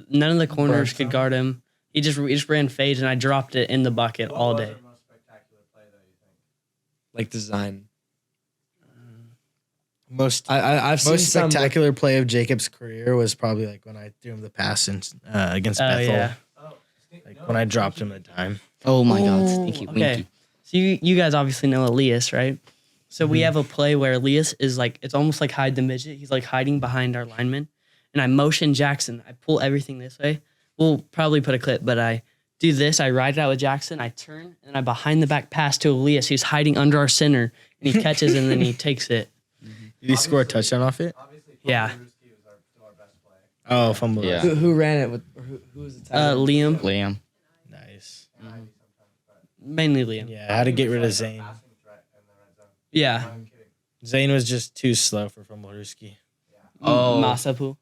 Speaker 4: none of the corners could guard him. He just ran fades and I dropped it in the bucket all day.
Speaker 8: What was our most spectacular play, though, you think?
Speaker 1: Like design.
Speaker 2: Most
Speaker 1: I've seen
Speaker 2: most
Speaker 1: some, like,
Speaker 2: spectacular play of Jacob's career was probably like when I threw him the pass against
Speaker 4: Oh
Speaker 2: Bethel.
Speaker 4: yeah.
Speaker 2: Like when I dropped him the time.
Speaker 3: Oh my God,
Speaker 4: Oh,
Speaker 3: stinky
Speaker 4: okay.
Speaker 3: winky.
Speaker 4: So you guys obviously know Elias, right? So we have a play where Elias is like, it's almost like hide the midget. He's like hiding behind our lineman. And I motion Jackson. I pull everything this way. We'll probably put a clip, but I do this. I ride it out with Jackson. I turn and I behind the back pass to Elias. He's hiding under our center and he catches and then he takes it.
Speaker 2: Did he score a touchdown off it?
Speaker 8: Obviously,
Speaker 4: Yeah.
Speaker 8: Ruski was still our best play.
Speaker 2: Oh, fumble.
Speaker 3: Yeah.
Speaker 1: who ran it with or who was the tight end?
Speaker 4: Liam,
Speaker 3: Liam.
Speaker 2: Nice.
Speaker 4: mainly Liam.
Speaker 2: Yeah, I had to get rid of Zane.
Speaker 8: Passing threat in the red zone.
Speaker 4: Yeah.
Speaker 8: I'm kidding.
Speaker 2: Zane was just too slow for Fumbleruski.
Speaker 3: Oh.
Speaker 4: Masapu.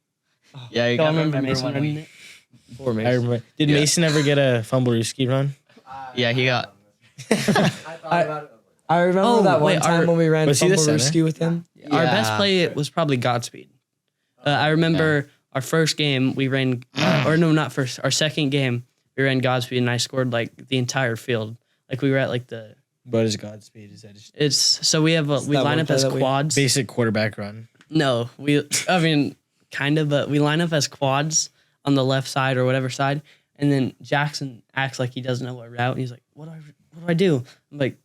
Speaker 3: Yeah, you
Speaker 4: Y'all
Speaker 3: gotta
Speaker 4: remember
Speaker 3: remember
Speaker 4: Mason
Speaker 3: when
Speaker 4: running
Speaker 3: we,
Speaker 4: it?
Speaker 1: Poor
Speaker 2: I
Speaker 1: Mason.
Speaker 2: remember. Did
Speaker 3: Yeah.
Speaker 2: Mason ever get a Fumbleruski run?
Speaker 3: Yeah, he got.
Speaker 8: I thought about it.
Speaker 1: I remember
Speaker 4: Oh,
Speaker 1: that one
Speaker 4: wait,
Speaker 1: time when we ran
Speaker 2: was he the center?
Speaker 1: Fumbleruski with him.
Speaker 4: Our best
Speaker 3: Yeah.
Speaker 4: play was probably Godspeed. I remember our first game we ran, or no, not first. Our second game we ran Godspeed and I scored like the entire field. Like we were at like the.
Speaker 2: What is Godspeed? Is that just
Speaker 4: It's so we have we
Speaker 1: that
Speaker 4: line
Speaker 1: one
Speaker 4: up
Speaker 1: play
Speaker 4: as
Speaker 1: that we-
Speaker 4: quads.
Speaker 2: basic quarterback run?
Speaker 4: No, I mean kind of, but we line up as quads on the left side or whatever side, and then Jackson acts like he doesn't know what route, and he's like, "What do I do?" I'm like,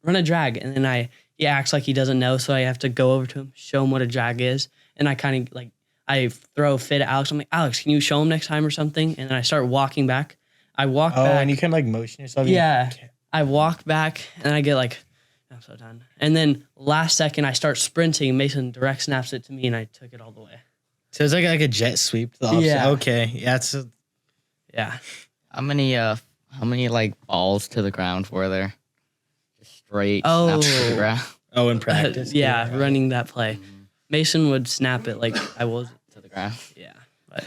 Speaker 4: "Run a drag," and then he acts like he doesn't know, so I have to go over to him, show him what a drag is, and I kind of like I throw a fit at Alex. I'm like, "Alex, can you show him next time or something?" And then I start walking back. I walk
Speaker 2: Oh,
Speaker 4: back.
Speaker 2: and you can like motion yourself.
Speaker 4: Yeah. I walk back and I get like, I'm so done. And then last second I start sprinting. Mason direct snaps it to me and I took it all the way.
Speaker 2: So it's like a jet sweep. To the opposite.
Speaker 4: Yeah.
Speaker 2: Okay. Yeah. It's
Speaker 4: Yeah.
Speaker 3: How many like balls to the ground were there? Just straight.
Speaker 4: Oh.
Speaker 3: snaps to the ground.
Speaker 2: in practice.
Speaker 4: Yeah, running that play. Mason would snap it like I was.
Speaker 3: To the ground.
Speaker 4: Yeah. But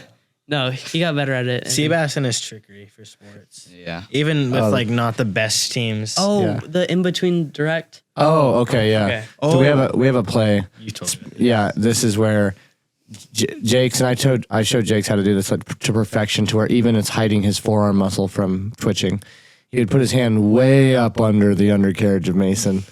Speaker 4: no, he got better at it. and-
Speaker 2: Seabass and his trickery for sports.
Speaker 3: Yeah.
Speaker 2: Even with
Speaker 5: Oh.
Speaker 2: like not the best teams.
Speaker 4: Oh,
Speaker 5: Yeah.
Speaker 4: the in between direct.
Speaker 5: Oh, okay, yeah.
Speaker 4: Okay.
Speaker 5: So we have a play.
Speaker 2: You told me.
Speaker 5: Yeah, this is where Jake's and I showed Jake's how to do this like, to perfection, to where even it's hiding his forearm muscle from twitching. He would put his hand way up under the undercarriage of Mason,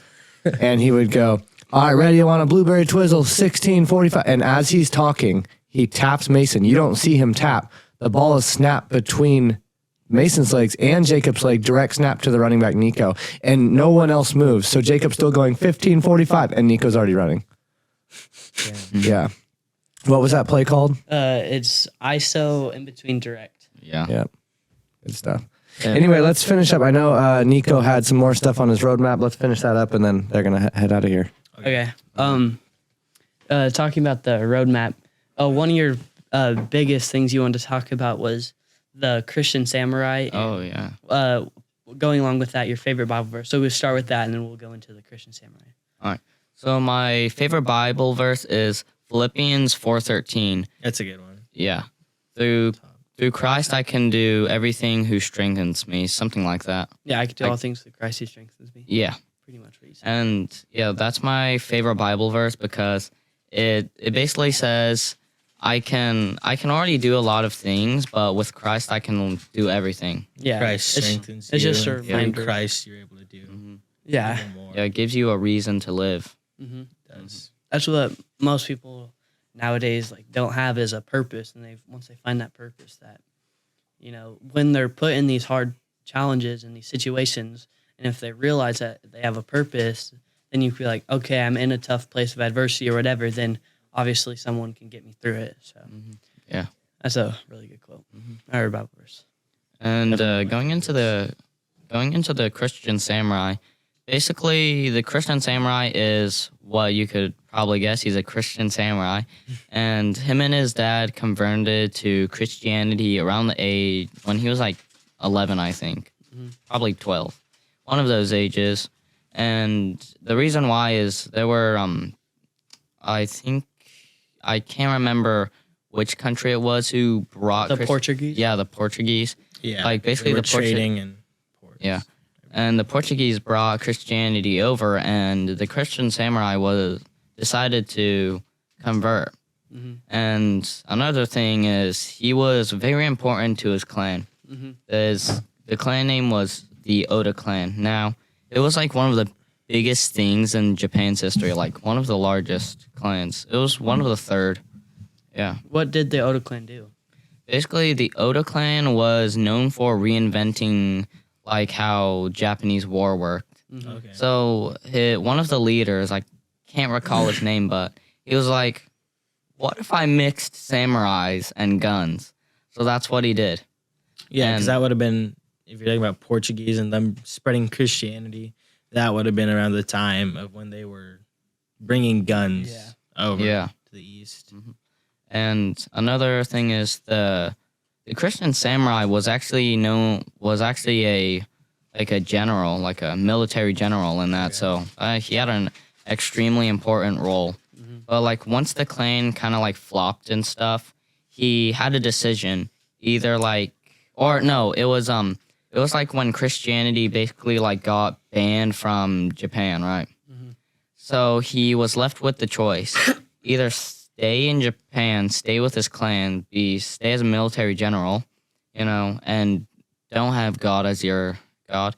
Speaker 5: and he would go, "All right, ready? I want a blueberry twizzle, 16:45." And as he's talking, he taps Mason. You don't see him tap. The ball is snapped between Mason's legs and Jacob's leg direct snap to the running back Niko, and no one else moves. So Jacob's still going 15-45, and Nico's already running. Yeah. What was that play called?
Speaker 4: It's ISO in between direct.
Speaker 3: Yeah.
Speaker 5: Yeah. Good stuff. Anyway, let's finish up. I know Niko had some more stuff on his roadmap. Let's finish that up, and then they're gonna head out of here.
Speaker 4: Okay. Talking about the roadmap, one of your biggest things you wanted to talk about was the Christian samurai.
Speaker 3: Oh yeah.
Speaker 4: Going along with that, your favorite Bible verse. So we'll start with that, and then we'll go into the Christian samurai.
Speaker 3: All right. So my favorite Bible verse is Philippians 4:13.
Speaker 2: That's a good one.
Speaker 3: Yeah. Through Christ I can do everything who strengthens me, something like that.
Speaker 4: Yeah, I can do all things through Christ who strengthens me.
Speaker 3: Yeah.
Speaker 4: Pretty much what you said.
Speaker 3: And yeah, that's my favorite Bible verse because it basically says I can already do a lot of things, but with Christ I can do everything.
Speaker 4: Yeah,
Speaker 2: Christ strengthens you.
Speaker 4: it's just a
Speaker 2: and through
Speaker 4: reminder.
Speaker 2: Christ, you're able to do
Speaker 4: Yeah.
Speaker 2: even more.
Speaker 3: Yeah, it gives you a reason to live.
Speaker 4: That's what most people nowadays don't have is a purpose, and once they find that purpose, that when they're put in these hard challenges and these situations, and if they realize that they have a purpose, then you feel like, okay, I'm in a tough place of adversity or whatever, then obviously someone can get me through it. So
Speaker 3: Yeah.
Speaker 4: that's a really good quote. Or Bible verse.
Speaker 3: And going into the Christian samurai, basically the Christian samurai is what you could probably guess. He's a Christian samurai, and him and his dad converted to Christianity around the age when he was like 11, I think, probably 12, one of those ages. And the reason why is there were I think I can't remember which country it was who brought
Speaker 4: The Portuguese?
Speaker 3: Yeah, the Portuguese.
Speaker 2: Yeah,
Speaker 3: Like, basically
Speaker 2: they were
Speaker 3: the Portu-
Speaker 2: trading and ports.
Speaker 3: Yeah. And the Portuguese brought Christianity over, and the Christian samurai decided to convert. And another thing is he was very important to his clan. The clan name was the Oda clan. Now, it was like one of the biggest things in Japan's history, like one of the largest clans. It was one of the third. Yeah.
Speaker 4: What did the Oda clan do?
Speaker 3: Basically, the Oda clan was known for reinventing like how Japanese war worked.
Speaker 2: Okay.
Speaker 3: So one of the leaders, I can't recall his name, but he was like, what if I mixed samurais and guns? So that's what he did.
Speaker 2: Yeah, because
Speaker 3: And-
Speaker 2: that would have been, if you're talking about Portuguese and them spreading Christianity, that would have been around the time of when they were bringing guns over
Speaker 3: Yeah.
Speaker 2: to the east.
Speaker 3: And another thing is the Christian samurai was actually a general, like a military general in that. So he had an extremely important role. But like once the clan kind of like flopped and stuff, he had a decision. Either like, or no, it was like when Christianity basically like got banned from Japan, right? So he was left with the choice: either stay in Japan, stay with his clan, stay as a military general, and don't have God as your God,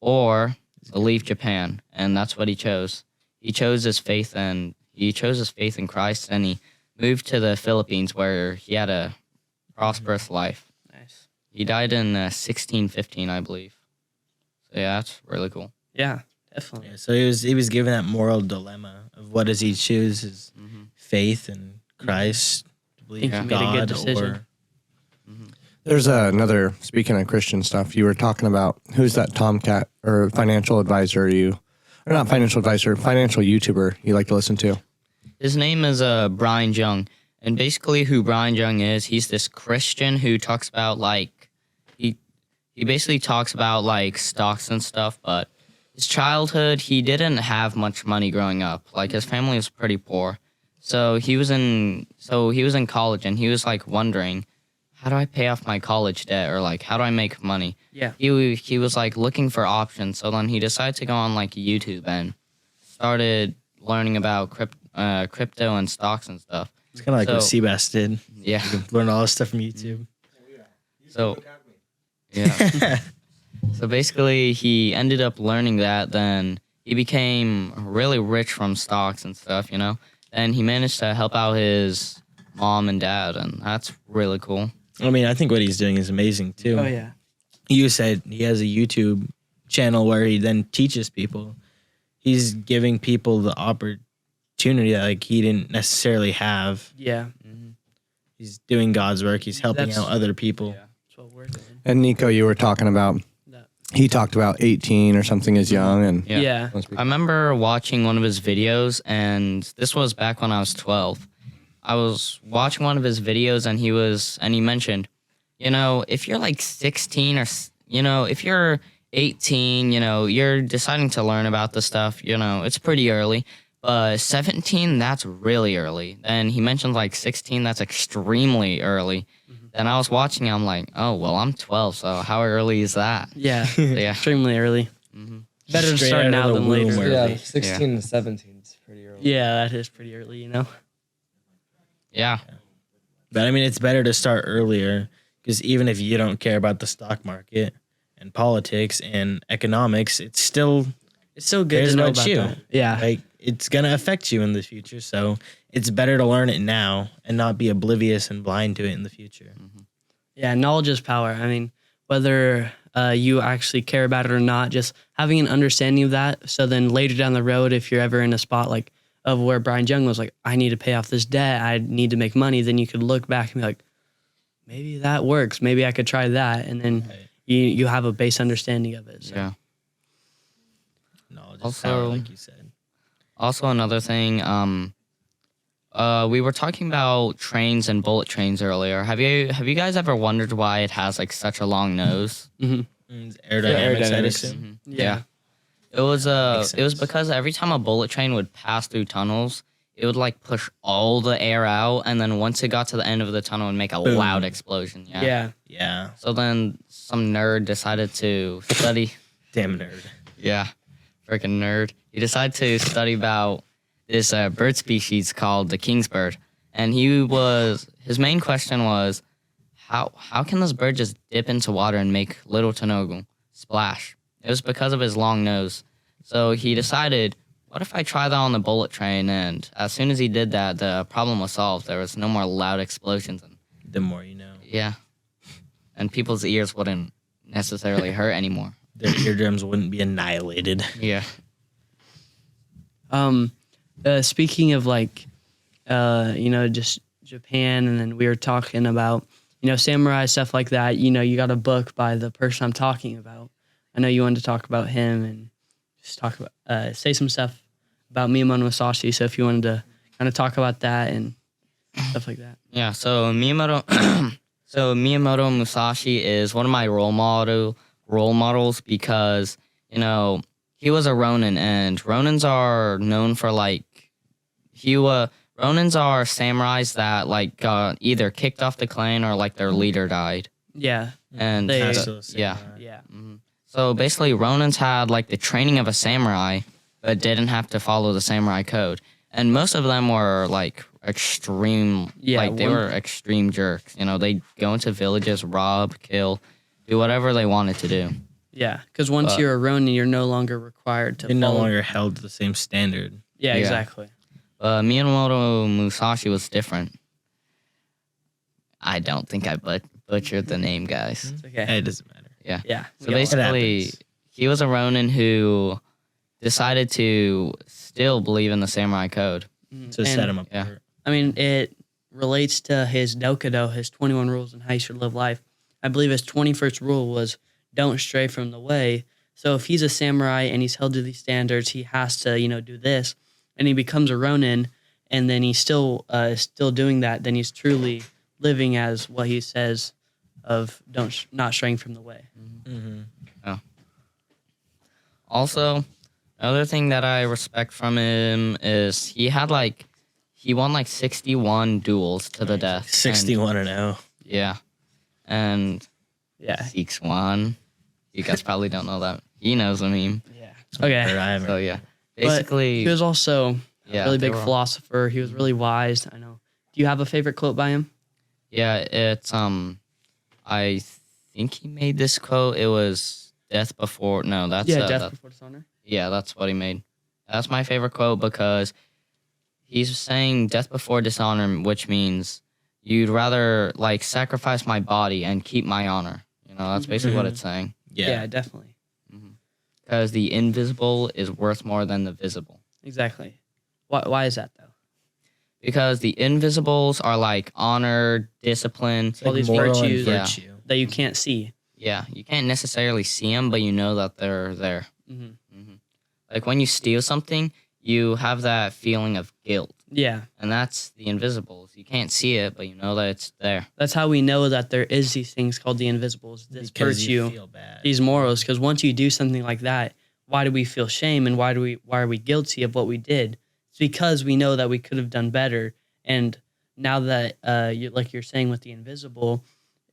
Speaker 3: or leave Japan. And that's what he chose. He chose his faith in Christ, and he moved to the Philippines where he had a prosperous life.
Speaker 4: Nice.
Speaker 3: He died in 1615, I believe. So yeah, that's really cool.
Speaker 4: Yeah, definitely.
Speaker 2: Yeah, so he was given that moral dilemma of what does he choose, his faith in Christ, to believe
Speaker 4: Think
Speaker 2: in
Speaker 4: he made a good
Speaker 2: God,
Speaker 4: decision.
Speaker 2: or
Speaker 5: There's another, speaking of Christian stuff, you were talking about who's that Tomcat or financial advisor financial YouTuber you like to listen to?
Speaker 3: His name is Brian Jung, and basically who Brian Jung is, he's this Christian who talks about like he basically talks about like stocks and stuff, but his childhood, he didn't have much money growing up. Like his family was pretty poor. So he was in college, and he was like wondering, how do I pay off my college debt, or like how do I make money?
Speaker 4: Yeah.
Speaker 3: He was like looking for options. So then he decided to go on like YouTube and started learning about crypto and stocks and stuff.
Speaker 2: it's kind of like what
Speaker 3: So-
Speaker 2: Seabass did.
Speaker 3: Yeah.
Speaker 2: Learn all this stuff from YouTube.
Speaker 3: So yeah. So basically, he ended up learning that. Then he became really rich from stocks and stuff, And he managed to help out his mom and dad, and that's really cool.
Speaker 2: I mean, I think what he's doing is amazing too.
Speaker 4: Oh yeah.
Speaker 2: You said he has a YouTube channel where he then teaches people. He's giving people the opportunity that like he didn't necessarily have.
Speaker 4: Yeah.
Speaker 2: He's doing God's work. He's helping
Speaker 4: That's-
Speaker 2: out other people.
Speaker 4: Yeah. That's what we're doing.
Speaker 5: And Nico, you were talking about,
Speaker 4: That-
Speaker 5: he talked about 18 or something as young. And
Speaker 3: Yeah.
Speaker 4: Yeah.
Speaker 3: I remember watching one of his videos, and this was back when I was 12. I was watching one of his videos, and he mentioned, if you're like 16 or, if you're 18, you're deciding to learn about this stuff, it's pretty early. But 17, that's really early. Then he mentioned like 16, that's extremely early. Then I was watching, I'm like, oh, well, I'm 12, so how early is that?
Speaker 4: Yeah.
Speaker 3: Yeah.
Speaker 4: Extremely early. Better to
Speaker 2: Straight
Speaker 4: start
Speaker 2: out of
Speaker 4: now
Speaker 2: the
Speaker 4: than
Speaker 2: womb
Speaker 4: later.
Speaker 2: early.
Speaker 1: Yeah, 16 to 17 is pretty early.
Speaker 4: Yeah, that is pretty early.
Speaker 3: Yeah.
Speaker 2: But I mean, it's better to start earlier because even if you don't care about the stock market and politics and economics, it's still
Speaker 4: Good
Speaker 2: cares
Speaker 4: to know
Speaker 2: about
Speaker 4: about
Speaker 2: you.
Speaker 4: that. Yeah.
Speaker 2: Like it's gonna affect you in the future. So it's better to learn it now and not be oblivious and blind to it in the future.
Speaker 4: Yeah, knowledge is power. I mean, whether you actually care about it or not, just having an understanding of that. So then later down the road, if you're ever in a spot like of where Brian Jung was like, I need to pay off this debt, I need to make money, then you could look back and be like, maybe that works. Maybe I could try that. And then you have a base understanding of it. So.
Speaker 3: Yeah.
Speaker 2: Knowledge is
Speaker 3: Also-
Speaker 2: power, like you said.
Speaker 3: Also, another thing, we were talking about trains and bullet trains earlier. Have you guys ever wondered why it has like such a long nose?
Speaker 2: It's aerodynamics, I'd
Speaker 1: aerodynamics.
Speaker 2: assume.
Speaker 3: Yeah. It was because every time a bullet train would pass through tunnels, it would like push all the air out, and then once it got to the end of the tunnel, it would make a
Speaker 2: Boom.
Speaker 3: loud explosion. Yeah.
Speaker 4: Yeah.
Speaker 2: Yeah.
Speaker 3: So then some nerd decided to study.
Speaker 2: Damn nerd.
Speaker 3: Yeah, freaking nerd. He decided to study about this bird species called the king's bird, and his main question was, how can this bird just dip into water and make little to no splash? It was because of his long nose. So he decided, what if I try that on the bullet train? And as soon as he did that, the problem was solved. There was no more loud explosions. And
Speaker 2: The more you know.
Speaker 3: yeah, and people's ears wouldn't necessarily hurt anymore.
Speaker 2: Their eardrums wouldn't be annihilated.
Speaker 3: Yeah.
Speaker 4: Speaking of like, just Japan, and then we were talking about, samurai, stuff like that. You got a book by the person I'm talking about. I know you wanted to talk about him and just talk about, say some stuff about Miyamoto Musashi. So if you wanted to kind of talk about that and stuff like that.
Speaker 3: Yeah, so Miyamoto Musashi is one of my role models because, he was a Ronin, and Ronins are known for Ronins are samurais that like got either kicked off the clan or like their leader died.
Speaker 4: Yeah.
Speaker 3: And
Speaker 4: They-
Speaker 3: yeah.
Speaker 4: Yeah.
Speaker 3: So basically Ronins had like the training of a samurai but didn't have to follow the samurai code. And most of them were like extreme,
Speaker 4: Yeah,
Speaker 3: they were extreme jerks. They'd go into villages, rob, kill, do whatever they wanted to do.
Speaker 4: Yeah. Because once you're a Ronin, you're no longer required to
Speaker 2: They no
Speaker 4: follow.
Speaker 2: longer held to the same standard.
Speaker 4: Yeah,
Speaker 3: Yeah.
Speaker 4: exactly.
Speaker 3: Miyamoto Musashi was different. I don't think I butchered the name, guys.
Speaker 4: It's okay.
Speaker 2: It doesn't matter.
Speaker 3: Yeah.
Speaker 4: Yeah.
Speaker 3: So
Speaker 4: we all-
Speaker 3: basically,
Speaker 2: happens.
Speaker 3: he was a Ronin who decided to still believe in the samurai code.
Speaker 2: To set him
Speaker 3: yeah.
Speaker 2: apart.
Speaker 4: I mean, it relates to his Dokido, his 21 rules on how you should live life. I believe his 21st rule was don't stray from the way. So if he's a samurai and he's held to these standards, he has to, do this. And he becomes a Ronin, and then he's still doing that. Then he's truly living as what he says of not straying from the way.
Speaker 3: Also, another thing that I respect from him is he won like 61 duels to the death.
Speaker 2: 61-0.
Speaker 3: Yeah. And
Speaker 4: Yeah.
Speaker 3: 6-1. You guys probably don't know that. He knows the meme.
Speaker 4: Okay.
Speaker 2: Or I haven't.
Speaker 3: So yeah.
Speaker 4: But
Speaker 3: Basically,
Speaker 4: he was also
Speaker 3: yeah,
Speaker 4: a really
Speaker 3: they
Speaker 4: big
Speaker 3: were-
Speaker 4: philosopher. He was really wise. I know. Do you have a favorite quote by him?
Speaker 3: Yeah, it's I think he made this quote. It was death before. No, that's
Speaker 4: Death Before Dishonor.
Speaker 3: yeah, that's what he made. That's my favorite quote because he's saying death before dishonor, which means you'd rather like sacrifice my body and keep my honor. You know, that's basically what it's saying.
Speaker 4: Yeah, definitely.
Speaker 3: Because the invisible is worth more than the visible.
Speaker 4: Exactly. Why is that though?
Speaker 3: Because the invisibles are like honor, discipline.
Speaker 4: All these
Speaker 2: moral and
Speaker 4: virtues
Speaker 2: virtue.
Speaker 4: that you can't see.
Speaker 3: Yeah, you can't necessarily see them, but you know that they're there. Like when you steal something, you have that feeling of guilt.
Speaker 4: Yeah.
Speaker 3: And that's the invisibles. You can't see it, but you know that it's there.
Speaker 4: That's how we know that there is these things called the invisibles, this
Speaker 2: Because you
Speaker 4: virtue,
Speaker 2: feel bad.
Speaker 4: these morals. Because once you do something like that, why do we feel shame and why are we guilty of what we did? It's because we know that we could have done better. And now that like you're saying with the invisible,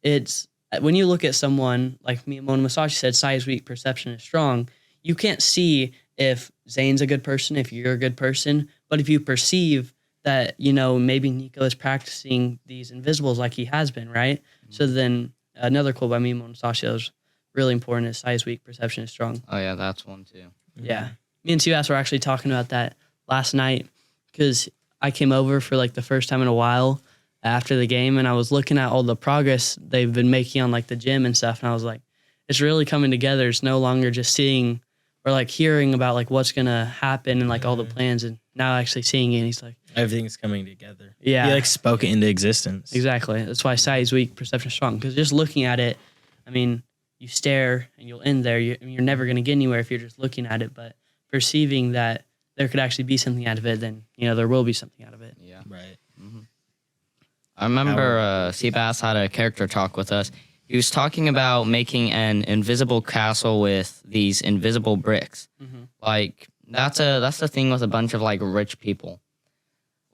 Speaker 4: it's when you look at someone like Mona Masashi said, size weak, perception is strong. You can't see if Zane's a good person, if you're a good person, but if you perceive that, you know, maybe Niko is practicing these invisibles like he has been, right? So then another quote by Mona Masashi that was really important is size weak, perception is strong.
Speaker 3: Oh, yeah, that's one too.
Speaker 4: Yeah. Me and Suas were actually talking about that last night because I came over for like the first time in a while after the game and I was looking at all the progress they've been making on like the gym and stuff. And I was like, it's really coming together. It's no longer just seeing or like hearing about like what's going to happen and like all the plans and now actually seeing it. And he's like,
Speaker 2: Everything's coming together.
Speaker 4: Yeah.
Speaker 2: He like spoke it into existence.
Speaker 4: exactly. That's why size weak, perception strong. Because just looking at it, I mean, you stare and you'll end there. You're never going to get anywhere if you're just looking at it. But perceiving that there could actually be something out of it, then, you know, there will be something out of it.
Speaker 3: Yeah.
Speaker 2: Right.
Speaker 3: I remember Seabass had a character talk with us. He was talking about making an invisible castle with these invisible bricks. Like that's the thing with a bunch of like rich people.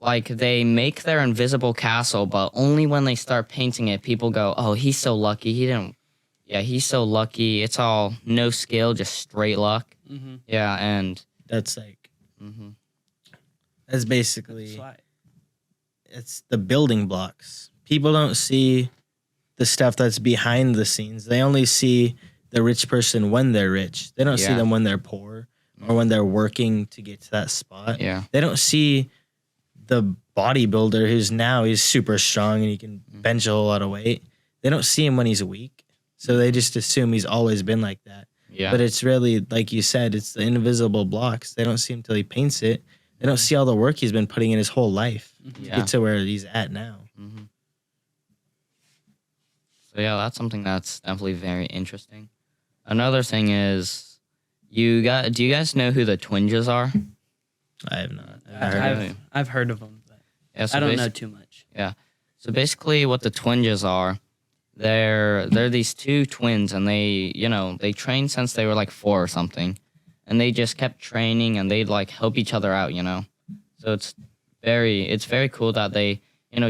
Speaker 3: Like they make their invisible castle, but only when they start painting it, people go, "Oh, he's so lucky. He didn't." Yeah, he's so lucky. It's all no skill, just straight luck. Yeah, and
Speaker 2: That's like, that's basically,
Speaker 4: That's why-
Speaker 2: it's the building blocks. People don't see the stuff that's behind the scenes. They only see the rich person when they're rich. They don't see
Speaker 3: Yeah.
Speaker 2: them when they're poor or when they're working to get to that spot.
Speaker 3: yeah,
Speaker 2: They don't see the bodybuilder he's super strong and he can bench a whole lot of weight. They don't see him when he's weak. So they just assume he's always been like that.
Speaker 3: yeah.
Speaker 2: But it's really, like you said, it's the invisible blocks. They don't see him till he paints it. They don't see all the work he's been putting in his whole life to
Speaker 3: Yeah.
Speaker 2: get to where he's at now.
Speaker 3: So yeah, that's something that's definitely very interesting. Another thing is, do you guys know who the Twinges are?
Speaker 2: I have not. I've heard of it.
Speaker 4: I've heard of them, but
Speaker 3: Yeah, so
Speaker 4: I don't know
Speaker 3: basi-
Speaker 4: too much.
Speaker 3: Yeah. So basically what the Twinges are, they're these two twins and they trained since they were like 4 or something. And they just kept training and they'd like help each other out, you know. So it's very cool that they,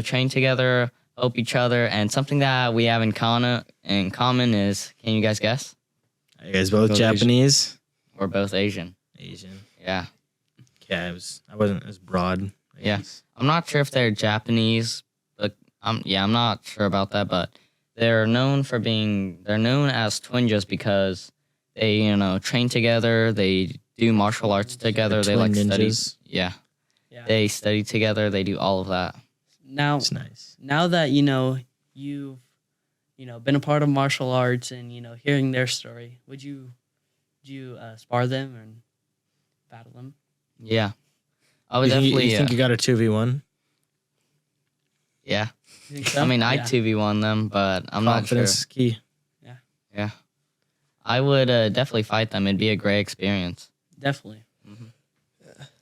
Speaker 3: train together, help each other, and something that we have in common is, can you guys guess?
Speaker 2: Are you guys both
Speaker 3: Both
Speaker 2: Japanese?
Speaker 3: We're both Asian.
Speaker 2: Asian.
Speaker 3: Yeah.
Speaker 2: Yeah, I wasn't as broad. I
Speaker 3: Yeah.
Speaker 2: guess.
Speaker 3: I'm not sure if they're Japanese, but I'm not sure about that, but they're known as Twinges because they, train together, they do martial arts together, they
Speaker 2: twin
Speaker 3: like study.
Speaker 2: ninjas.
Speaker 3: Yeah.
Speaker 4: Yeah.
Speaker 3: They study together, they do all of that.
Speaker 4: Now,
Speaker 2: It's nice.
Speaker 4: now that you've been a part of martial arts and hearing their story, would you spar them and battle them?
Speaker 3: Yeah. I would
Speaker 2: You
Speaker 3: definitely
Speaker 2: think you got a 2v1?
Speaker 3: yeah.
Speaker 4: You think so?
Speaker 3: I mean, I'd
Speaker 4: Yeah,
Speaker 3: 2v1 them, but I'm not sure.
Speaker 2: Confidence is key.
Speaker 3: Yeah. I would definitely fight them. It'd be a great experience.
Speaker 4: definitely.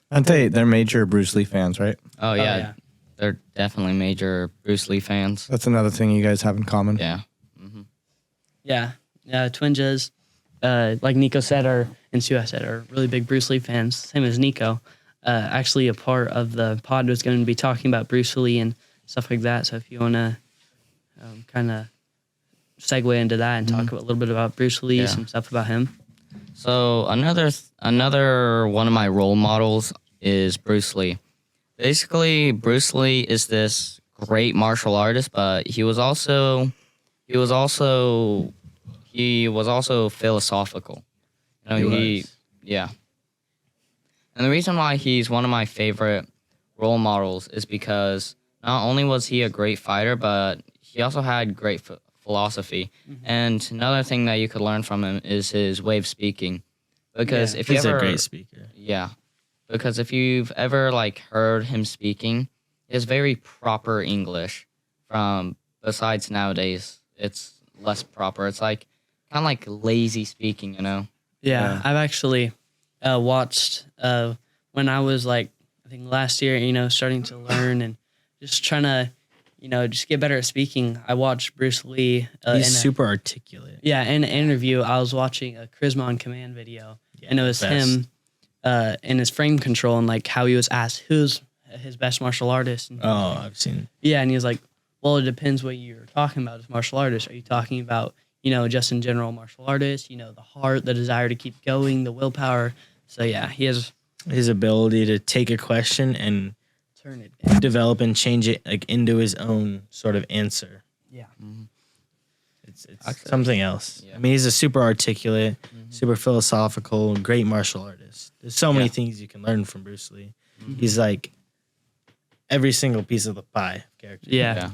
Speaker 5: Aren't they're major Bruce Lee fans, right?
Speaker 3: Oh, yeah. They're definitely major Bruce Lee fans.
Speaker 5: That's another thing you guys have in common.
Speaker 3: Yeah.
Speaker 4: Yeah. Twinges, like Niko said, and Sue said, are really big Bruce Lee fans. Same as Niko. Actually, a part of the pod was going to be talking about Bruce Lee and stuff like that. So if you want to kind of segue into that and talk a little bit about Bruce Lee,
Speaker 3: Yeah.
Speaker 4: some stuff about him.
Speaker 3: So another one of my role models is Bruce Lee. Basically, Bruce Lee is this great martial artist, but he was also philosophical. Yeah. And the reason why he's one of my favorite role models is because not only was he a great fighter, but he also had great philosophy. And another thing that you could learn from him is his way of speaking. Because if you
Speaker 2: He's
Speaker 3: ever,
Speaker 2: a great speaker.
Speaker 3: yeah, because if you've ever like heard him speaking, it's very proper English. Besides nowadays, it's less proper. It's like kind of like lazy speaking, you know.
Speaker 4: Yeah, I've actually watched when I was like, I think last year, starting to learn and just trying to, just get better at speaking. I watched Bruce Lee.
Speaker 2: He's super articulate.
Speaker 4: Yeah, in an interview, I was watching a Charisma on Command video, and it was him in his frame control and like how he was asked who's his best martial artist. And
Speaker 2: I've seen.
Speaker 4: Yeah, and he was like, well, it depends what you're talking about as martial artist. Are you talking about, just in general martial artists, the heart, the desire to keep going, the willpower? So yeah, he has
Speaker 2: His ability to take a question and
Speaker 4: turn it.
Speaker 2: develop and change it like into his own sort of answer.
Speaker 4: Yeah.
Speaker 2: It's something else.
Speaker 3: Yeah.
Speaker 2: I mean, he's a super articulate, super philosophical, great martial artist. There's so many things you can learn from Bruce Lee. He's like every single piece of the pie character.
Speaker 4: Yeah.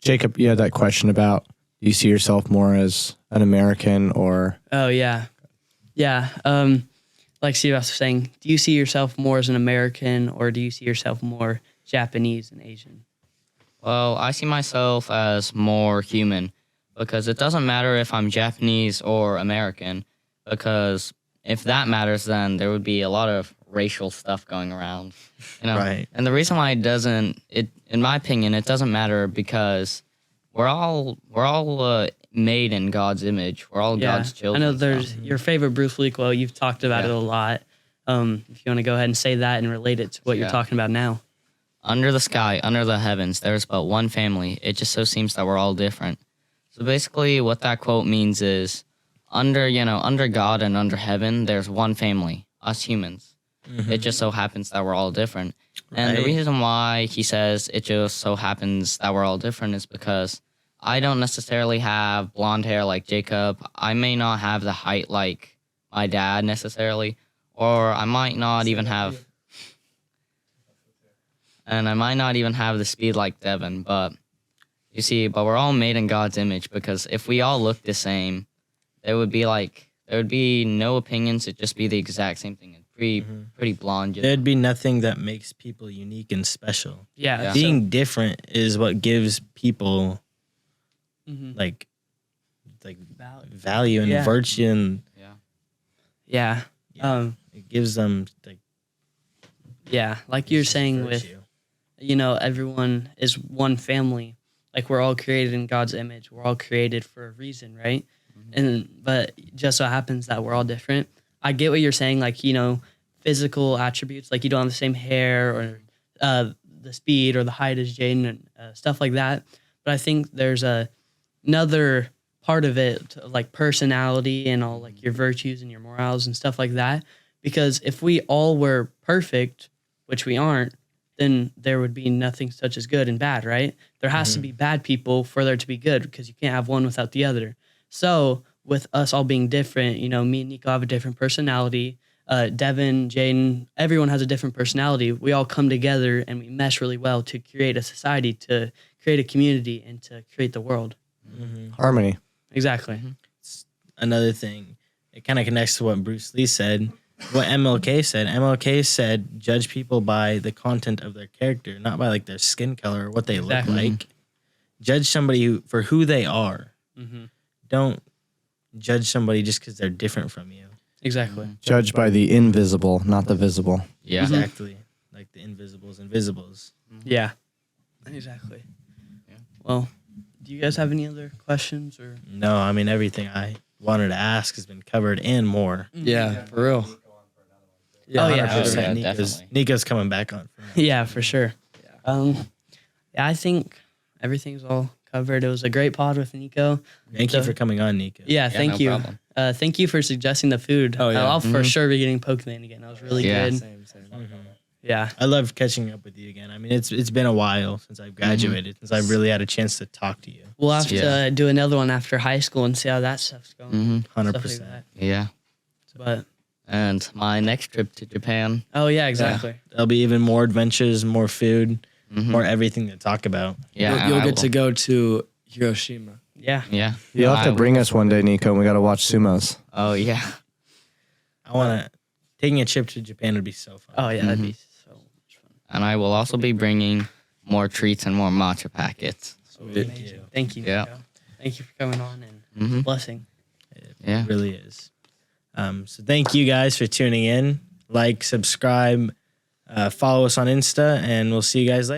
Speaker 5: Jacob, you had that question about, do you see yourself more as an American or?
Speaker 4: Oh yeah, yeah. Like Steve was saying, do you see yourself more as an American or do you see yourself more Japanese and Asian?
Speaker 3: Well, I see myself as more human because it doesn't matter if I'm Japanese or American, because if that matters, then there would be a lot of racial stuff going around,
Speaker 2: Right.
Speaker 3: And the reason why in my opinion, it doesn't matter because we're all made in God's image. We're all God's children.
Speaker 4: I know there's your favorite Bruce Lee quote. You've talked about it a lot. If you want to go ahead and say that and relate it to what you're talking about now.
Speaker 3: Under the sky, under the heavens, there's but one family. It just so seems that we're all different. So basically what that quote means is under God and under heaven, there's one family, us humans. It just so happens that we're all different. And the reason why he says it just so happens that we're all different is because I don't necessarily have blonde hair like Jacob. I may not have the height like my dad necessarily, or I might not even have... And I might not even have the speed like Devin, but but we're all made in God's image, because if we all looked the same, there would be no opinions. It'd just be the exact same thing. Pretty blonde.
Speaker 2: There'd be nothing that makes people unique and special.
Speaker 4: Yeah.
Speaker 2: Being different is what gives people like value and virtue, and
Speaker 4: Yeah.
Speaker 2: it gives them like
Speaker 4: Like you're saying
Speaker 2: virtue.
Speaker 4: with, everyone is one family. Like we're all created in God's image. We're all created for a reason, right? But just so happens that we're all different. I get what you're saying, like, physical attributes, like you don't have the same hair or the speed or the height as Jaden and stuff like that. But I think there's another part of it, like personality and all like your virtues and your morals and stuff like that. Because if we all were perfect, which we aren't, then there would be nothing such as good and bad, right? There has to be bad people for there to be good, because you can't have one without the other. So with us all being different, me and Niko have a different personality. Devin, Jaden, everyone has a different personality. We all come together and we mesh really well to create a society, to create a community, and to create the world.
Speaker 5: Harmony.
Speaker 4: Exactly.
Speaker 2: Another thing, it kind of connects to what Bruce Lee said, what MLK said. MLK said, judge people by the content of their character, not by like their skin color or what they look like. Judge somebody for who they are. Don't judge somebody just because they're different from you.
Speaker 4: Exactly.
Speaker 5: Judge by the invisible, not the visible.
Speaker 3: Yeah.
Speaker 2: Exactly. Like the invisibles.
Speaker 4: Yeah. Exactly. Well, do you guys have any other questions or?
Speaker 2: No, I mean, everything I wanted to ask has been covered and more.
Speaker 1: Yeah, for real.
Speaker 4: Oh, yeah.
Speaker 2: 100%.
Speaker 3: definitely.
Speaker 2: Niko's coming back on.
Speaker 4: Yeah, for sure. I think everything's all covered. It was a great pod with Niko.
Speaker 2: Thank you for coming on, Niko.
Speaker 4: Yeah, thank
Speaker 3: no
Speaker 4: you.
Speaker 3: problem.
Speaker 4: Thank you for suggesting the food.
Speaker 1: Oh, yeah.
Speaker 4: I'll for sure be getting Pokemon again. That was really
Speaker 3: Yeah.
Speaker 4: good.
Speaker 1: Same.
Speaker 4: Yeah.
Speaker 2: I love catching up with you again. I mean, it's been a while since I've graduated, since I've really had a chance to talk to you.
Speaker 4: We'll have to do another one after high school and see how that stuff's going.
Speaker 2: 100%.
Speaker 4: Stuff like that.
Speaker 3: Yeah.
Speaker 4: But
Speaker 3: And my next trip to Japan.
Speaker 4: oh yeah, exactly.
Speaker 2: There'll be even more adventures, more food, more everything to talk about.
Speaker 3: Yeah,
Speaker 1: You'll
Speaker 3: I
Speaker 1: get
Speaker 3: will.
Speaker 1: to go to Hiroshima.
Speaker 4: Yeah.
Speaker 3: Yeah.
Speaker 5: You'll have
Speaker 3: I
Speaker 5: to
Speaker 3: will.
Speaker 5: bring us one day, Nico, and we got to watch sumos.
Speaker 3: Oh yeah.
Speaker 2: I want to taking a trip to Japan would be so fun.
Speaker 4: Oh yeah, that'd be so much fun.
Speaker 3: And I will also be bringing more treats and more matcha packets.
Speaker 4: Thank you.
Speaker 3: Yeah.
Speaker 4: Nico. Thank you for coming on and
Speaker 3: Mhm.
Speaker 4: blessing.
Speaker 3: Yeah.
Speaker 2: It really is. So thank you guys for tuning in. Like, subscribe, follow us on Insta, and we'll see you guys later.